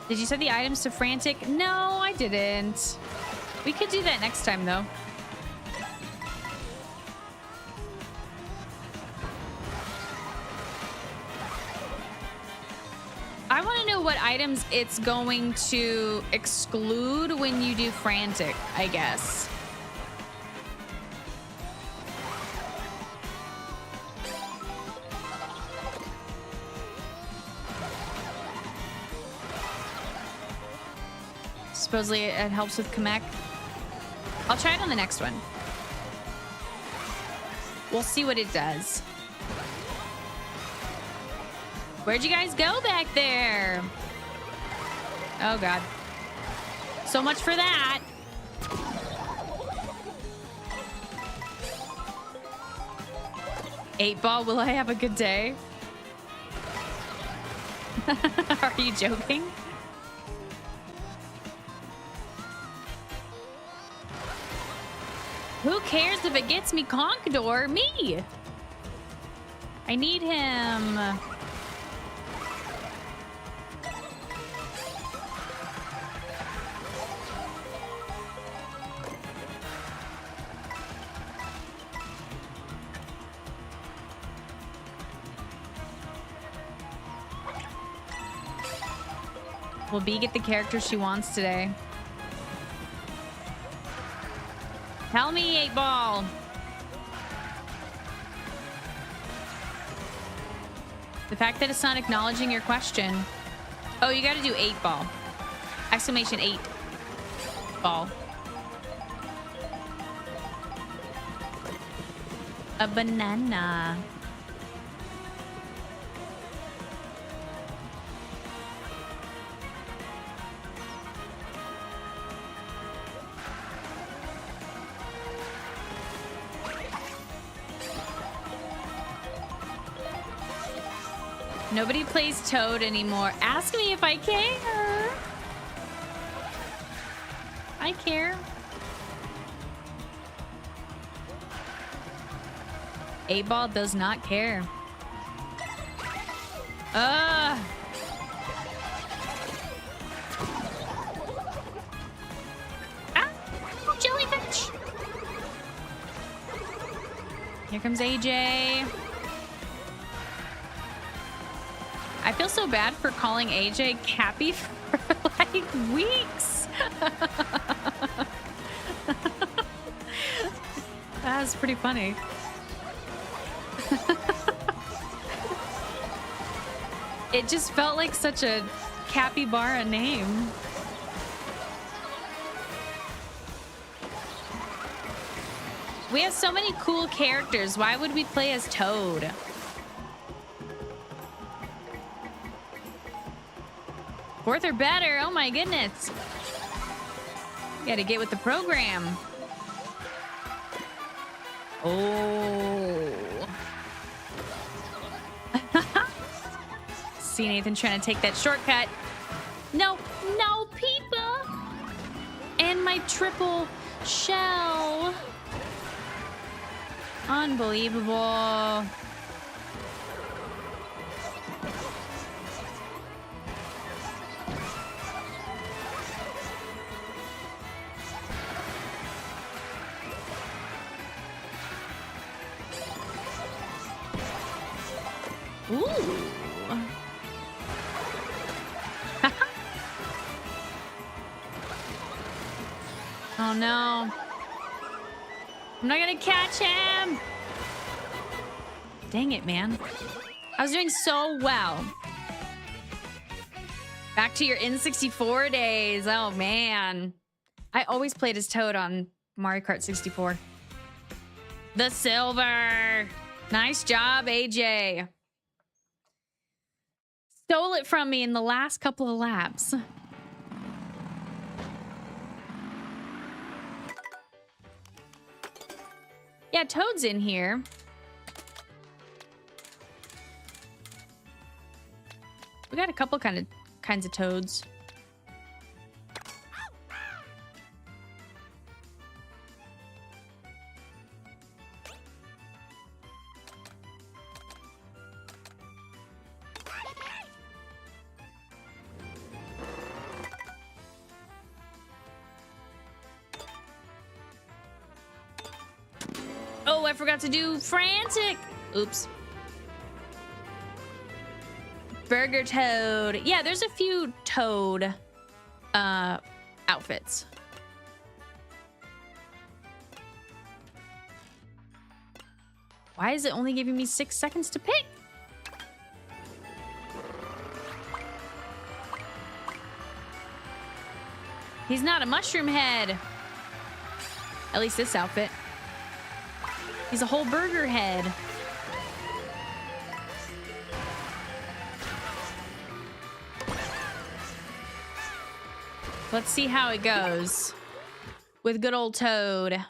A: Did you set the items to frantic? No, I didn't. We could do that next time, though. I want to know what items it's going to exclude when you do frantic, I guess. Supposedly it helps with Kamek. I'll try it on the next one. We'll see what it does. Where'd you guys go back there? Oh, God. So much for that. Eight ball, will I have a good day? Are you joking? Who cares if it gets me Conkdor? Me! I need him. Will Bee get the character she wants today? Tell me, 8 ball. The fact that it's not acknowledging your question. Oh, you gotta do 8 ball. Exclamation 8 ball. A banana. Nobody plays Toad anymore. Ask me if I care. I care. 8 ball does not care. Ah, jellyfish. Here comes AJ. I feel so bad for calling AJ Cappy for like weeks. That was pretty funny. It just felt like such a capybara name. We have so many cool characters. Why would we play as Toad? Fourth or better. Oh my goodness. You gotta get with the program. Oh. See Nathan trying to take that shortcut. No, no, Peepa. And my triple shell. Unbelievable. Ooh. Oh no. I'm not gonna catch him. Dang it, man. I was doing so well. Back to your N64 days. Oh man. I always played as Toad on Mario Kart 64. The silver. Nice job, AJ. Stole it from me in the last couple of laps. Yeah, Toad's in here. We got a couple kind of kinds of toads. Oh, I forgot to do frantic. Oops. Burger Toad. Yeah, there's a few Toad outfits. Why is it only giving me 6 seconds to pick? He's not a mushroom head. At least this outfit. He's a whole burger head. Let's see how it goes with good old Toad.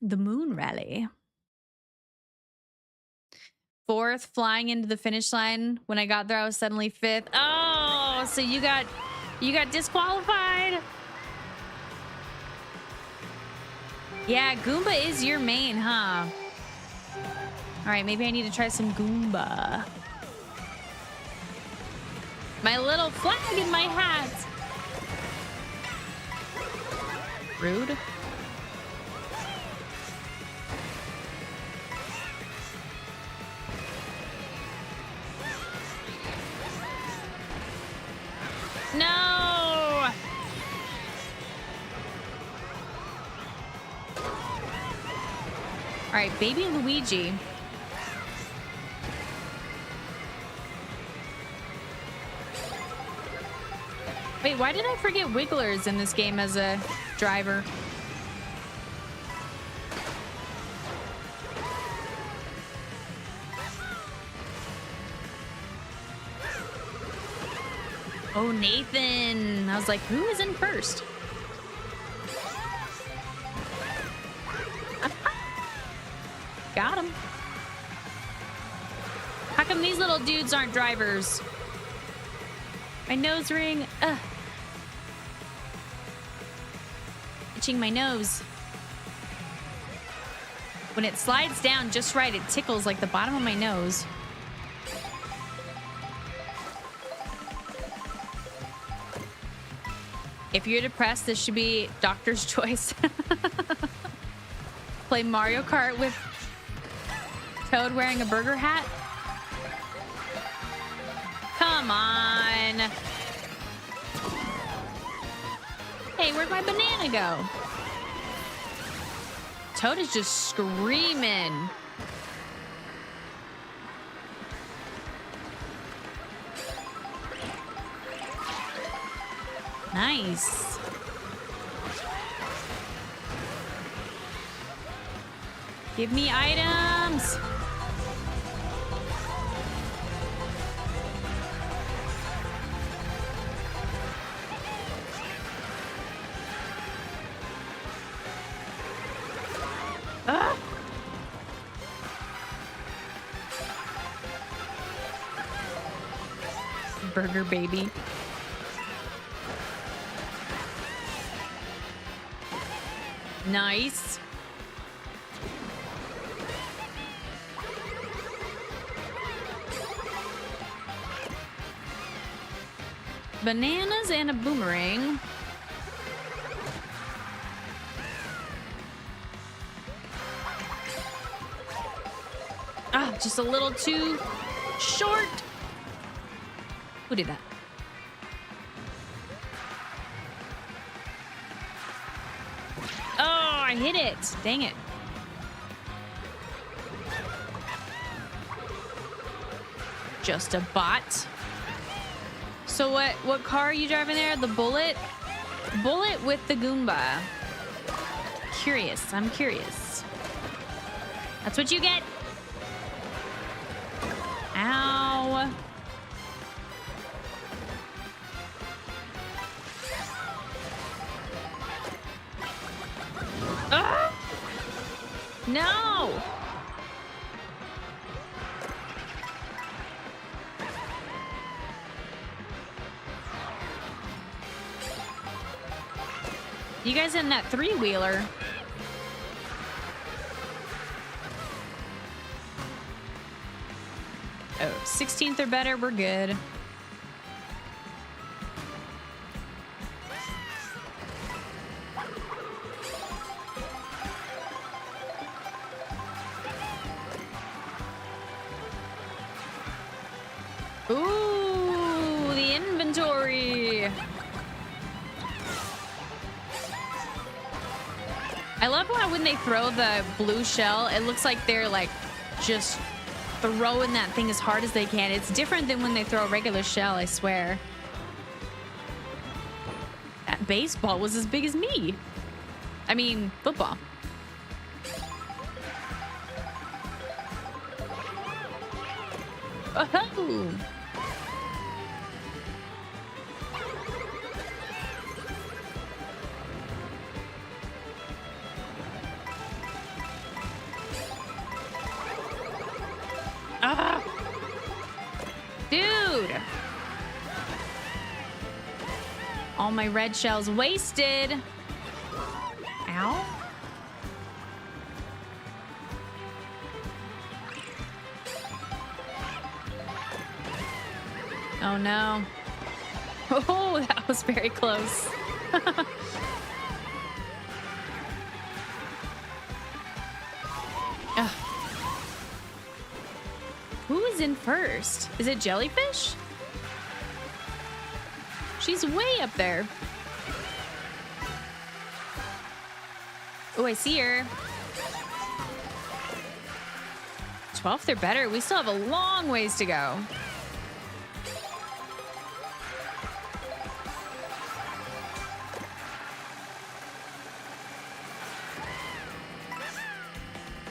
A: The Moon Rally. 4th, flying into the finish line. When I got there, I was suddenly 5th. Oh, so you got disqualified? Yeah, Goomba is your main, huh? All right, maybe I need to try some Goomba. My little flag in my hat. Rude. No! All right, baby Luigi. Wait, why did I forget Wigglers in this game as a driver? Oh, Nathan. I was like, who is in first? Got him. How come these little dudes aren't drivers? My nose ring. Ugh. Itching my nose. When it slides down just right, it tickles like the bottom of my nose. If you're depressed, this should be doctor's choice. Play Mario Kart with Toad wearing a burger hat. Come on. Hey, where'd my banana go? Toad is just screaming. Nice. Give me items. Ah. Burger baby. Nice. Bananas and a boomerang. Ah, just a little too short. Who did that? Oh, I hit it. Dang it. Just a bot. So what car are you driving there? The Bullet? Bullet with the Goomba. Curious. I'm curious. That's what you get. Ow. Ah! No. You guys in that three-wheeler. Oh, 16th or better, we're good. Ooh, the inventory. I love how when they throw the blue shell, it looks like they're like just throwing that thing as hard as they can. It's different than when they throw a regular shell, I swear. That baseball was as big as me. I mean, football. Oh. Ah. Dude. All my red shells wasted. Ow. Oh no. Oh, that was very close. Ugh. Who is in first? Is it Jellyfish? She's way up there. Oh, I see her. 12th or better. We still have a long ways to go.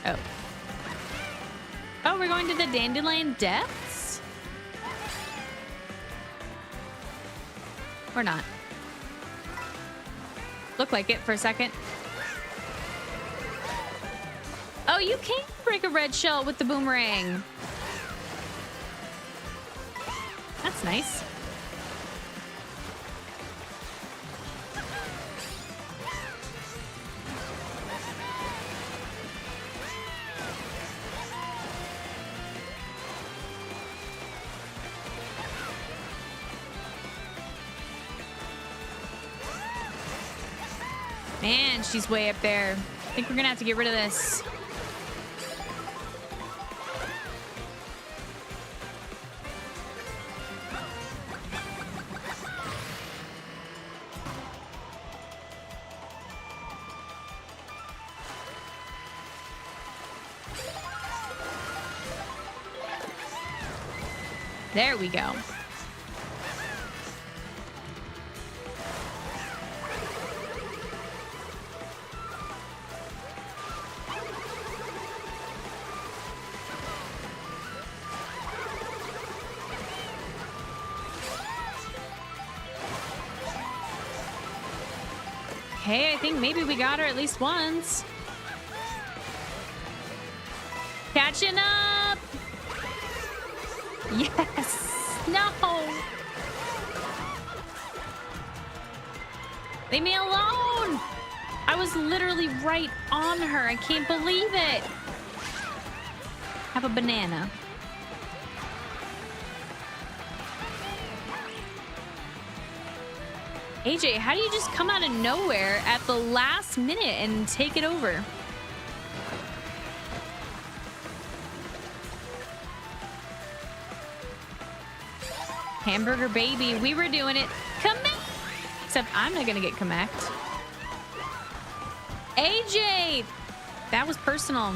A: Oh. Oh, we're going to the Dandelion Depths? Or not. Looked like it for a second. Oh, you can break a red shell with the boomerang. That's nice. Man, she's way up there. I think we're gonna have to get rid of this. There we go. Hey, I think maybe we got her at least once. Catching up. Yes. No. Leave me alone. I was literally right on her. I can't believe it. Have a banana. AJ, how do you just come out of nowhere at the last minute and take it over? Hamburger baby, we were doing it. Connect! Except I'm not gonna get connect. AJ! That was personal.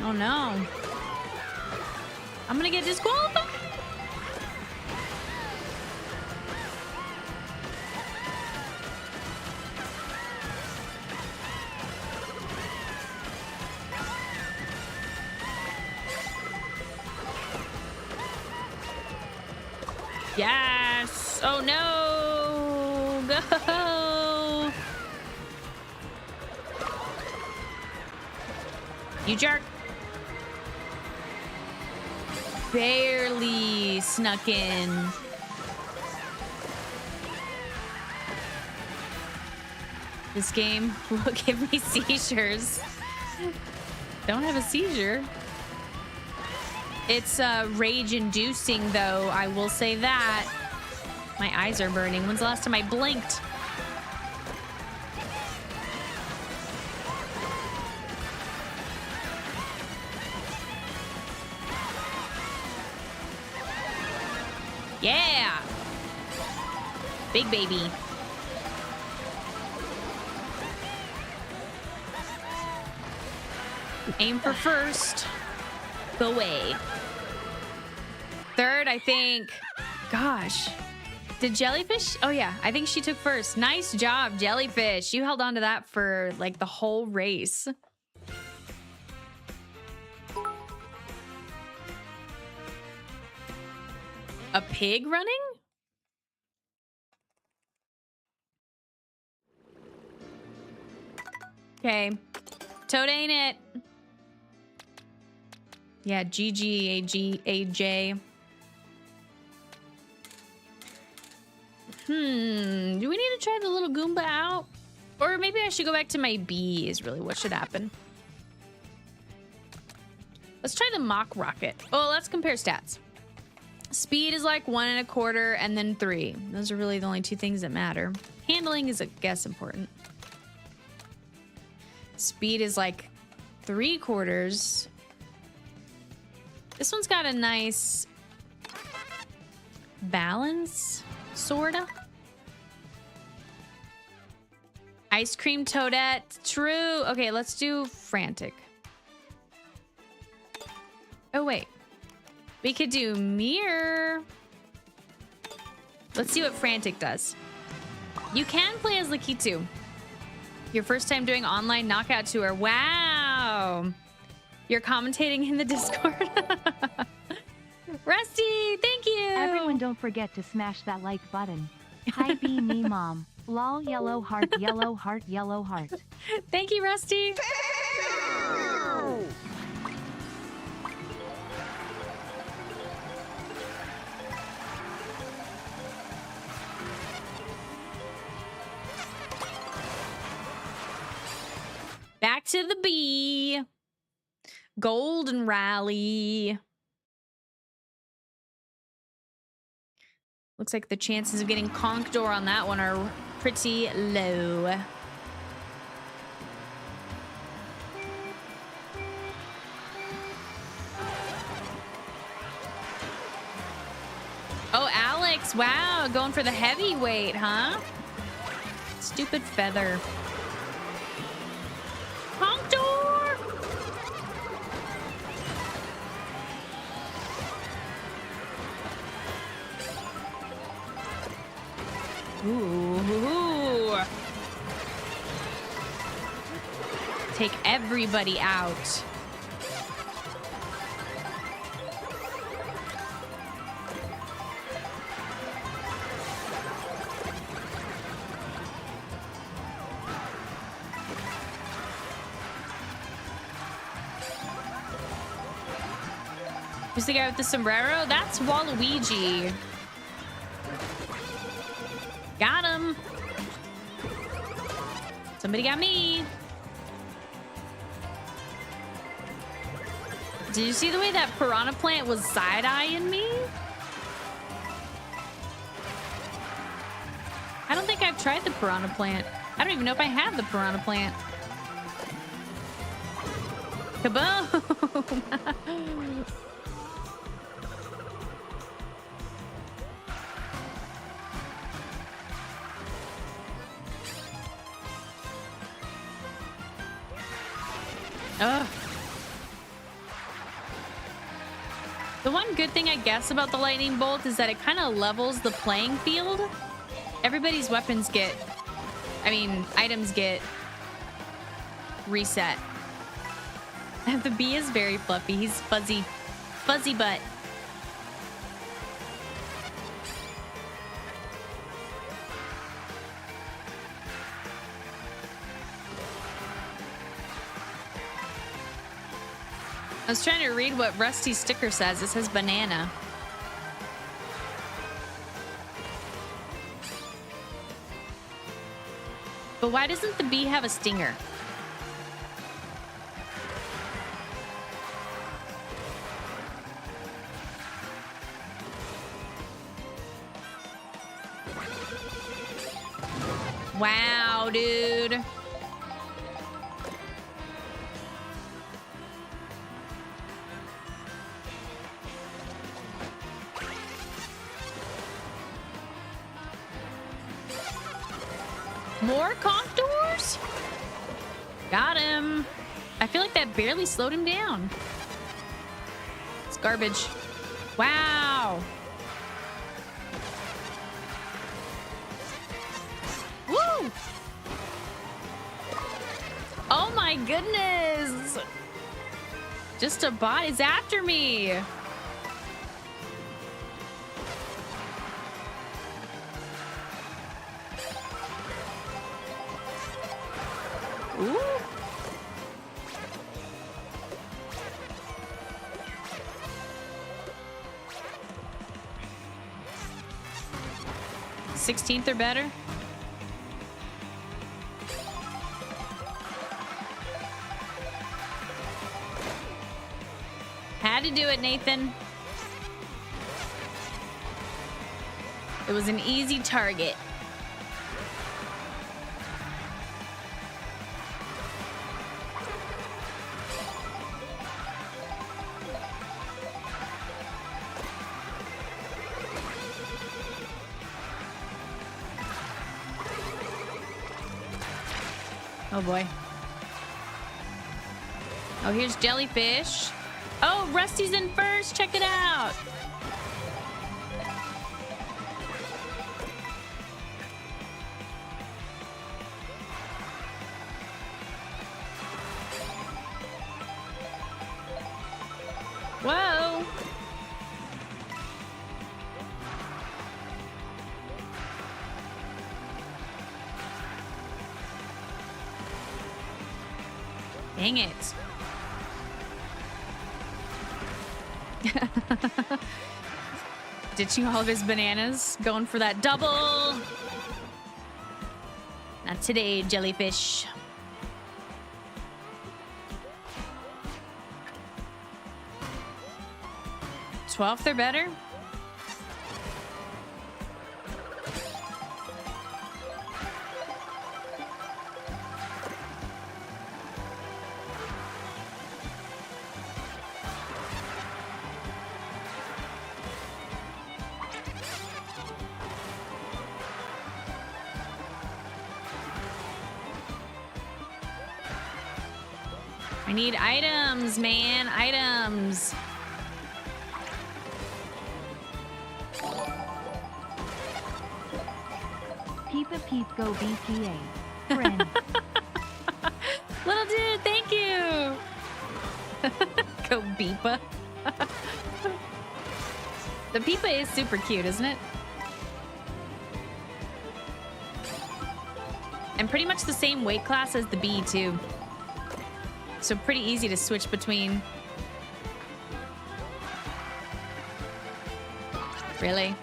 A: Oh no. I'm gonna get disqualified. Yes. Oh no. Go. You jerk. barely snuck in. This game will give me seizures. Don't have a seizure. It's rage-inducing, though. I will say that. My eyes are burning. When's the last time I blinked? Yeah! Big baby. Aim for first. Go away. Third, I think. Gosh. Did Jellyfish? Oh, yeah. I think she took first. Nice job, Jellyfish. You held on to that for, like, the whole race. A pig running? Okay. Toad ain't it. Yeah, GGAJ. Do we need to try the little Goomba out? Or maybe I should go back to my bee is really what should happen. Let's try the Mock Rocket. Oh, let's compare stats. Speed is like 1 1/4 and then 3. Those are really the only 2 things that matter. Handling is, I guess, important. Speed is like 3/4. This one's got a nice balance, sorta. Ice cream toadette, true. Okay, let's do frantic. Oh, wait. We could do mirror. Let's see what frantic does. You can play as Lakitu. Your first time doing online knockout tour. Wow. You're commentating in the Discord. Rusty, thank you.
G: Everyone don't forget to smash that like button. Hi be me mom. Lol yellow heart yellow heart yellow heart.
A: Thank you, Rusty. Back to the bee. Golden Rally. Looks like the chances of getting Conkdor on that one are pretty low. Oh, Alex, wow, going for the heavyweight, huh? Stupid feather. Conkdor! Ooh. Take everybody out. Who's the guy with the sombrero? That's Waluigi. Got him. Somebody got me. Did you see the way that piranha plant was side-eyeing me? I don't think I've tried the piranha plant. I don't even know if I have the piranha plant. Kaboom! Ugh. The one good thing, I guess, about the lightning bolt is that it kind of levels the playing field. Everybody's weapons get, items get reset. The bee is very fluffy. He's fuzzy. Fuzzy butt. I was trying to read what Rusty's sticker says. It says banana. But why doesn't the bee have a stinger? Wow, dude. More Conkdors? Got him. I feel like that barely slowed him down. It's garbage. Wow. Woo! Oh my goodness. Just a bot is after me. Ooh. $16th or better. Had to do it, Nathan. It was an easy target. Oh boy. Oh, here's Jellyfish. Oh, Rusty's in first. Check it out. Whoa. Dang it. Ditching all of his bananas, going for that double. Not today, Jellyfish. $12th or better. I need items, man. Items.
G: Peepa Peep Go BPA. Friend.
A: Little dude, thank you. Go Beepa. The Peepa is super cute, isn't it? And pretty much the same weight class as the bee, too. So pretty easy to switch between. Really?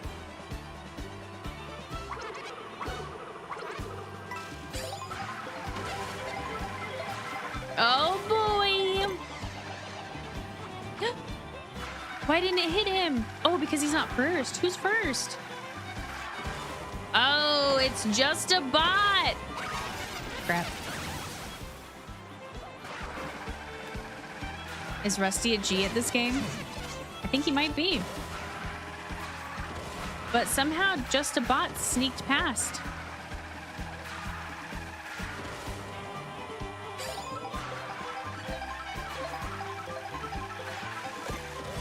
A: Oh boy! Why didn't it hit him? Oh, because he's not first. Who's first? Oh, it's just a bot. Crap. Is Rusty a G at this game? I think he might be. But somehow just a bot sneaked past.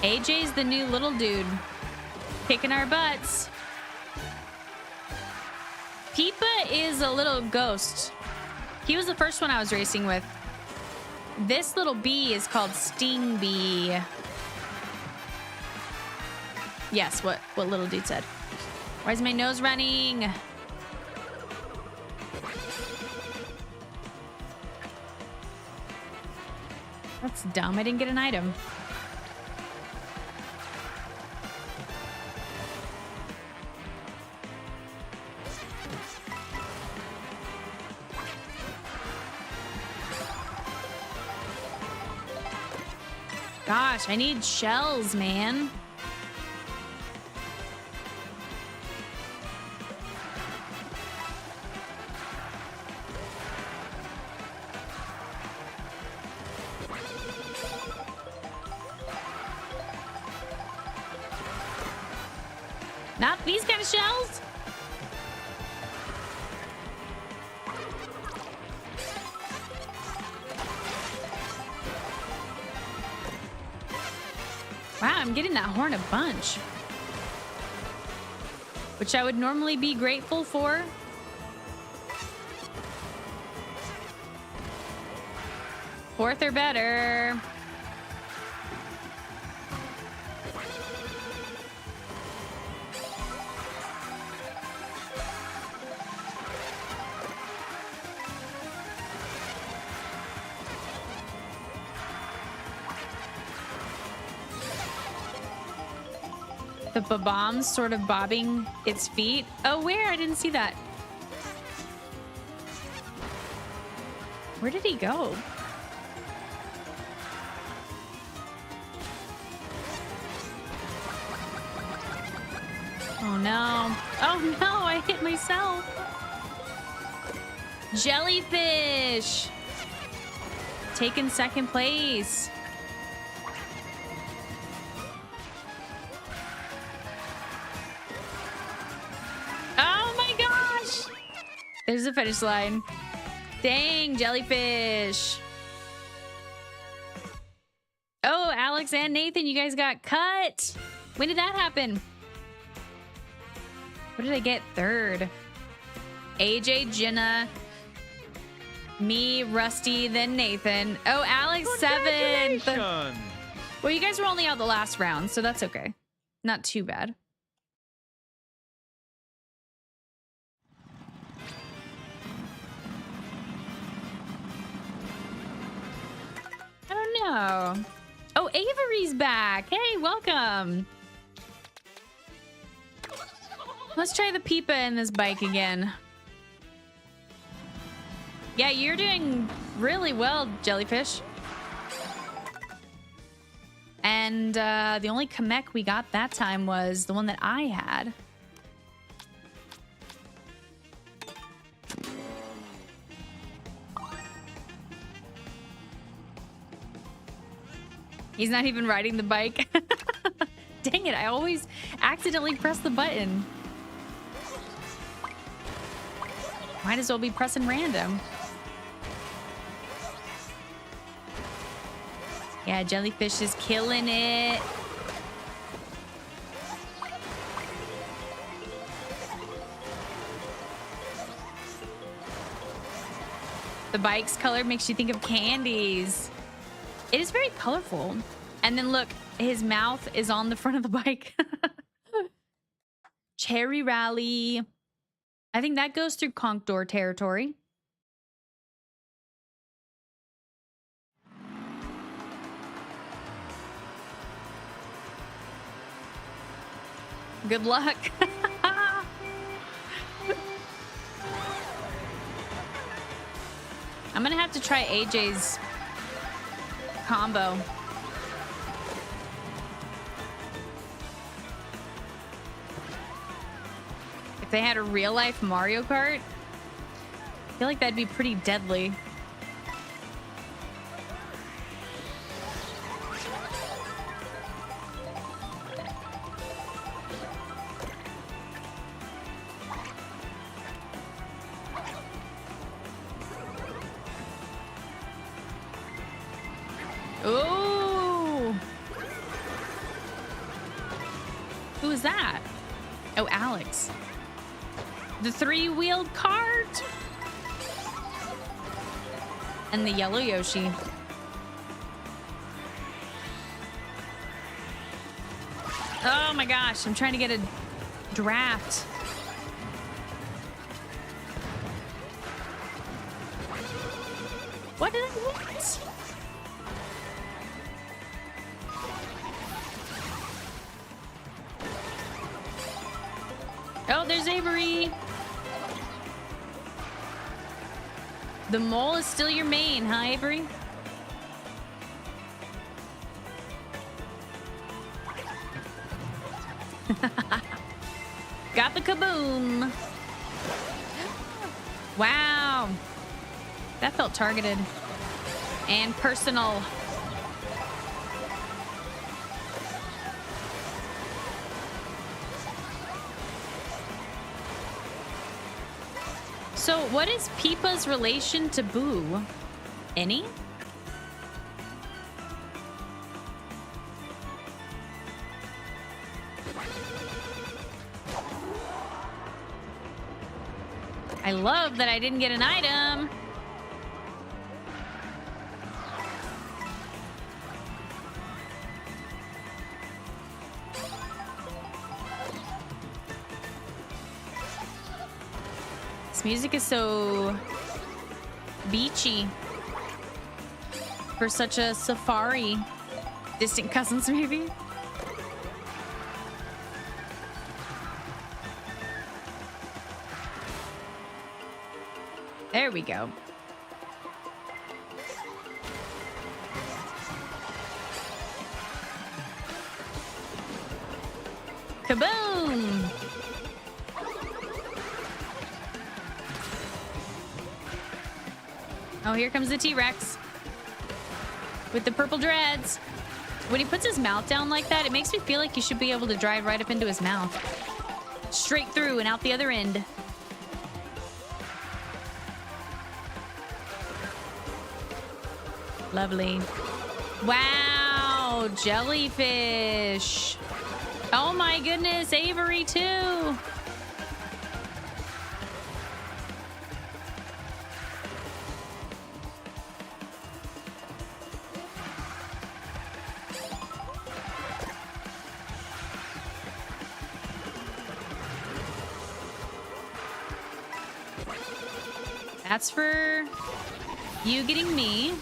A: AJ's the new little dude. Kicking our butts. Peepa is a little ghost. He was the first one I was racing with. This little bee is called Stingby. Yes, what little dude said. Why is my nose running? That's dumb. I didn't get an item. Gosh, I need shells, man. Not these kind of shells. Wow, I'm getting that horn a bunch. Which I would normally be grateful for. Fourth or better. The bomb's sort of bobbing its feet. Oh, where? I didn't see that. Where did he go? Oh no. Oh no, I hit myself. Jellyfish. Taking second place. There's the finish line. Dang, jellyfish. Oh, Alex and Nathan, you guys got cut. When did that happen? What did I get? Third. AJ, Jenna, me, Rusty, then Nathan. Oh, Alex, seventh. Well, you guys were only out the last round, so that's okay. Not too bad. I don't know. Oh, Avery's back. Hey, welcome. Let's try the Peepa in this bike again. Yeah, you're doing really well, Jellyfish. And the only Kamek we got that time was the one that I had. He's not even riding the bike. Dang it, I always accidentally press the button. Might as well be pressing random. Yeah, Jellyfish is killing it. The bike's color makes you think of candies. It is very colorful. And then look, his mouth is on the front of the bike. Cherry Rally. I think that goes through Conkdor territory. Good luck. I'm gonna have to try AJ's combo. If they had a real life Mario Kart, I feel like that'd be pretty deadly. Ooh. Who is that? Oh, Alex. The three-wheeled cart. And the yellow Yoshi. Oh my gosh, I'm trying to get a draft. What did I want? The mole is still your main, huh, Avery? Got the kaboom. Wow. That felt targeted and personal. So what is Peepa's relation to Boo? Any? I love that I didn't get an item. This music is so beachy for such a safari. Distant cousins, maybe? There we go. Kaboom! Oh, here comes the T-Rex with the purple dreads. When he puts his mouth down like that, it makes me feel like you should be able to drive right up into his mouth. Straight through and out the other end. Lovely. Wow, jellyfish. Oh my goodness, Avery too. That's for you getting me.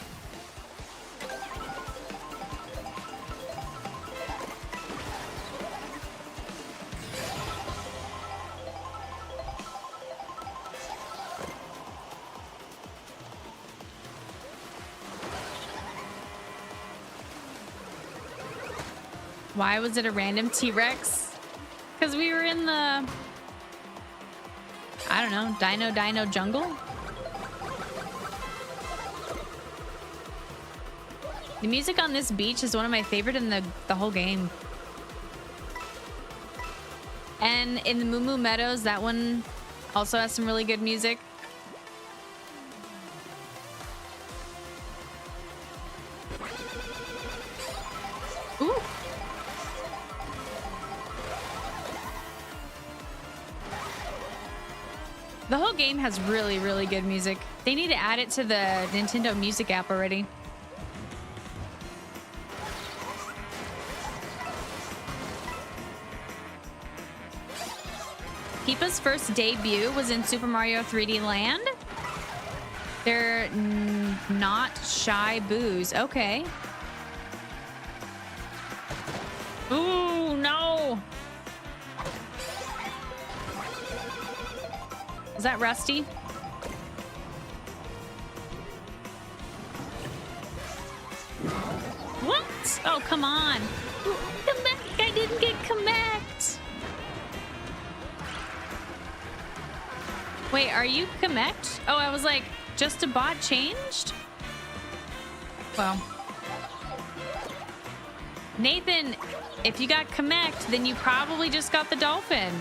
A: Why was it a random T-Rex? Because we were in the, I don't know, Dino jungle? The music on this beach is one of my favorite in the whole game. And in the Moo Moo Meadows, that one also has some really good music. Ooh. The whole game has really, really good music. They need to add it to the Nintendo Music app already. Peepa's first debut was in Super Mario 3D Land. They're not shy boos. Okay. Ooh, no. Is that Rusty? What? Oh, come on. Come back. I didn't get connect. Wait, are you connect? Oh, I was like, just a bot changed? Well. Nathan, if you got connect, then you probably just got the dolphin.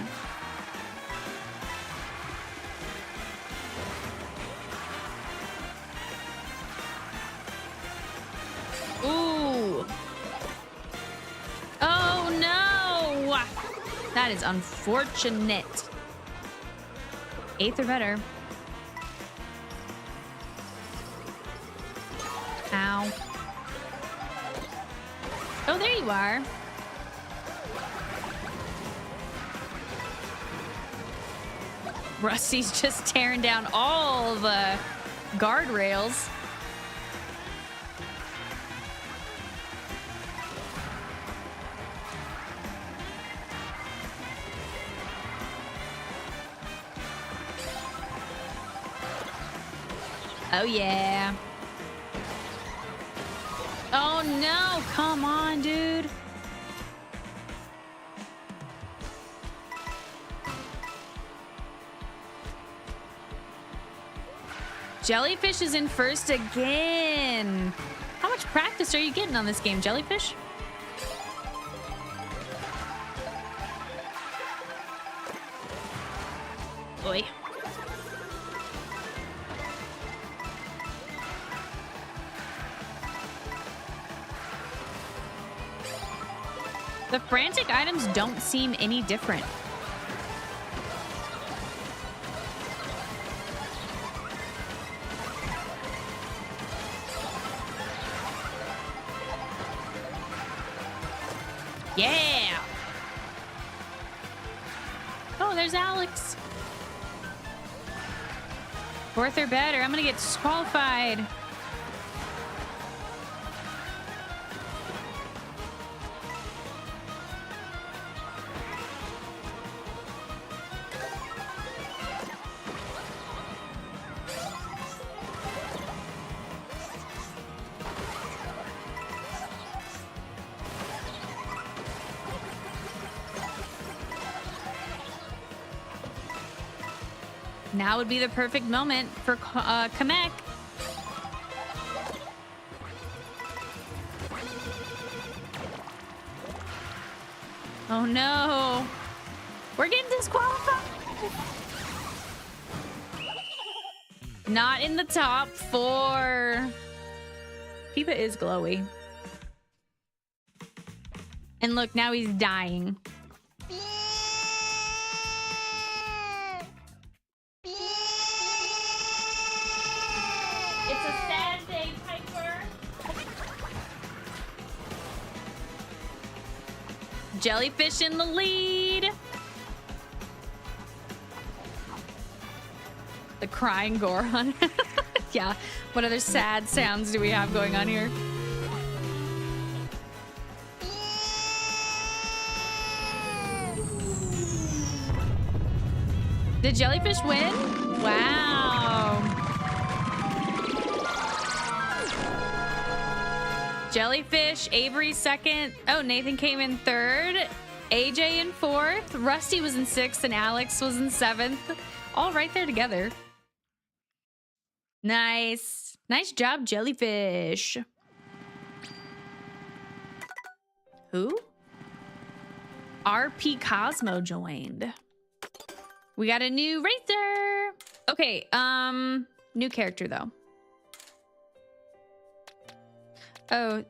A: Ooh. Oh, no. That is unfortunate. 8th or better. Ow. Oh, there you are. Rusty's just tearing down all the guardrails. Oh, yeah. Oh, no. Come on, dude. Jellyfish is in first again. How much practice are you getting on this game, Jellyfish? Oi. The frantic items don't seem any different. Yeah. Oh, there's Alex. Fourth or better. I'm gonna get disqualified. Now would be the perfect moment for Kamek. Oh no. We're getting disqualified. Not in the top 4. Peepa is glowy. And look, now he's dying. It's a sad day, Piper. Jellyfish in the lead. The crying Goron. Yeah. What other sad sounds do we have going on here? Did Jellyfish win? Wow. Jellyfish, Avery second. Oh, Nathan came in third. AJ in fourth. Rusty was in sixth and Alex was in seventh. All right there together. Nice. Nice job, Jellyfish. Who? RP Cosmo joined. We got a new racer. Okay, new character though. Oh,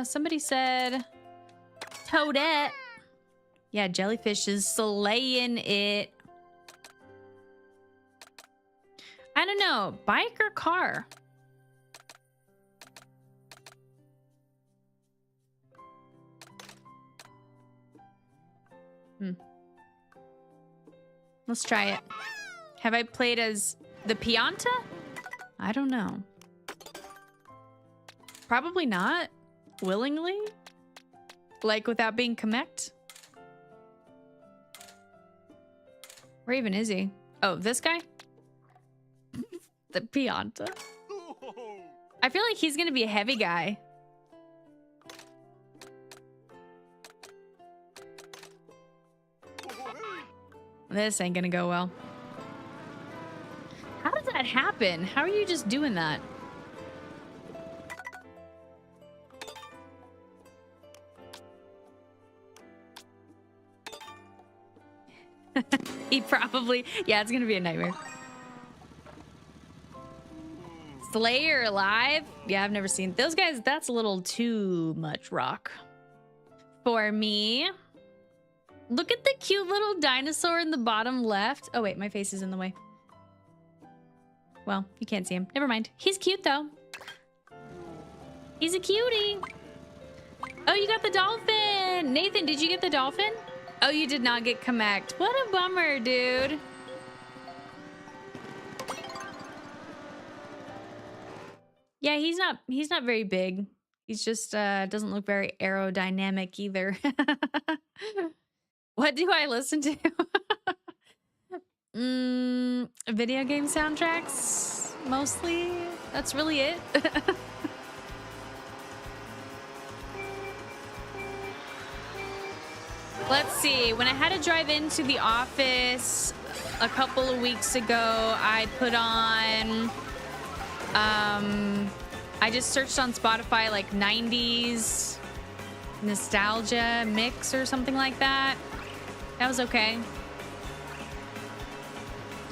A: somebody said Toadette. Yeah, Jellyfish is slaying it. I don't know, bike or car? Let's try it. Have I played as the Pianta? I don't know. Probably not. Willingly? Like without being Kamek? Where even is he? Oh, this guy? The Pianta. I feel like he's gonna be a heavy guy. This ain't gonna go well. How does that happen? How are you just doing that? He probably... Yeah, it's gonna be a nightmare. Slayer alive? Yeah, I've never seen those guys. That's a little too much rock for me. Look at the cute little dinosaur in the bottom left. Oh wait, my face is in the way. Well, you can't see him. Never mind. He's cute though. He's a cutie. Oh, you got the dolphin. Nathan, did you get the dolphin? Oh, you did not get Kamek. What a bummer, dude. Yeah, he's not very big. He's just doesn't look very aerodynamic either. What do I listen to? Video game soundtracks? mostly. That's really it. Let's see. When I had to drive into the office a couple of weeks ago, I put on... I just searched on Spotify like 90s nostalgia mix or something like that. That was okay.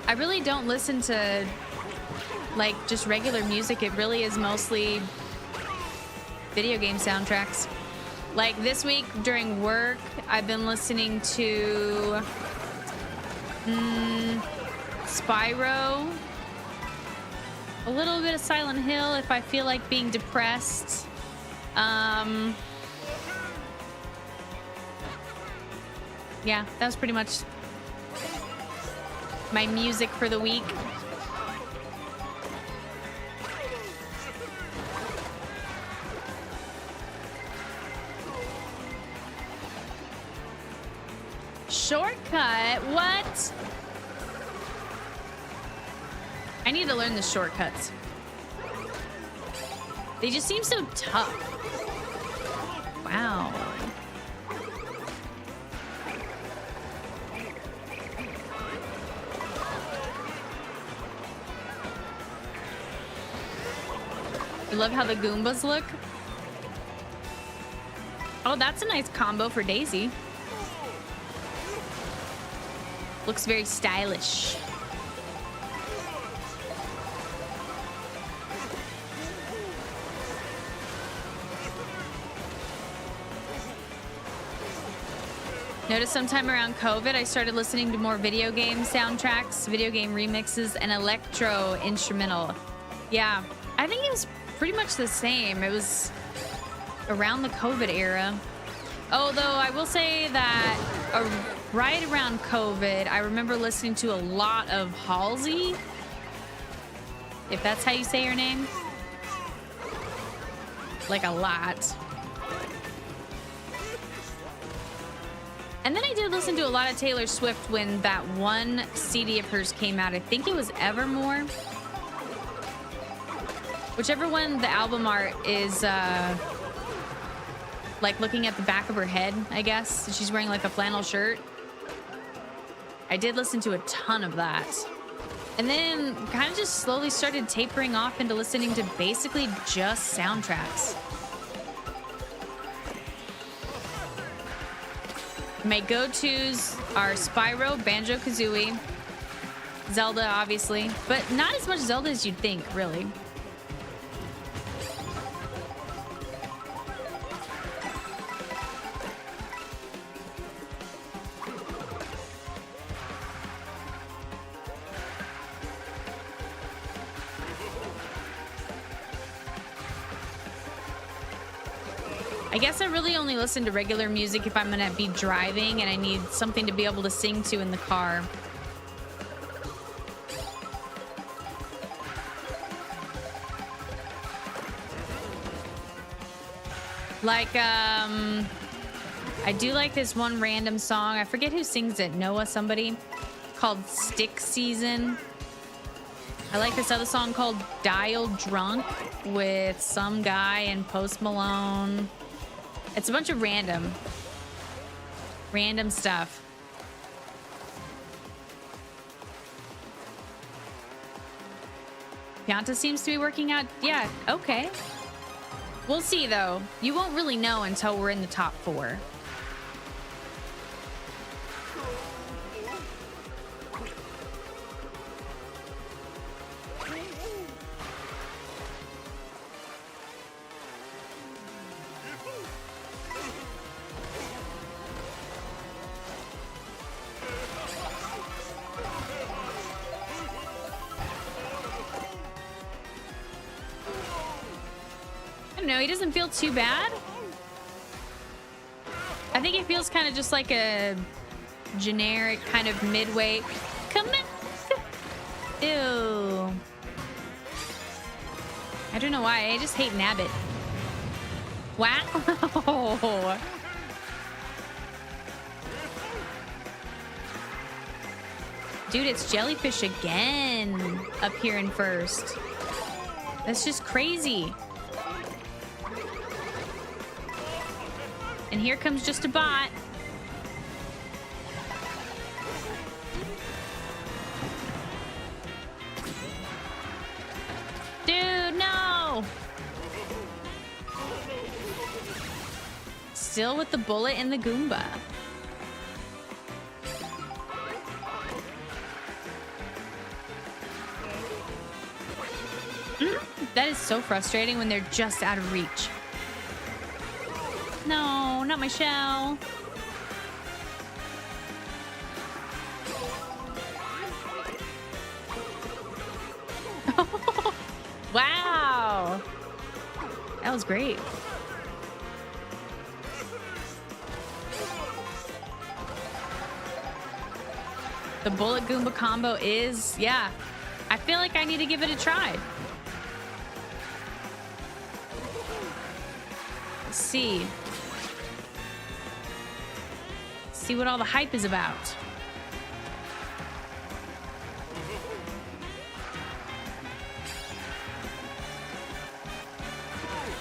A: I really don't listen to like just regular music. It really is mostly video game soundtracks. Like this week during work, I've been listening to Spyro, a little bit of Silent Hill if I feel like being depressed. Yeah, that was pretty much my music for the week. Shortcut? What? I need to learn the shortcuts. They just seem so tough. Wow. I love how the Goombas look. Oh, that's a nice combo for Daisy. Looks very stylish. Noticed sometime around COVID, I started listening to more video game soundtracks, video game remixes, and electro instrumental. Yeah, I think it was pretty much the same. It was around the COVID era. Although I will say that right around COVID, I remember listening to a lot of Halsey, if that's how you say your name. Like a lot. And then I did listen to a lot of Taylor Swift when that one CD of hers came out. I think it was Evermore. Whichever one the album art is like looking at the back of her head, I guess. She's wearing like a flannel shirt. I did listen to a ton of that. And then kind of just slowly started tapering off into listening to basically just soundtracks. My go-tos are Spyro, Banjo-Kazooie, Zelda, obviously, but not as much Zelda as you'd think, really. I guess I really only listen to regular music if I'm gonna be driving and I need something to be able to sing to in the car. Like, I do like this one random song. I forget who sings it. Noah somebody. Called Stick Season. I like this other song called Dial Drunk with some guy and Post Malone. It's a bunch of random stuff. Pianta seems to be working out. Yeah, okay. We'll see, though. You won't really know until we're in the top 4. No, he doesn't feel too bad. I think he feels kind of just like a generic kind of midweight. Come on. Ew. I don't know why. I just hate Nabbit. Wow. Dude, it's Jellyfish again up here in first. That's just crazy. And here comes just a bot. Dude, no! Still with the bullet and the Goomba. That is so frustrating when they're just out of reach. No, not my shell. Wow. That was great. The bullet Goomba combo is, yeah. I feel like I need to give it a try. Let's see. See what all the hype is about.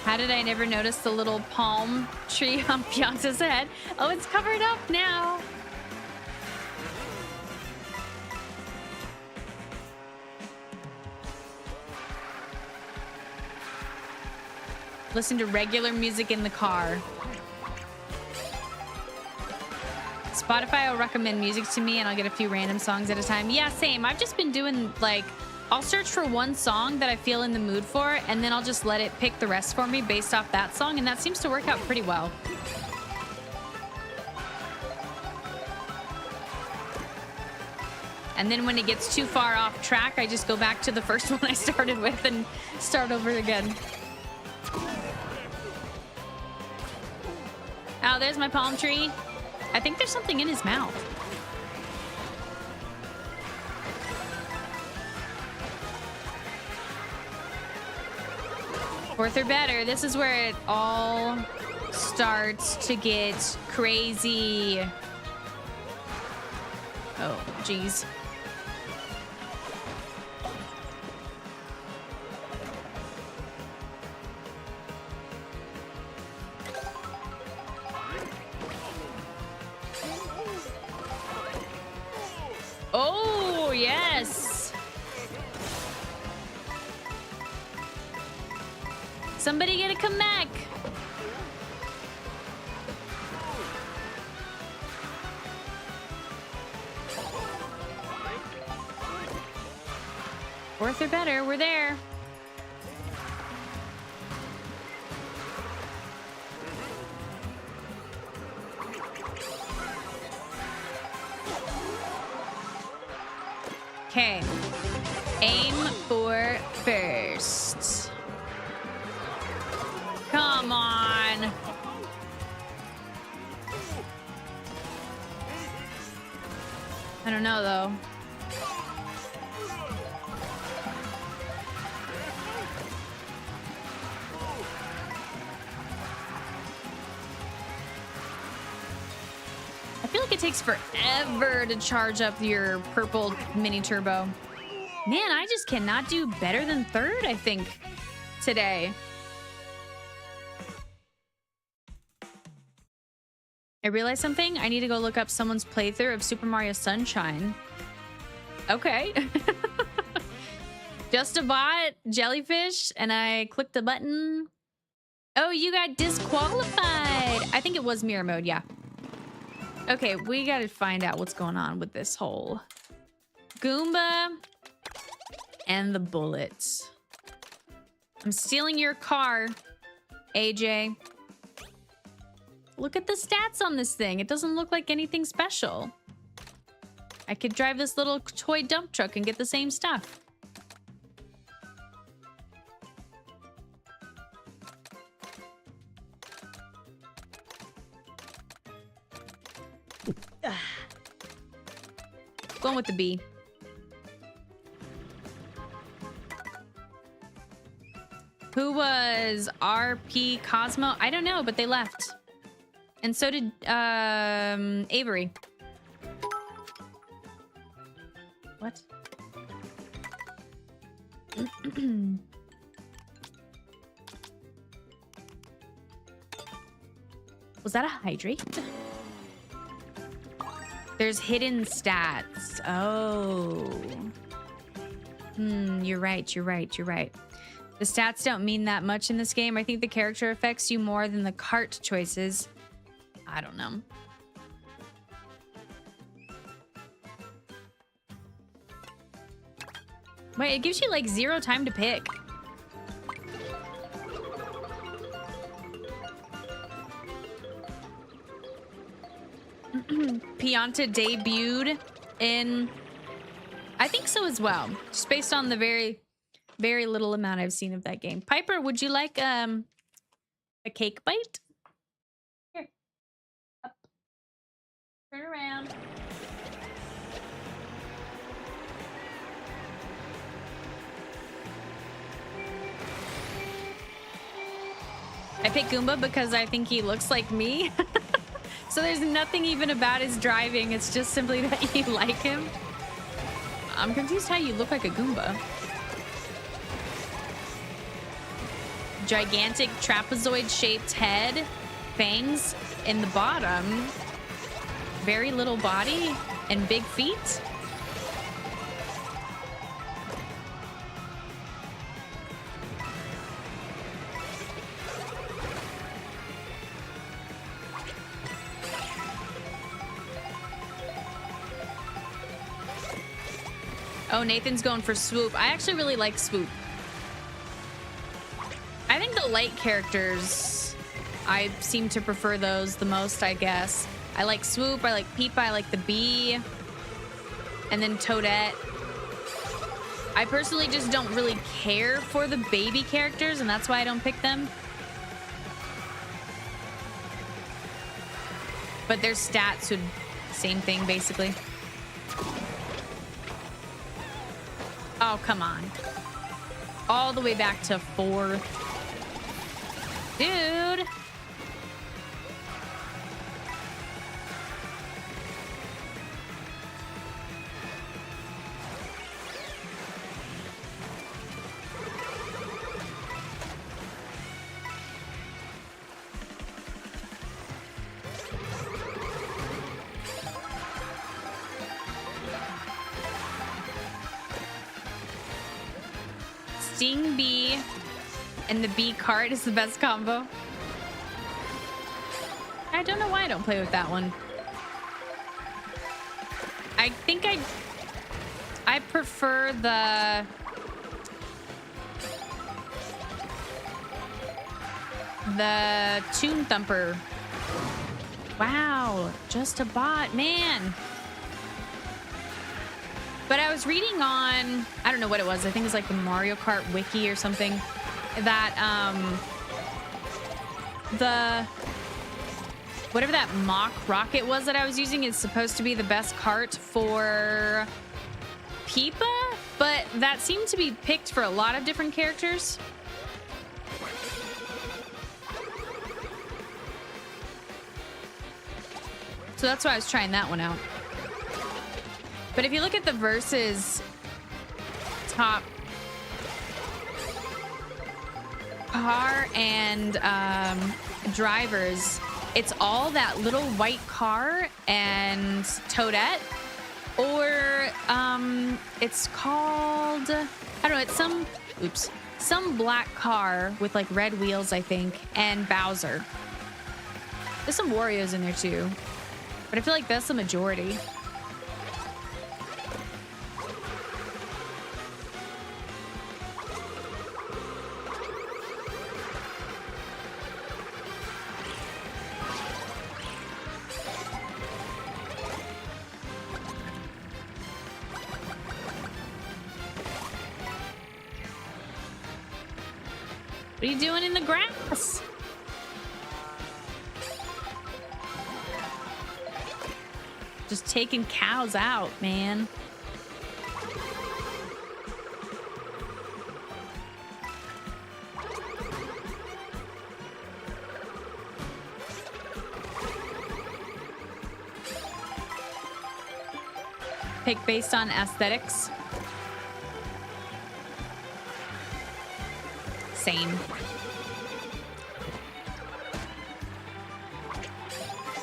A: How did I never notice the little palm tree on Piazza's head? Oh, it's covered up now. Listen to regular music in the car. Spotify will recommend music to me and I'll get a few random songs at a time. Yeah, same. I've just been doing like, I'll search for one song that I feel in the mood for and then I'll just let it pick the rest for me based off that song, and that seems to work out pretty well. And then when it gets too far off track, I just go back to the first one I started with and start over again. Oh, there's my palm tree. I think there's something in his mouth. Fourth or better. This is where it all starts to get crazy. Oh, geez. Oh, yes. Somebody get a come back. Fourth or better, we're there. Okay. Aim for first. Come on. I don't know, though. I feel like it takes forever to charge up your purple mini turbo. Man, I just cannot do better than third, I think, today. I realized something. I need to go look up someone's playthrough of Super Mario Sunshine. Okay. Just a bot, jellyfish, and I clicked the button. Oh, you got disqualified. I think it was mirror mode, yeah. Okay, we gotta find out what's going on with this whole Goomba and the bullets. I'm stealing your car, AJ. Look at the stats on this thing. It doesn't look like anything special. I could drive this little toy dump truck and get the same stuff. Going with the B. Who was RP Cosmo? I don't know, but they left. And so did Avery. that. Was that a hydrate? There's hidden stats. Oh. You're right, you're right, you're right. The stats don't mean that much in this game. I think the character affects you more than the cart choices. I don't know. Wait, it gives you like 0 time to pick. Pianta debuted in... I think so as well. Just based on the very, very little amount I've seen of that game. Piper, would you like a cake bite? Here. Up. Turn around. I picked Goomba because I think he looks like me. So there's nothing even about his driving. It's just simply that you like him. I'm confused how you look like a Goomba. Gigantic trapezoid-shaped head, fangs in the bottom, very little body, and big feet. Oh, Nathan's going for Swoop. I actually really like Swoop. I think the light characters, I seem to prefer those the most, I guess. I like Swoop, I like Peepa, I like the Bee, and then Toadette. I personally just don't really care for the baby characters, and that's why I don't pick them. But their stats would, same thing, basically. Oh, come on. All the way back to 4th. Dude. Stingby and the Bee Kart is the best combo. I don't know why I don't play with that one. I think I prefer the Toon Thumper. Wow, just a bot, man. But I was reading on, I don't know what it was. I think it was like the Mario Kart wiki or something. That, whatever that mock rocket was that I was using is supposed to be the best cart for Peepa. But that seemed to be picked for a lot of different characters. So that's why I was trying that one out. But if you look at the versus top car and drivers, it's all that little white car and Toadette, or it's called, I don't know, it's some black car with like red wheels, I think, and Bowser. There's some Warriors in there too, but I feel like that's the majority. What are you doing in the grass? Just taking cows out, man. pick based on aesthetics. Same.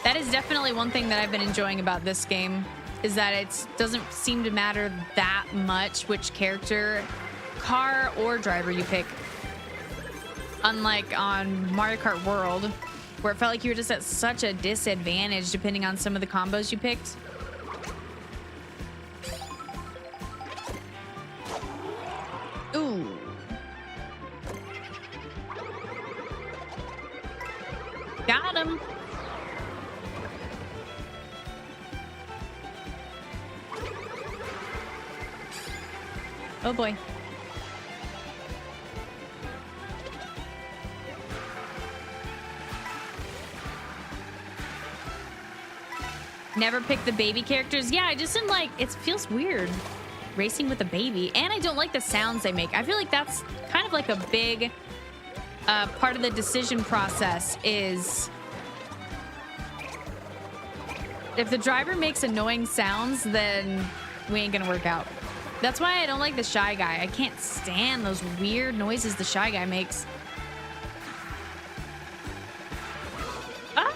A: That is definitely one thing that I've been enjoying about this game, is that it doesn't seem to matter that much which character, car, or driver you pick. Unlike on Mario Kart World, where it felt like you were just at such a disadvantage depending on some of the combos you picked. Ooh. Got him. Oh boy. Never pick the baby characters. Yeah, I just didn't like, it feels weird racing with a baby. And I don't like the sounds they make. I feel like that's kind of like a big part of the decision process is if the driver makes annoying sounds, then we ain't gonna work out. That's why I don't like the Shy Guy. I can't stand those weird noises the Shy Guy makes. Ah!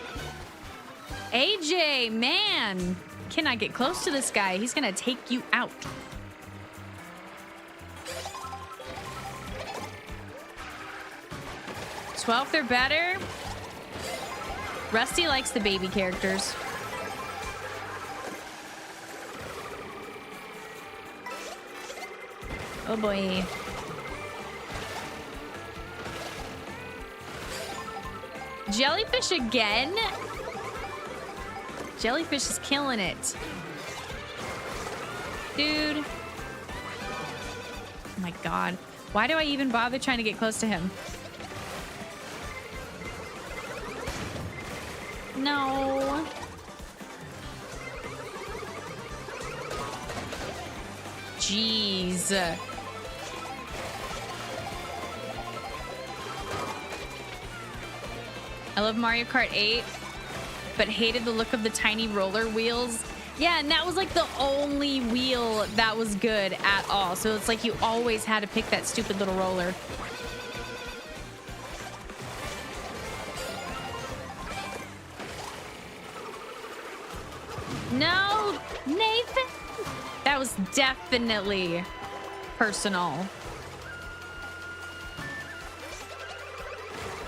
A: AJ, man! Cannot get close to this guy. He's gonna take you out. Twelfth or better. Rusty likes the baby characters. Oh boy. Jellyfish again? Jellyfish is killing it. Dude. Oh my god. Why do I even bother trying to get close to him? No. Jeez. I love Mario Kart 8, but hated the look of the tiny roller wheels. Yeah, and that was like the only wheel that was good at all. So it's like you always had to pick that stupid little roller. No, Nathan. That was definitely personal.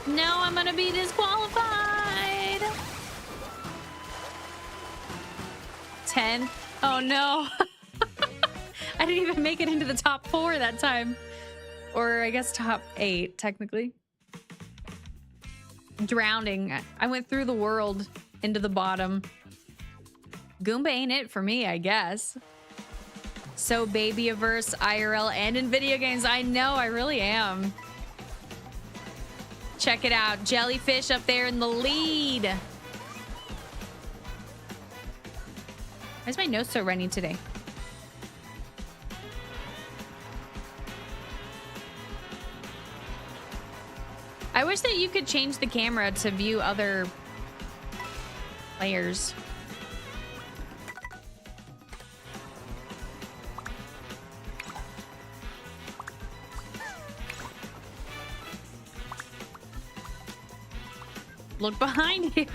A: No, I'm gonna be disqualified. 10. Oh no. I didn't even make it into the top 4 that time. Or I guess top 8, technically. Drowning. I went through the world into the bottom. Goomba ain't it for me, I guess. So baby-averse, IRL, and in video games. I know, I really am. Check it out. Jellyfish up there in the lead. Why is my nose so runny today? I wish that you could change the camera to view other players. Look behind you.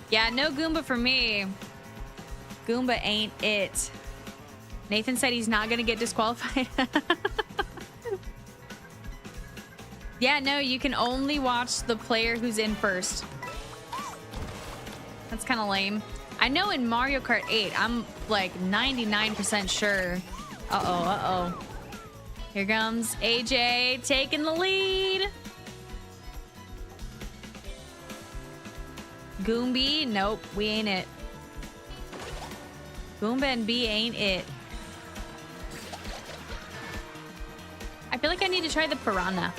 A: Yeah, no Goomba for me. Goomba ain't it. Nathan said he's not gonna get disqualified. Yeah, no, you can only watch the player who's in first. That's kind of lame. I know in Mario Kart 8, I'm like 99% sure. Uh-oh, uh-oh. Here comes AJ taking the lead. Goombie, nope, we ain't it. Goomba and B ain't it. I feel like I need to try the piranha.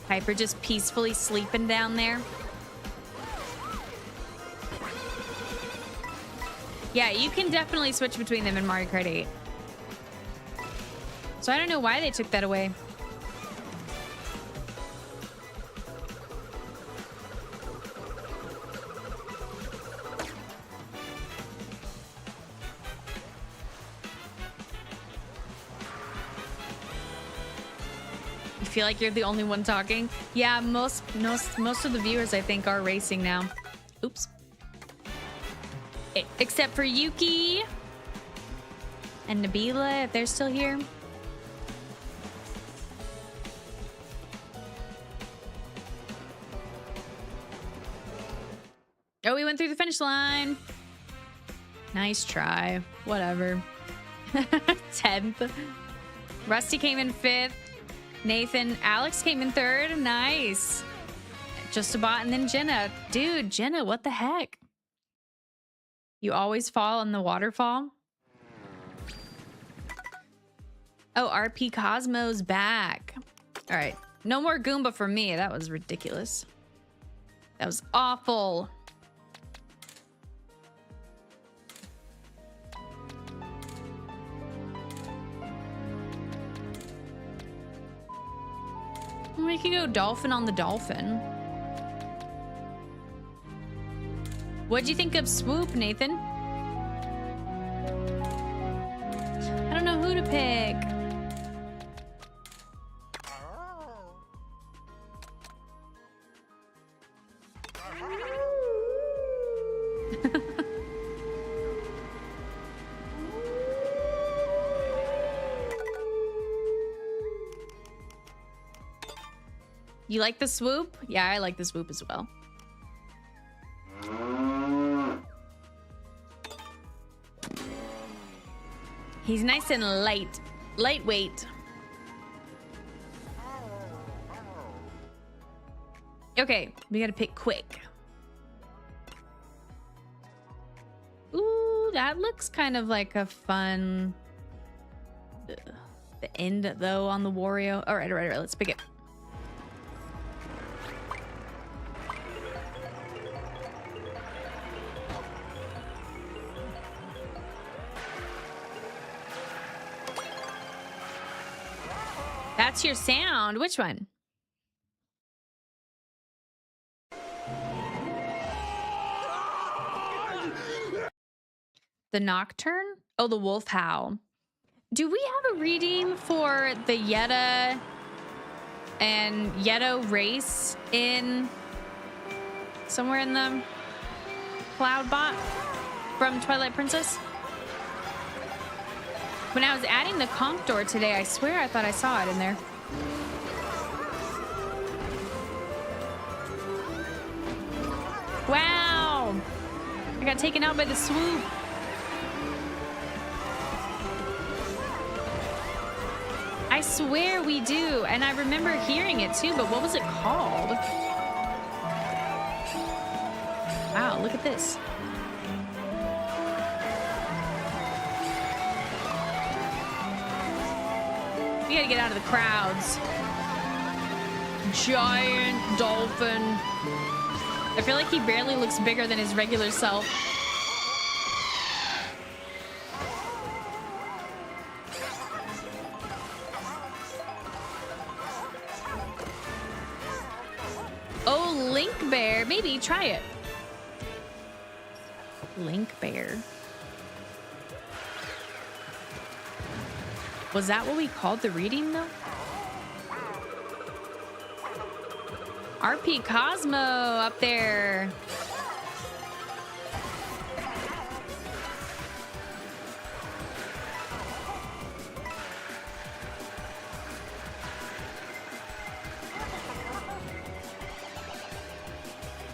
A: Piper just peacefully sleeping down there. Yeah, you can definitely switch between them in Mario Kart 8. So I don't know why they took that away. feel like you're the only one talking? Yeah, most of the viewers I think are racing now. Oops. Except for Yuki and Nabila, if they're still here. Oh, we went through the finish line. Nice try. Whatever. 10th. Rusty came in 5th. Nathan, Alex came in 3rd. Nice. Just a bot and then Jenna. Dude, Jenna, what the heck? You always fall in the waterfall? Oh, RP Cosmo's back. All right. No more Goomba for me. That was ridiculous. That was awful. We could go dolphin on the dolphin. What'd you think of Swoop, Nathan? I don't know who to pick. You like the Swoop? Yeah, I like the Swoop as well. He's nice and lightweight. Okay, we gotta pick quick. Ooh, that looks kind of like a fun... The end, though, on the Wario. All right, let's pick it. That's your sound. Which one? The Nocturne? Oh, the Wolf Howl. Do we have a reading for the Yetta and Yetto race in somewhere in the Cloud bot from Twilight Princess? When I was adding the Conkdor today, I swear I thought I saw it in there. Wow! I got taken out by the swoop. I swear we do, and I remember hearing it too, but what was it called? Wow, look at this. We gotta get out of the crowds. Giant dolphin. I feel like he barely looks bigger than his regular self. Oh, Link Bear. Maybe try it. Link Bear. Was that what we called the reading, though? RP Cosmo up there.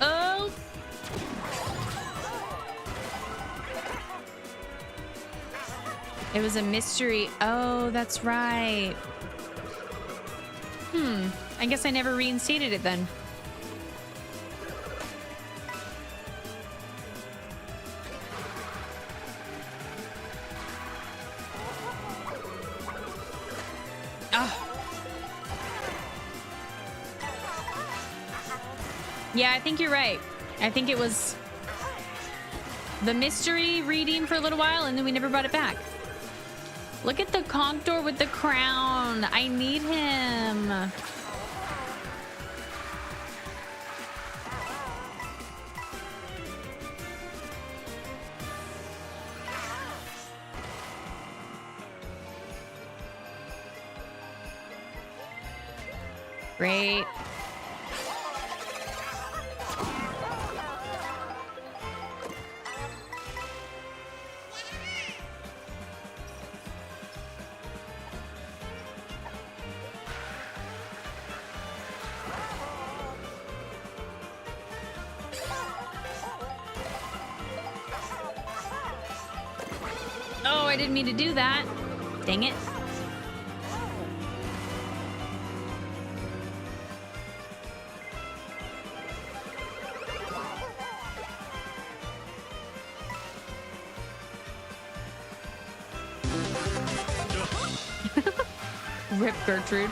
A: Oh. It was a mystery. Oh, that's right. I guess I never reinstated it then. Oh. Yeah, I think you're right. I think it was the mystery reading for a little while and then we never brought it back. Look at the Conkdor with the crown. I need him. Great. Oh, I didn't mean to do that. Dang it. Rip Gertrude.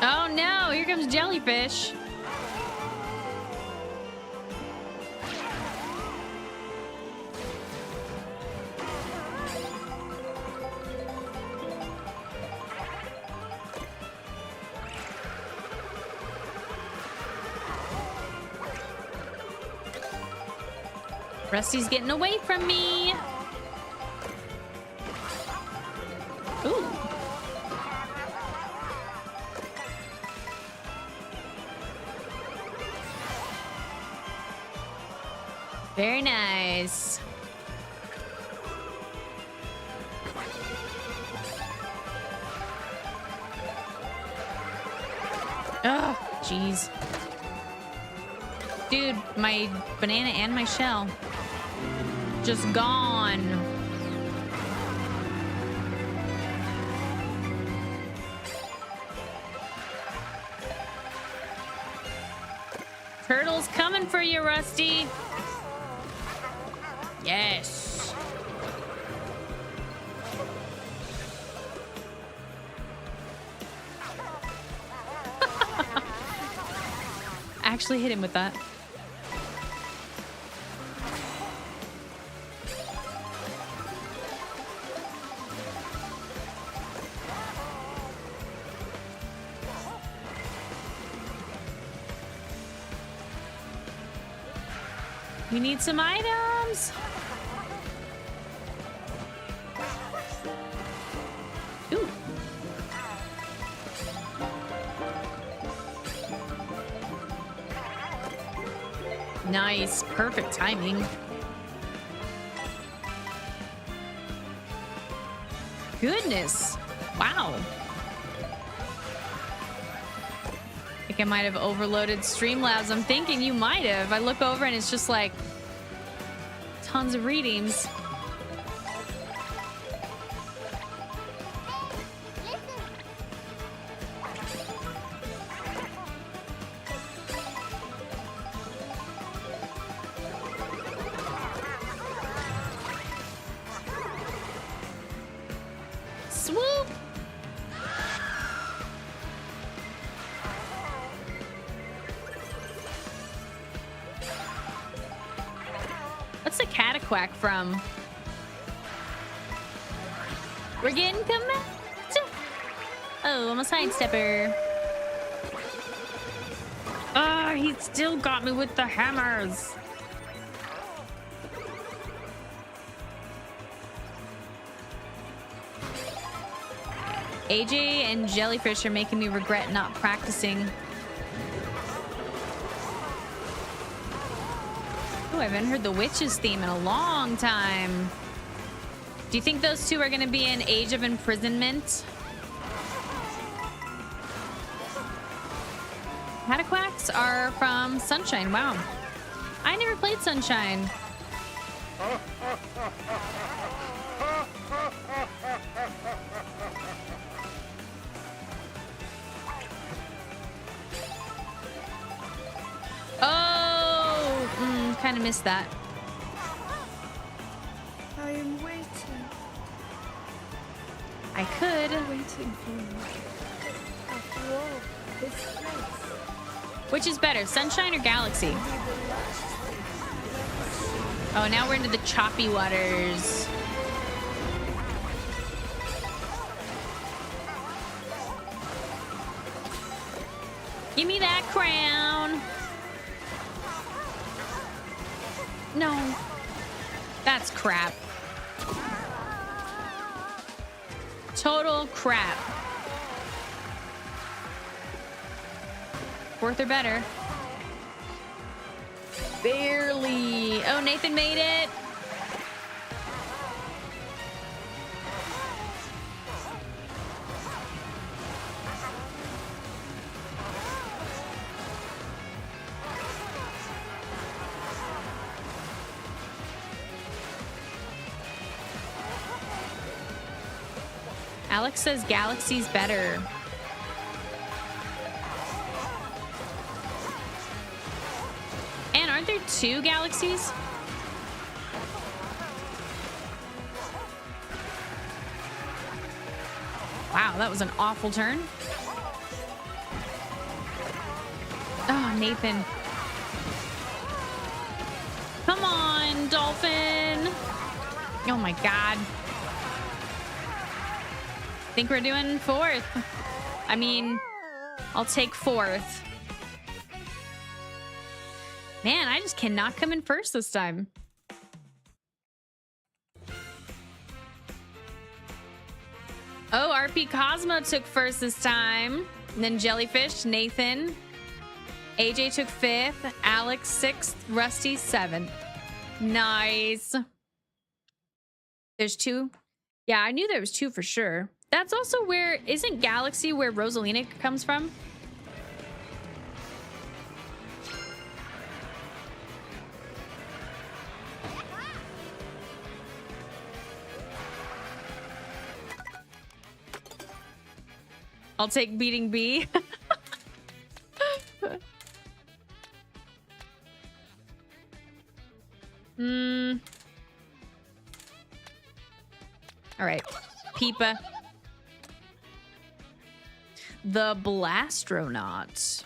A: Oh no, here comes Jellyfish. Rusty's getting away from me. Ooh. Very nice. Oh, jeez. Dude, my banana and my shell just gone. Turtle's coming for you, Rusty. Yes. Actually hit him with that. We need some items. Ooh. Nice. Perfect timing. Goodness. Wow. I think I might have overloaded Streamlabs. I'm thinking you might have. I look over and it's just like tons of readings. Swoop! What's the cataquack from? We're getting command. Oh, I'm a sidestepper. Ah, he still got me with the hammers. AJ and Jellyfish are making me regret not practicing. Oh, I haven't heard the Witches theme in a long time. Do you think those two are going to be in Age of Imprisonment? Cataquacks are from Sunshine. Wow. I never played Sunshine. Oh, kind of missed that.
C: I am waiting.
A: I could.
C: Waiting for you. After all, this place.
A: Which is better, Sunshine or Galaxy? Oh, now we're into the choppy waters. Give me that crown. No. That's crap. Total crap. Fourth or better. Barely. Oh, Nathan made it. Alex says Galaxy's better. And aren't there 2 galaxies? Wow, that was an awful turn. Oh, Nathan. Come on, Dolphin. Oh my God. Think we're doing 4th. I mean, I'll take 4th. Man, I just cannot come in first this time. Oh, RP Cosmo took first this time. And then Jellyfish, Nathan. AJ took 5th. Alex 6th. Rusty 7th. Nice. There's 2. Yeah, I knew there was 2 for sure. That's also where, isn't Galaxy where Rosalina comes from? I'll take beating B. All right. Peepa. The Blastronaut.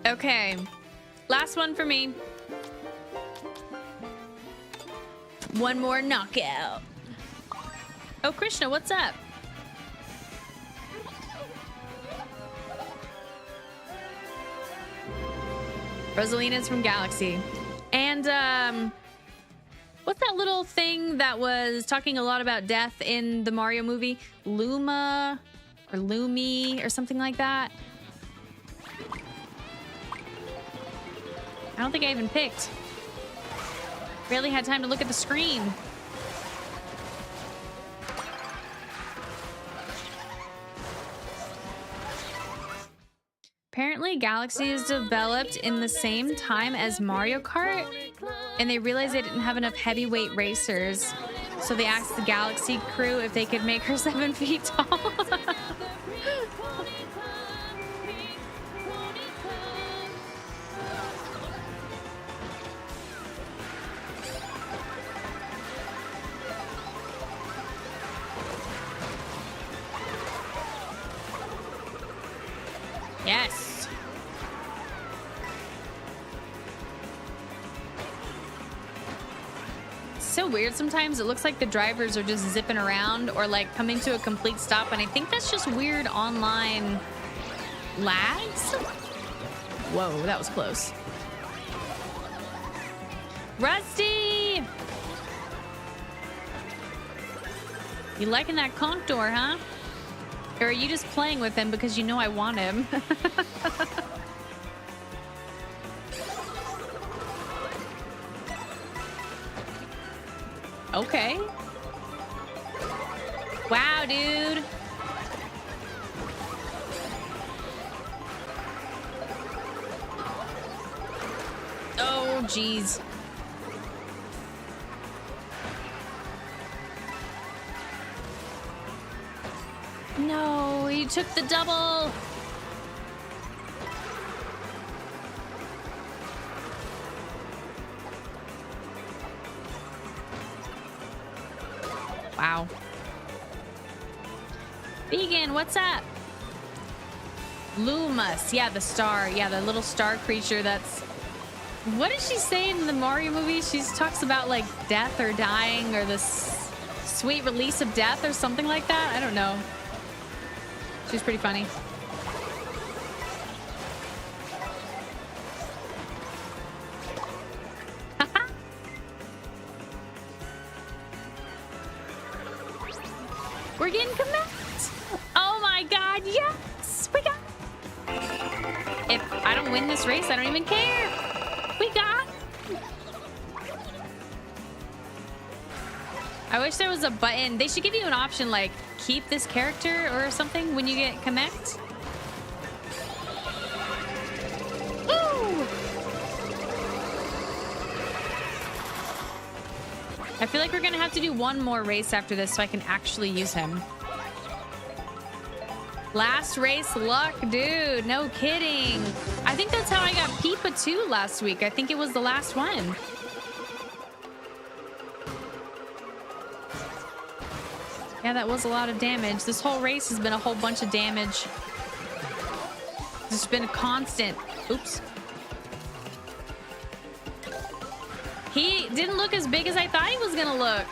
A: Okay. Last one for me. One more knockout. Oh, Krishna, what's up? Rosalina's from Galaxy. And, what's that little thing that was talking a lot about death in the Mario movie? Luma or Lumi or something like that? I don't think I even picked. Barely had time to look at the screen. Apparently, Galaxy is developed in the same time as Mario Kart, and they realized they didn't have enough heavyweight racers, so they asked the Galaxy crew if they could make her 7 feet tall. Yes. It's so weird sometimes. It looks like the drivers are just zipping around or like coming to a complete stop, and I think that's just weird online lags. Whoa, that was close. Rusty! You liking that Conkdor, huh? Or are you just playing with him because you know I want him? Okay. Wow, dude. Oh, jeez. No, you took the double. Wow. Vegan, what's up? Lumus. Yeah, the star. Yeah, the little star creature that's... What did she say in the Mario movie? She talks about like death or dying or the sweet release of death or something like that. I don't know. She's pretty funny. We're getting commit. Oh my god, yes! We got... If I don't win this race, I don't even care. We got... I wish there was a button. They should give you an option like keep this character or something when you get connect. Woo! I feel like we're gonna have to do one more race after this so I can actually use him. Last race luck, dude. No kidding. I think that's how I got Peepa too last week. I think it was the last one. Yeah, that was a lot of damage. This whole race has been a whole bunch of damage. It's been a constant. Oops. He didn't look as big as I thought he was gonna look.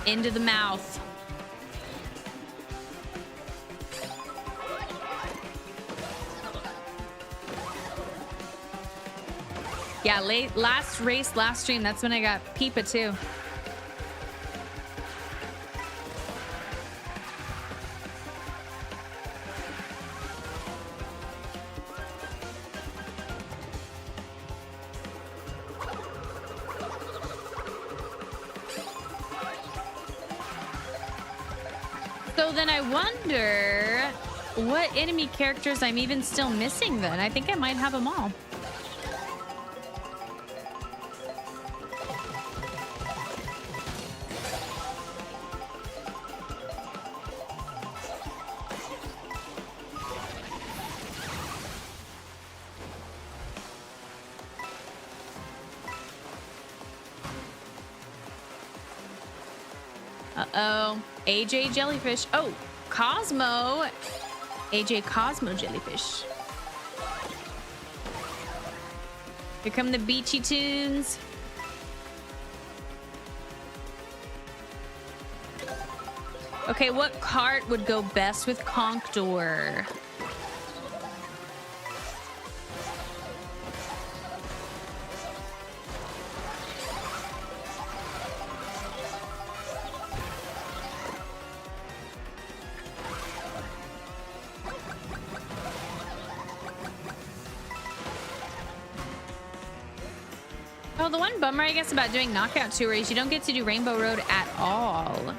A: Into the mouth. Yeah, last race, last stream, that's when I got Peepa too. So then I wonder what enemy characters I'm even still missing then. I think I might have them all. Uh-oh. AJ Jellyfish. Oh, Cosmo. AJ Cosmo Jellyfish. Here come the beachy tunes. Okay, what cart would go best with Conkdor? Oh, the one bummer, I guess, about doing Knockout Tour is you don't get to do Rainbow Road at all.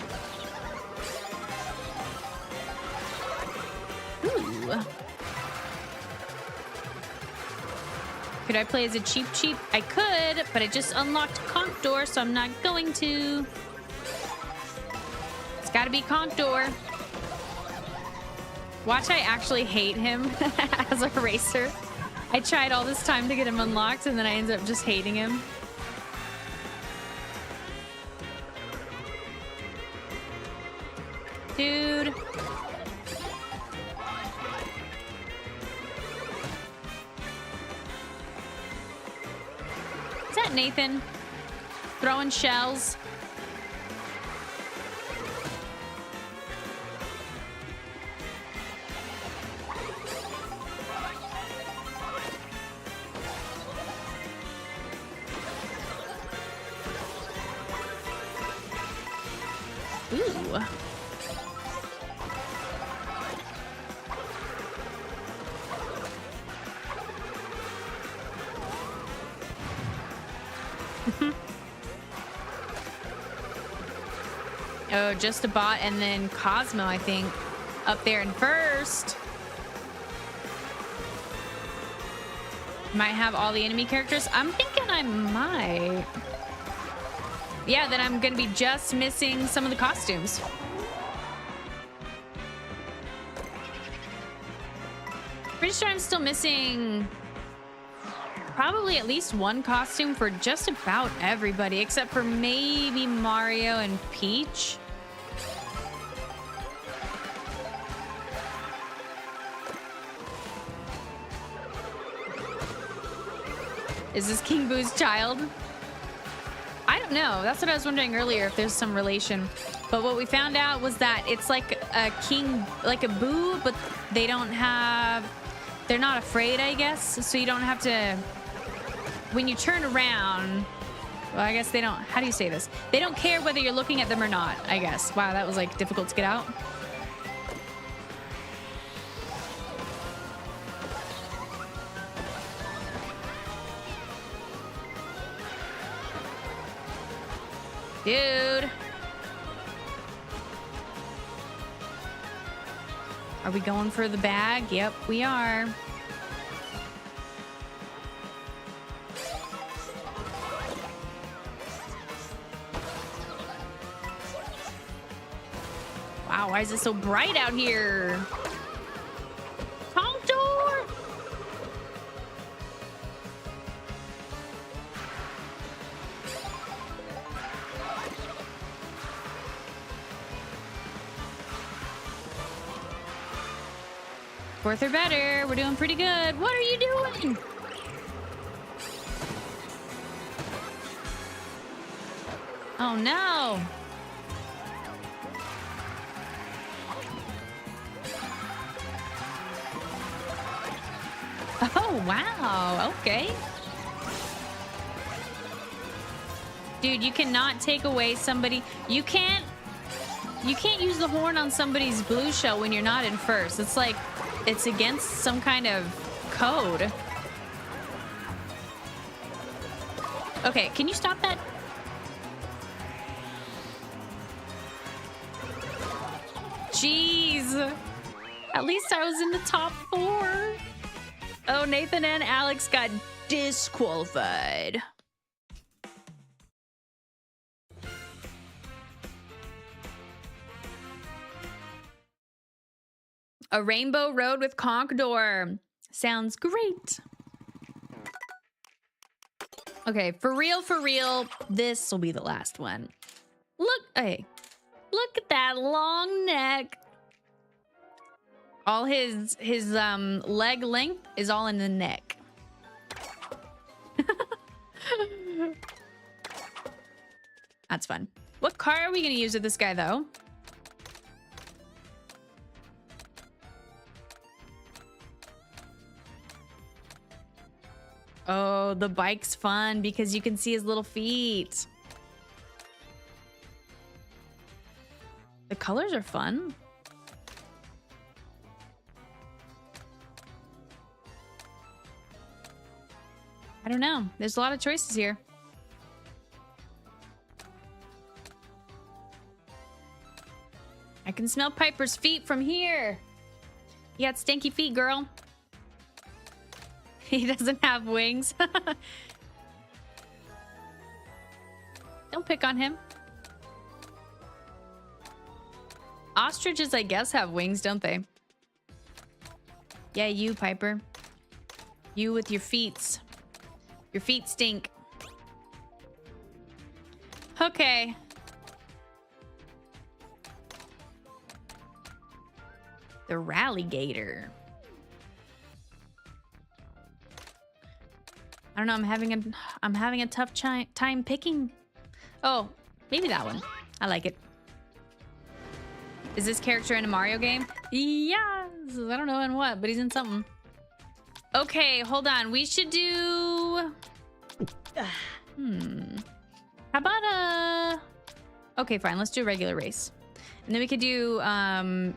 A: Ooh. Could I play as a cheap? I could, but I just unlocked Conkdor, so I'm not going to. It's gotta be Conkdor. Watch, I actually hate him as a racer. I tried all this time to get him unlocked, and then I ended up just hating him. Dude. Is that Nathan? Throwing shells. Ooh. Oh, just a bot and then Cosmo, I think, up there in first. Might have all the enemy characters. I'm thinking I might. Yeah, then I'm gonna be just missing some of the costumes. Pretty sure I'm still missing probably at least one costume for just about everybody, except for maybe Mario and Peach. Is this King Boo's child? I don't know. That's what I was wondering earlier, if there's some relation. But what we found out was that it's like a king, like a Boo, but they don't have... They're not afraid, I guess. So you don't have to... When you turn around... Well, I guess they don't... How do you say this? They don't care whether you're looking at them or not, I guess. Wow, that was like difficult to get out. Dude. Are we going for the bag? Yep, we are. Wow, why is it so bright out here? Conkdor! Fourth or better. We're doing pretty good. What are you doing? Oh no. Oh wow. Okay. Dude, you cannot take away somebody. You can't use the horn on somebody's BlueShell when you're not in first. It's like it's against some kind of code. Okay, can you stop that? Jeez. At least I was in the top 4. Oh, Nathan and Alex got disqualified. A rainbow road with Conkdor. Sounds great. Okay, for real, this will be the last one. Look, hey, look at that long neck. All his leg length is all in the neck. That's fun. What car are we gonna use with this guy though? Oh, the bike's fun because you can see his little feet. The colors are fun. I don't know. There's a lot of choices here. I can smell Piper's feet from here. You got stinky feet, girl. He doesn't have wings. Don't pick on him. Ostriches, I guess, have wings, don't they? Yeah, you, Piper. You with your feet. Your feet stink. Okay. The Rallygator. I don't know. I'm having a tough time picking. Oh, maybe that one. I like it. Is this character in a Mario game? Yeah. I don't know in what, but he's in something. Okay, hold on. We should do... How about a... Okay, fine. Let's do a regular race. And then we could do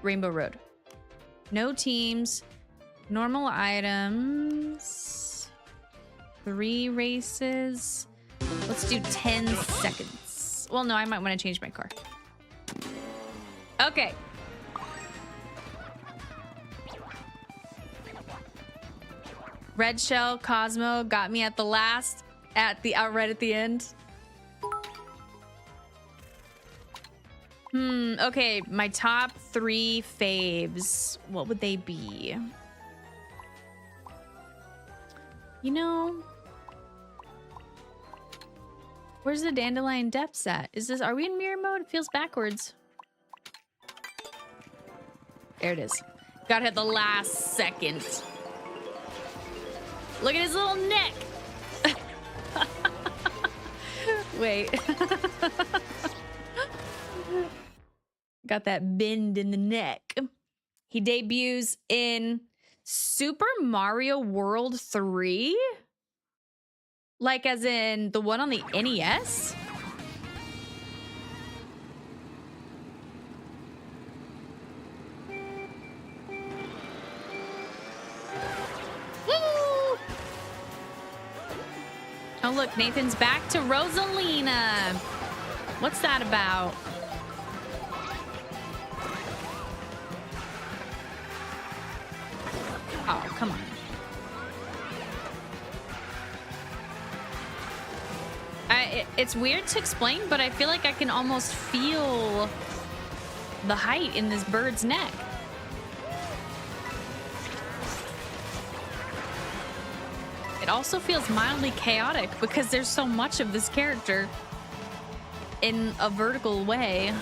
A: Rainbow Road. No teams. Normal items. 3 races. Let's do 10 seconds. Well, no, I might want to change my car. Okay. Red Shell, Cosmo got me at the last, right at the end. Okay, my top 3 faves. What would they be? You know, where's the Dandelion Depths at? Are we in mirror mode? It feels backwards. There it is. Got hit the last second. Look at his little neck. Wait. Got that bend in the neck. He debuts in Super Mario World 3? Like as in the one on the NES? Woo! Oh look, Nathan's back to Rosalina. What's that about? Oh, come on. It's weird to explain, but I feel like I can almost feel the height in this bird's neck. It also feels mildly chaotic because there's so much of this character in a vertical way.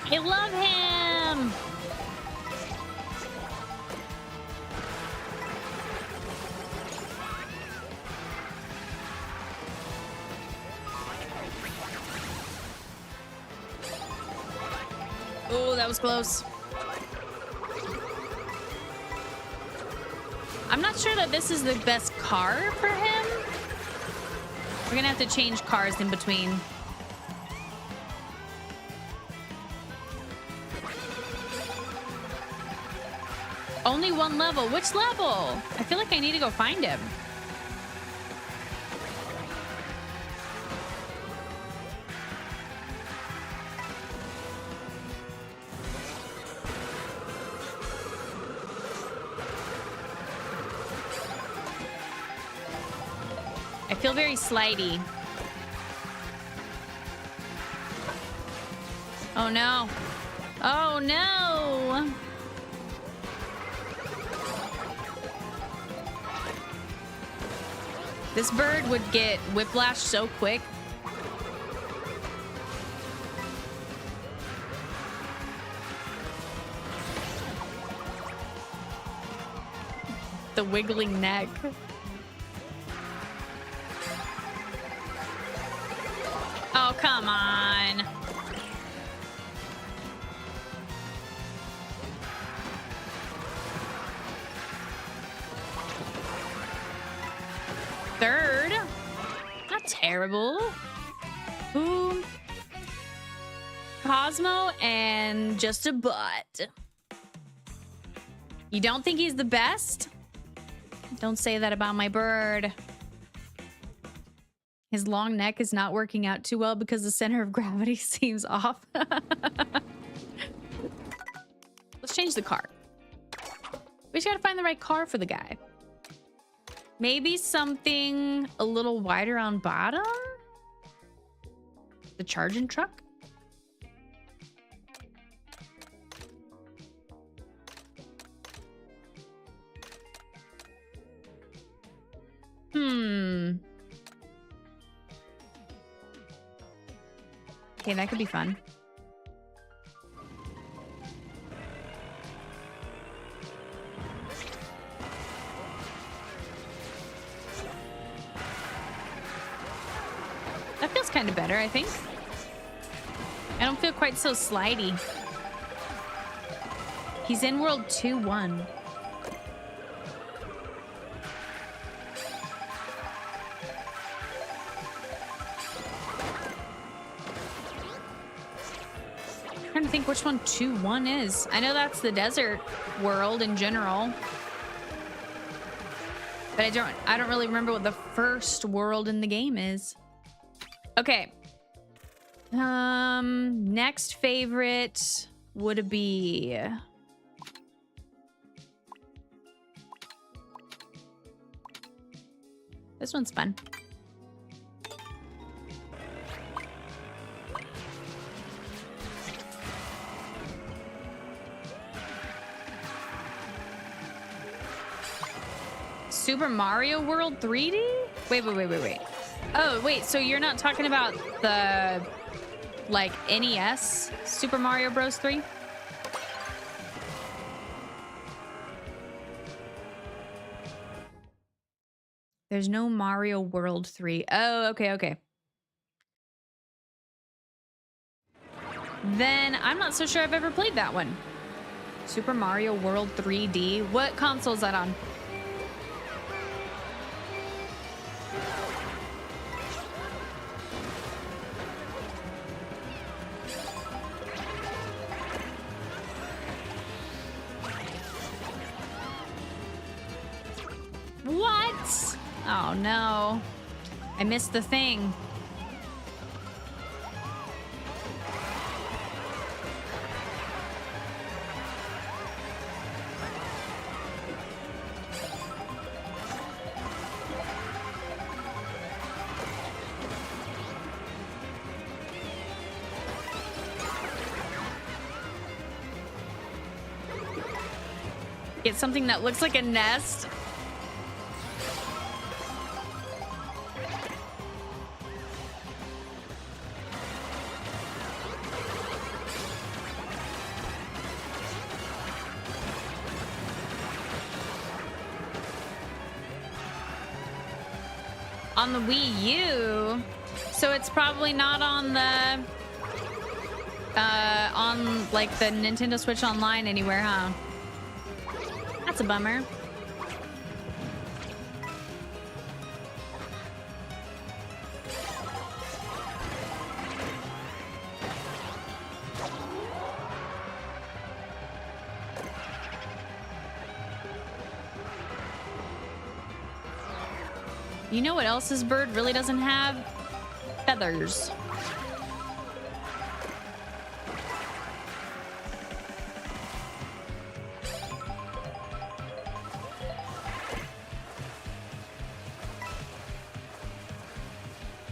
A: I love him! Oh, that was close. I'm not sure that this is the best car for him. We're gonna have to change cars in between. Only one level. Which level? I feel like I need to go find him. I feel very slidey. Oh no. Oh no. This bird would get whiplash so quick. The wiggling neck. Oh, come on. Third. Not terrible. Ooh. Cosmo and just a butt. You don't think he's the best? Don't say that about my bird. His long neck is not working out too well because the center of gravity seems off. Let's change the car. We just gotta find the right car for the guy. Maybe something a little wider on bottom? The charging truck? Okay, that could be fun. That feels kind of better, I think. I don't feel quite so slidey. He's in World 2-1. I'm trying to think which one 2-1 is. I know that's the desert world in general. But I don't really remember what the first world in the game is. Okay. Next favorite would be this one's fun. Super Mario World 3D? Wait. Oh, wait, so you're not talking about the, like, NES Super Mario Bros. 3? There's no Mario World 3. Oh, okay. Then I'm not so sure I've ever played that one. Super Mario World 3D. What console is that on? What? Oh no. I missed the thing. Get something that looks like a nest. On the Wii U, so it's probably not on the on like the Nintendo Switch Online anywhere, huh? That's a bummer. You know what else this bird really doesn't have? Feathers.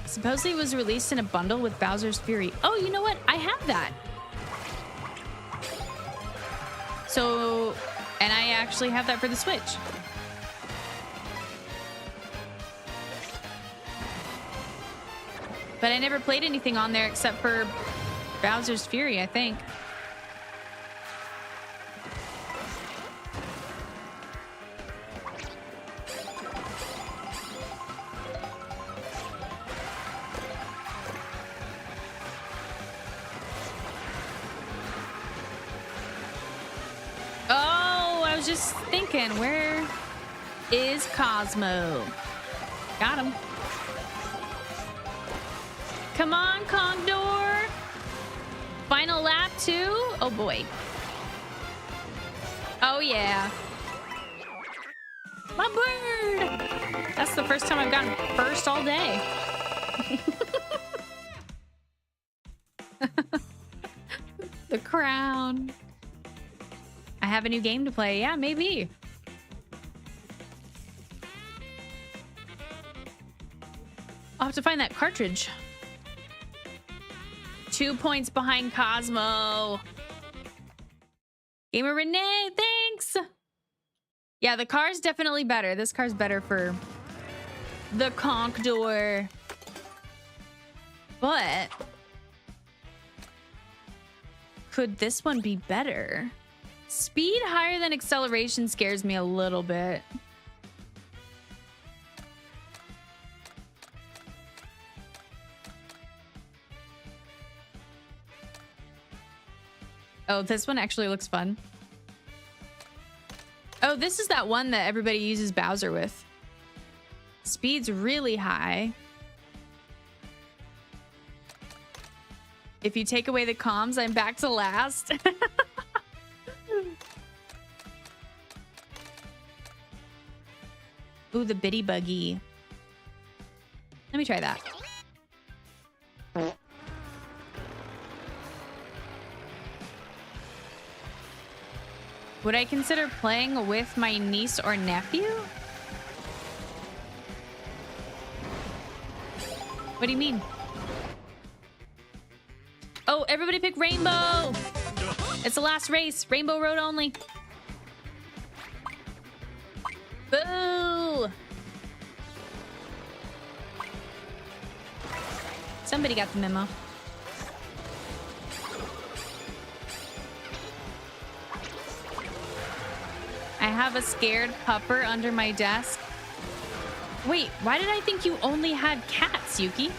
A: Supposedly it was released in a bundle with Bowser's Fury. Oh, you know what? I have that. So, and I actually have that for the Switch. But I never played anything on there except for Bowser's Fury, I think. Oh, I was just thinking, where is Cosmo? Got him. Come on, Conkdor. Final lap too? Oh boy. Oh yeah. My bird. That's the first time I've gotten first all day. The crown. I have a new game to play. Yeah, maybe. I'll have to find that cartridge. 2 points behind Cosmo. Gamer Renee, thanks. Yeah, the car's definitely better. This car's better for the Conkdor. But could this one be better? Speed higher than acceleration scares me a little bit. Oh, this one actually looks fun. Oh, this is that one that everybody uses Bowser with. Speed's really high. If you take away the comms, I'm back to last. Ooh, the bitty buggy. Let me try that. Would I consider playing with my niece or nephew? What do you mean? Oh, everybody pick Rainbow! It's the last race. Rainbow Road only. Boo! Somebody got the memo. I have a scared pupper under my desk. Wait, why did I think you only had cats, Yuki?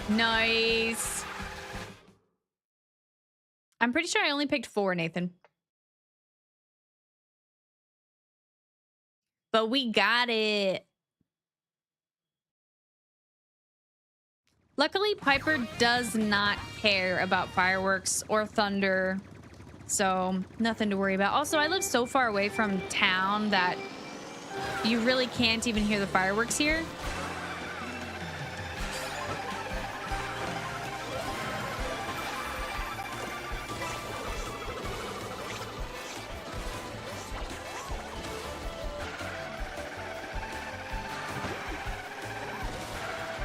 A: Nice. I'm pretty sure I only picked 4, Nathan. But we got it. Luckily, Piper does not care about fireworks or thunder, so nothing to worry about. Also, I live so far away from town that you really can't even hear the fireworks here.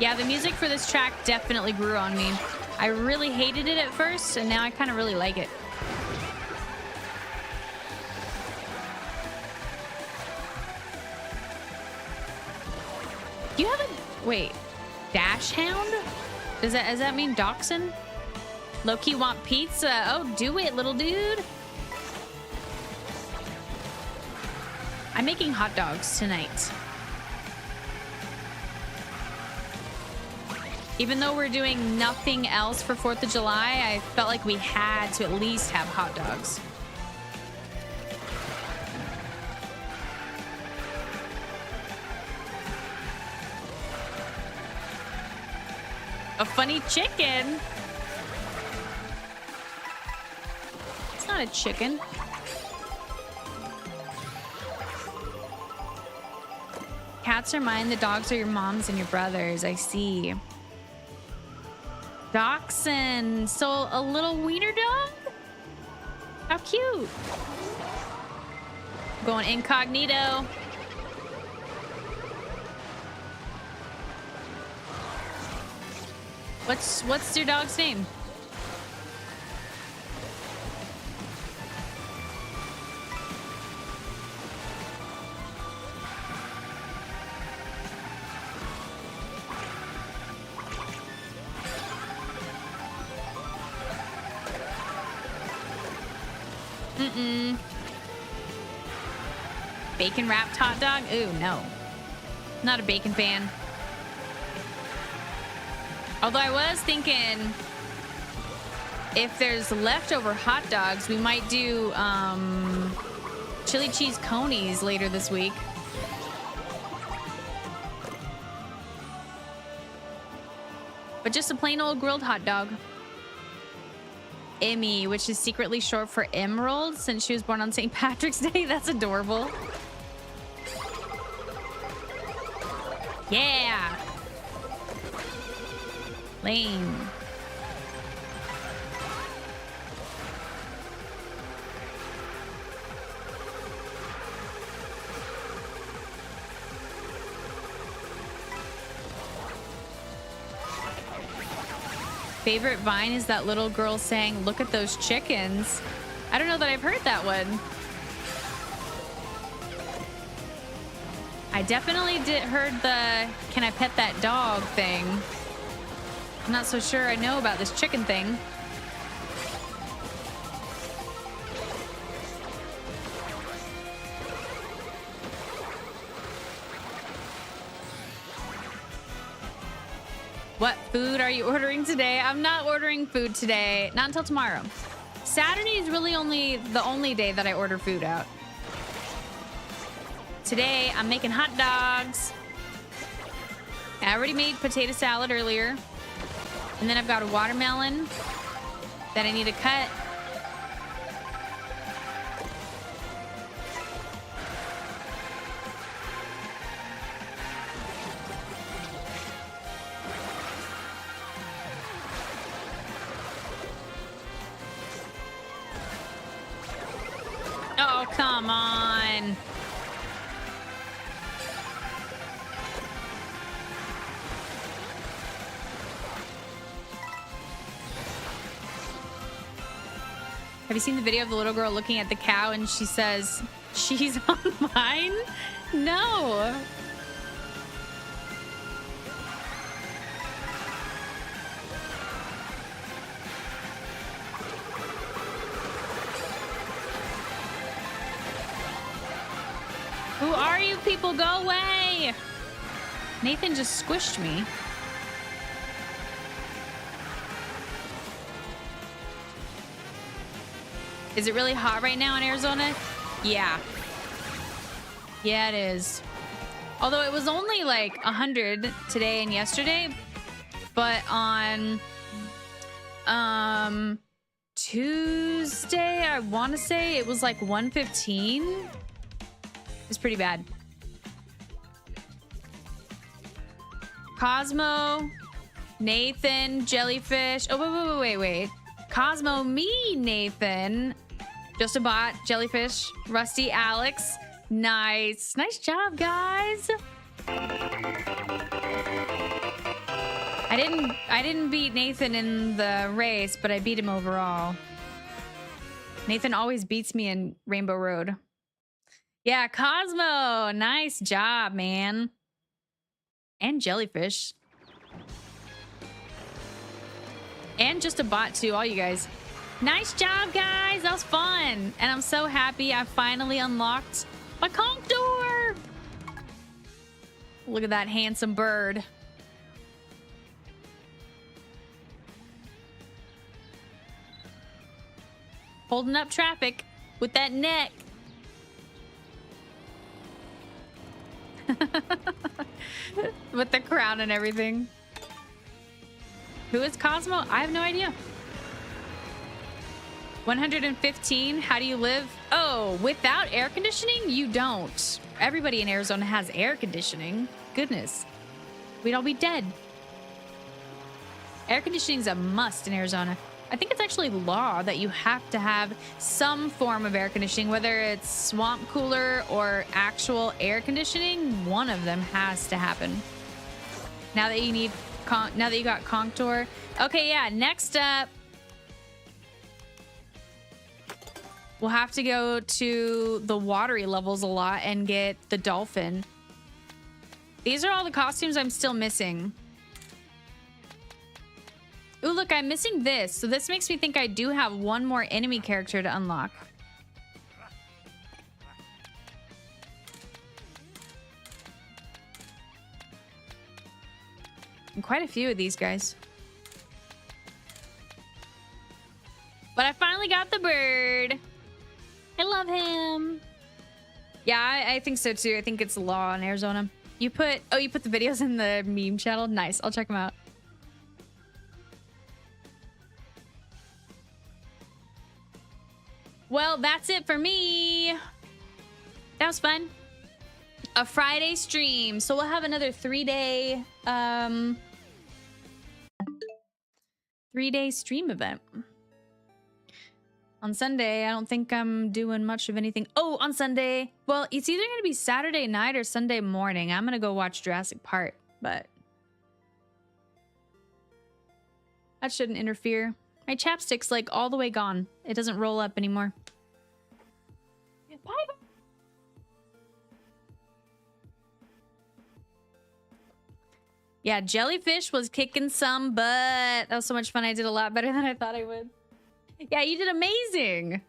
A: Yeah, the music for this track definitely grew on me. I really hated it at first, and now I kind of really like it. You haven't... Wait. Dash Hound? Does that mean Dachshund? Low-key want pizza? Oh, do it, little dude. I'm making hot dogs tonight. Even though we're doing nothing else for 4th of July, I felt like we had to at least have hot dogs. A funny chicken? It's not a chicken. Cats are mine, the dogs are your mom's and your brother's. I see. Dachshund. So a little wiener dog? How cute. Going incognito. What's your dog's name? Bacon wrapped hot dog? Ooh, no. Not a bacon fan. Although I was thinking if there's leftover hot dogs, we might do chili cheese conies later this week. But just a plain old grilled hot dog. Emmy, which is secretly short for Emerald since she was born on St. Patrick's Day. That's adorable. Yeah. Lame. Favorite Vine is that little girl saying, "Look at those chickens." I don't know that I've heard that one. I definitely heard the "Can I pet that dog" thing. I'm not so sure I know about this chicken thing. What food are you ordering today? I'm not ordering food today. Not until tomorrow. Saturday is really the only day that I order food out. Today, I'm making hot dogs. I already made potato salad earlier. And then I've got a watermelon that I need to cut. Oh, come on. Have you seen the video of the little girl looking at the cow and she says, "She's on mine"? No. are you people? Go away. Nathan just squished me. Is it really hot right now in Arizona? Yeah. Yeah, it is. Although it was only like 100 today and yesterday, but on Tuesday, I want to say it was like 115. It's pretty bad. Cosmo, Nathan, Jellyfish. Oh, wait. Cosmo, me, Nathan, Just a Bot, Jellyfish, Rusty, Alex. Nice job, guys. I didn't beat Nathan in the race, but I beat him overall. Nathan always beats me in Rainbow Road. Yeah, Cosmo, nice job, man. And Jellyfish. And Just a Bot too, all you guys. Nice job, guys. That was fun. And I'm so happy I finally unlocked my Conkdor. Look at that handsome bird. Holding up traffic with that neck. With the crown and everything. Who is Cosmo? I have no idea. 115. How do you live? Oh, without air conditioning? You don't. Everybody in Arizona has air conditioning. Goodness. We'd all be dead. Air conditioning is a must in Arizona. I think it's actually law that you have to have some form of air conditioning, whether it's swamp cooler or actual air conditioning. One of them has to happen. Now that you got Conkdor. Okay, yeah. Next up, we'll have to go to the watery levels a lot and get the dolphin. These are all the costumes I'm still missing. Ooh, look, I'm missing this. So this makes me think I do have one more enemy character to unlock. And quite a few of these guys. But I finally got the bird. I love him. Yeah, I think so too. I think it's law in Arizona. You put the videos in the meme channel? Nice. I'll check them out. Well, that's it for me. That was fun. A Friday stream. So we'll have another 3-day stream event. On Sunday, I don't think I'm doing much of anything. Oh, on Sunday. Well, it's either going to be Saturday night or Sunday morning. I'm going to go watch Jurassic Park, but that shouldn't interfere. My chapstick's like all the way gone. It doesn't roll up anymore. Bye. Yeah, Jellyfish was kicking some butt. That was so much fun. I did a lot better than I thought I would. Yeah, you did amazing.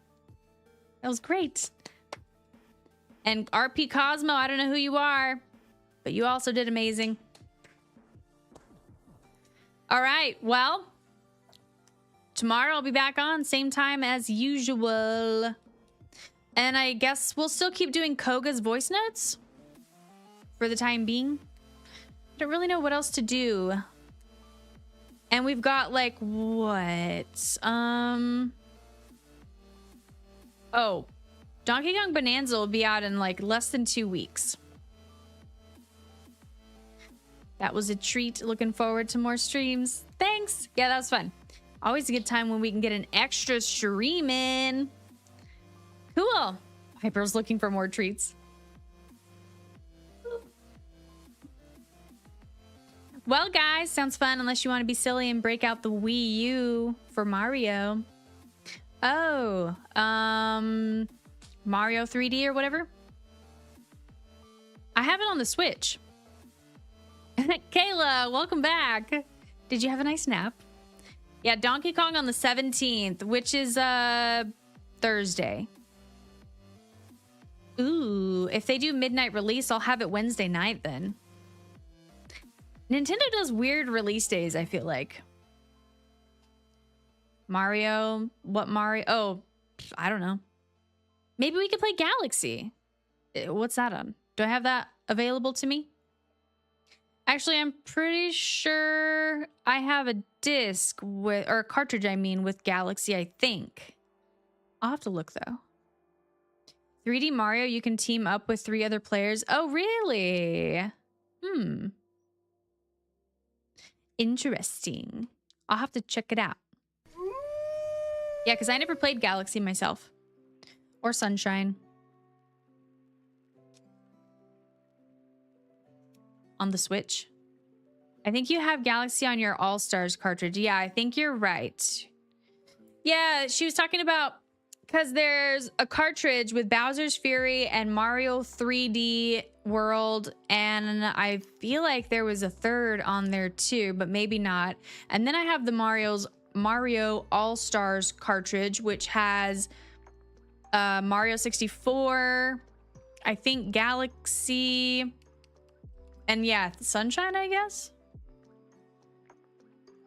A: That was great. And RP Cosmo, I don't know who you are, but you also did amazing. All right, well, tomorrow I'll be back on, same time as usual. And I guess we'll still keep doing Koga's voice notes for the time being. I don't really know what else to do. And we've got like what? Oh, Donkey Kong Bonanza will be out in like less than 2 weeks. That was a treat. Looking forward to more streams. Thanks. Yeah, that was fun. Always a good time when we can get an extra stream in. Cool. Hyper's looking for more treats. Well, guys, sounds fun unless you want to be silly and break out the Wii U for Mario. Oh, Mario 3D or whatever. I have it on the Switch. Kayla, welcome back. Did you have a nice nap? Yeah, Donkey Kong on the 17th, which is Thursday. Ooh, if they do midnight release, I'll have it Wednesday night then. Nintendo does weird release days, I feel like. Mario, what Mario? Oh, I don't know. Maybe we could play Galaxy. What's that on? Do I have that available to me? Actually, I'm pretty sure I have a disc with, or a cartridge, I mean, with Galaxy, I think. I'll have to look though. 3D Mario, you can team up with 3 other players. Oh, really? Interesting. I'll have to check it out. Yeah, because I never played Galaxy myself. Or Sunshine. On the Switch. I think you have Galaxy on your All-Stars cartridge. Yeah, I think you're right. Yeah, she was talking about, because there's a cartridge with Bowser's Fury and Mario 3D World, and I feel like there was a third on there too, but maybe not. And then I have the Mario All-Stars cartridge, which has Mario 64, I think Galaxy, and yeah, Sunshine, I guess.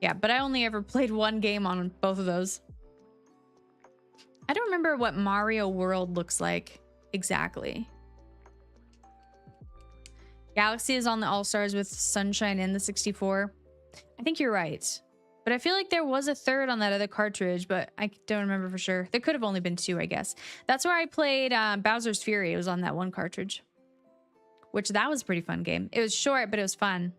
A: Yeah, but I only ever played one game on both of those. I don't remember what Mario World looks like exactly. Galaxy is on the All-Stars with Sunshine and the 64. I think you're right. But I feel like there was a third on that other cartridge, but I don't remember for sure. There could have only been 2, I guess. That's where I played Bowser's Fury. It was on that one cartridge. Which, that was a pretty fun game. It was short, but it was fun.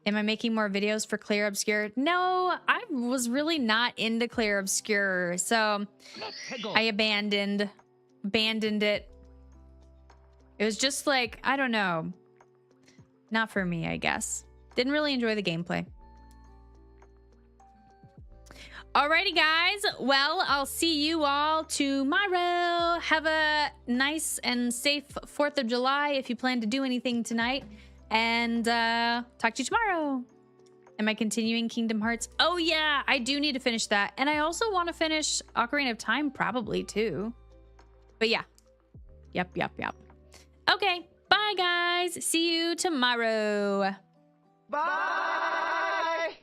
A: Am I making more videos for Clear Obscure? No, I was really not into Clear Obscure, so I abandoned it. It was just like, I don't know. Not for me, I guess. Didn't really enjoy the gameplay. Alrighty, guys. Well, I'll see you all tomorrow. Have a nice and safe 4th of July if you plan to do anything tonight. And talk to you tomorrow. Am I continuing Kingdom Hearts? Oh, yeah, I do need to finish that. And I also want to finish Ocarina of Time probably, too. But yeah. Yep. Okay, bye, guys. See you tomorrow.
F: Bye!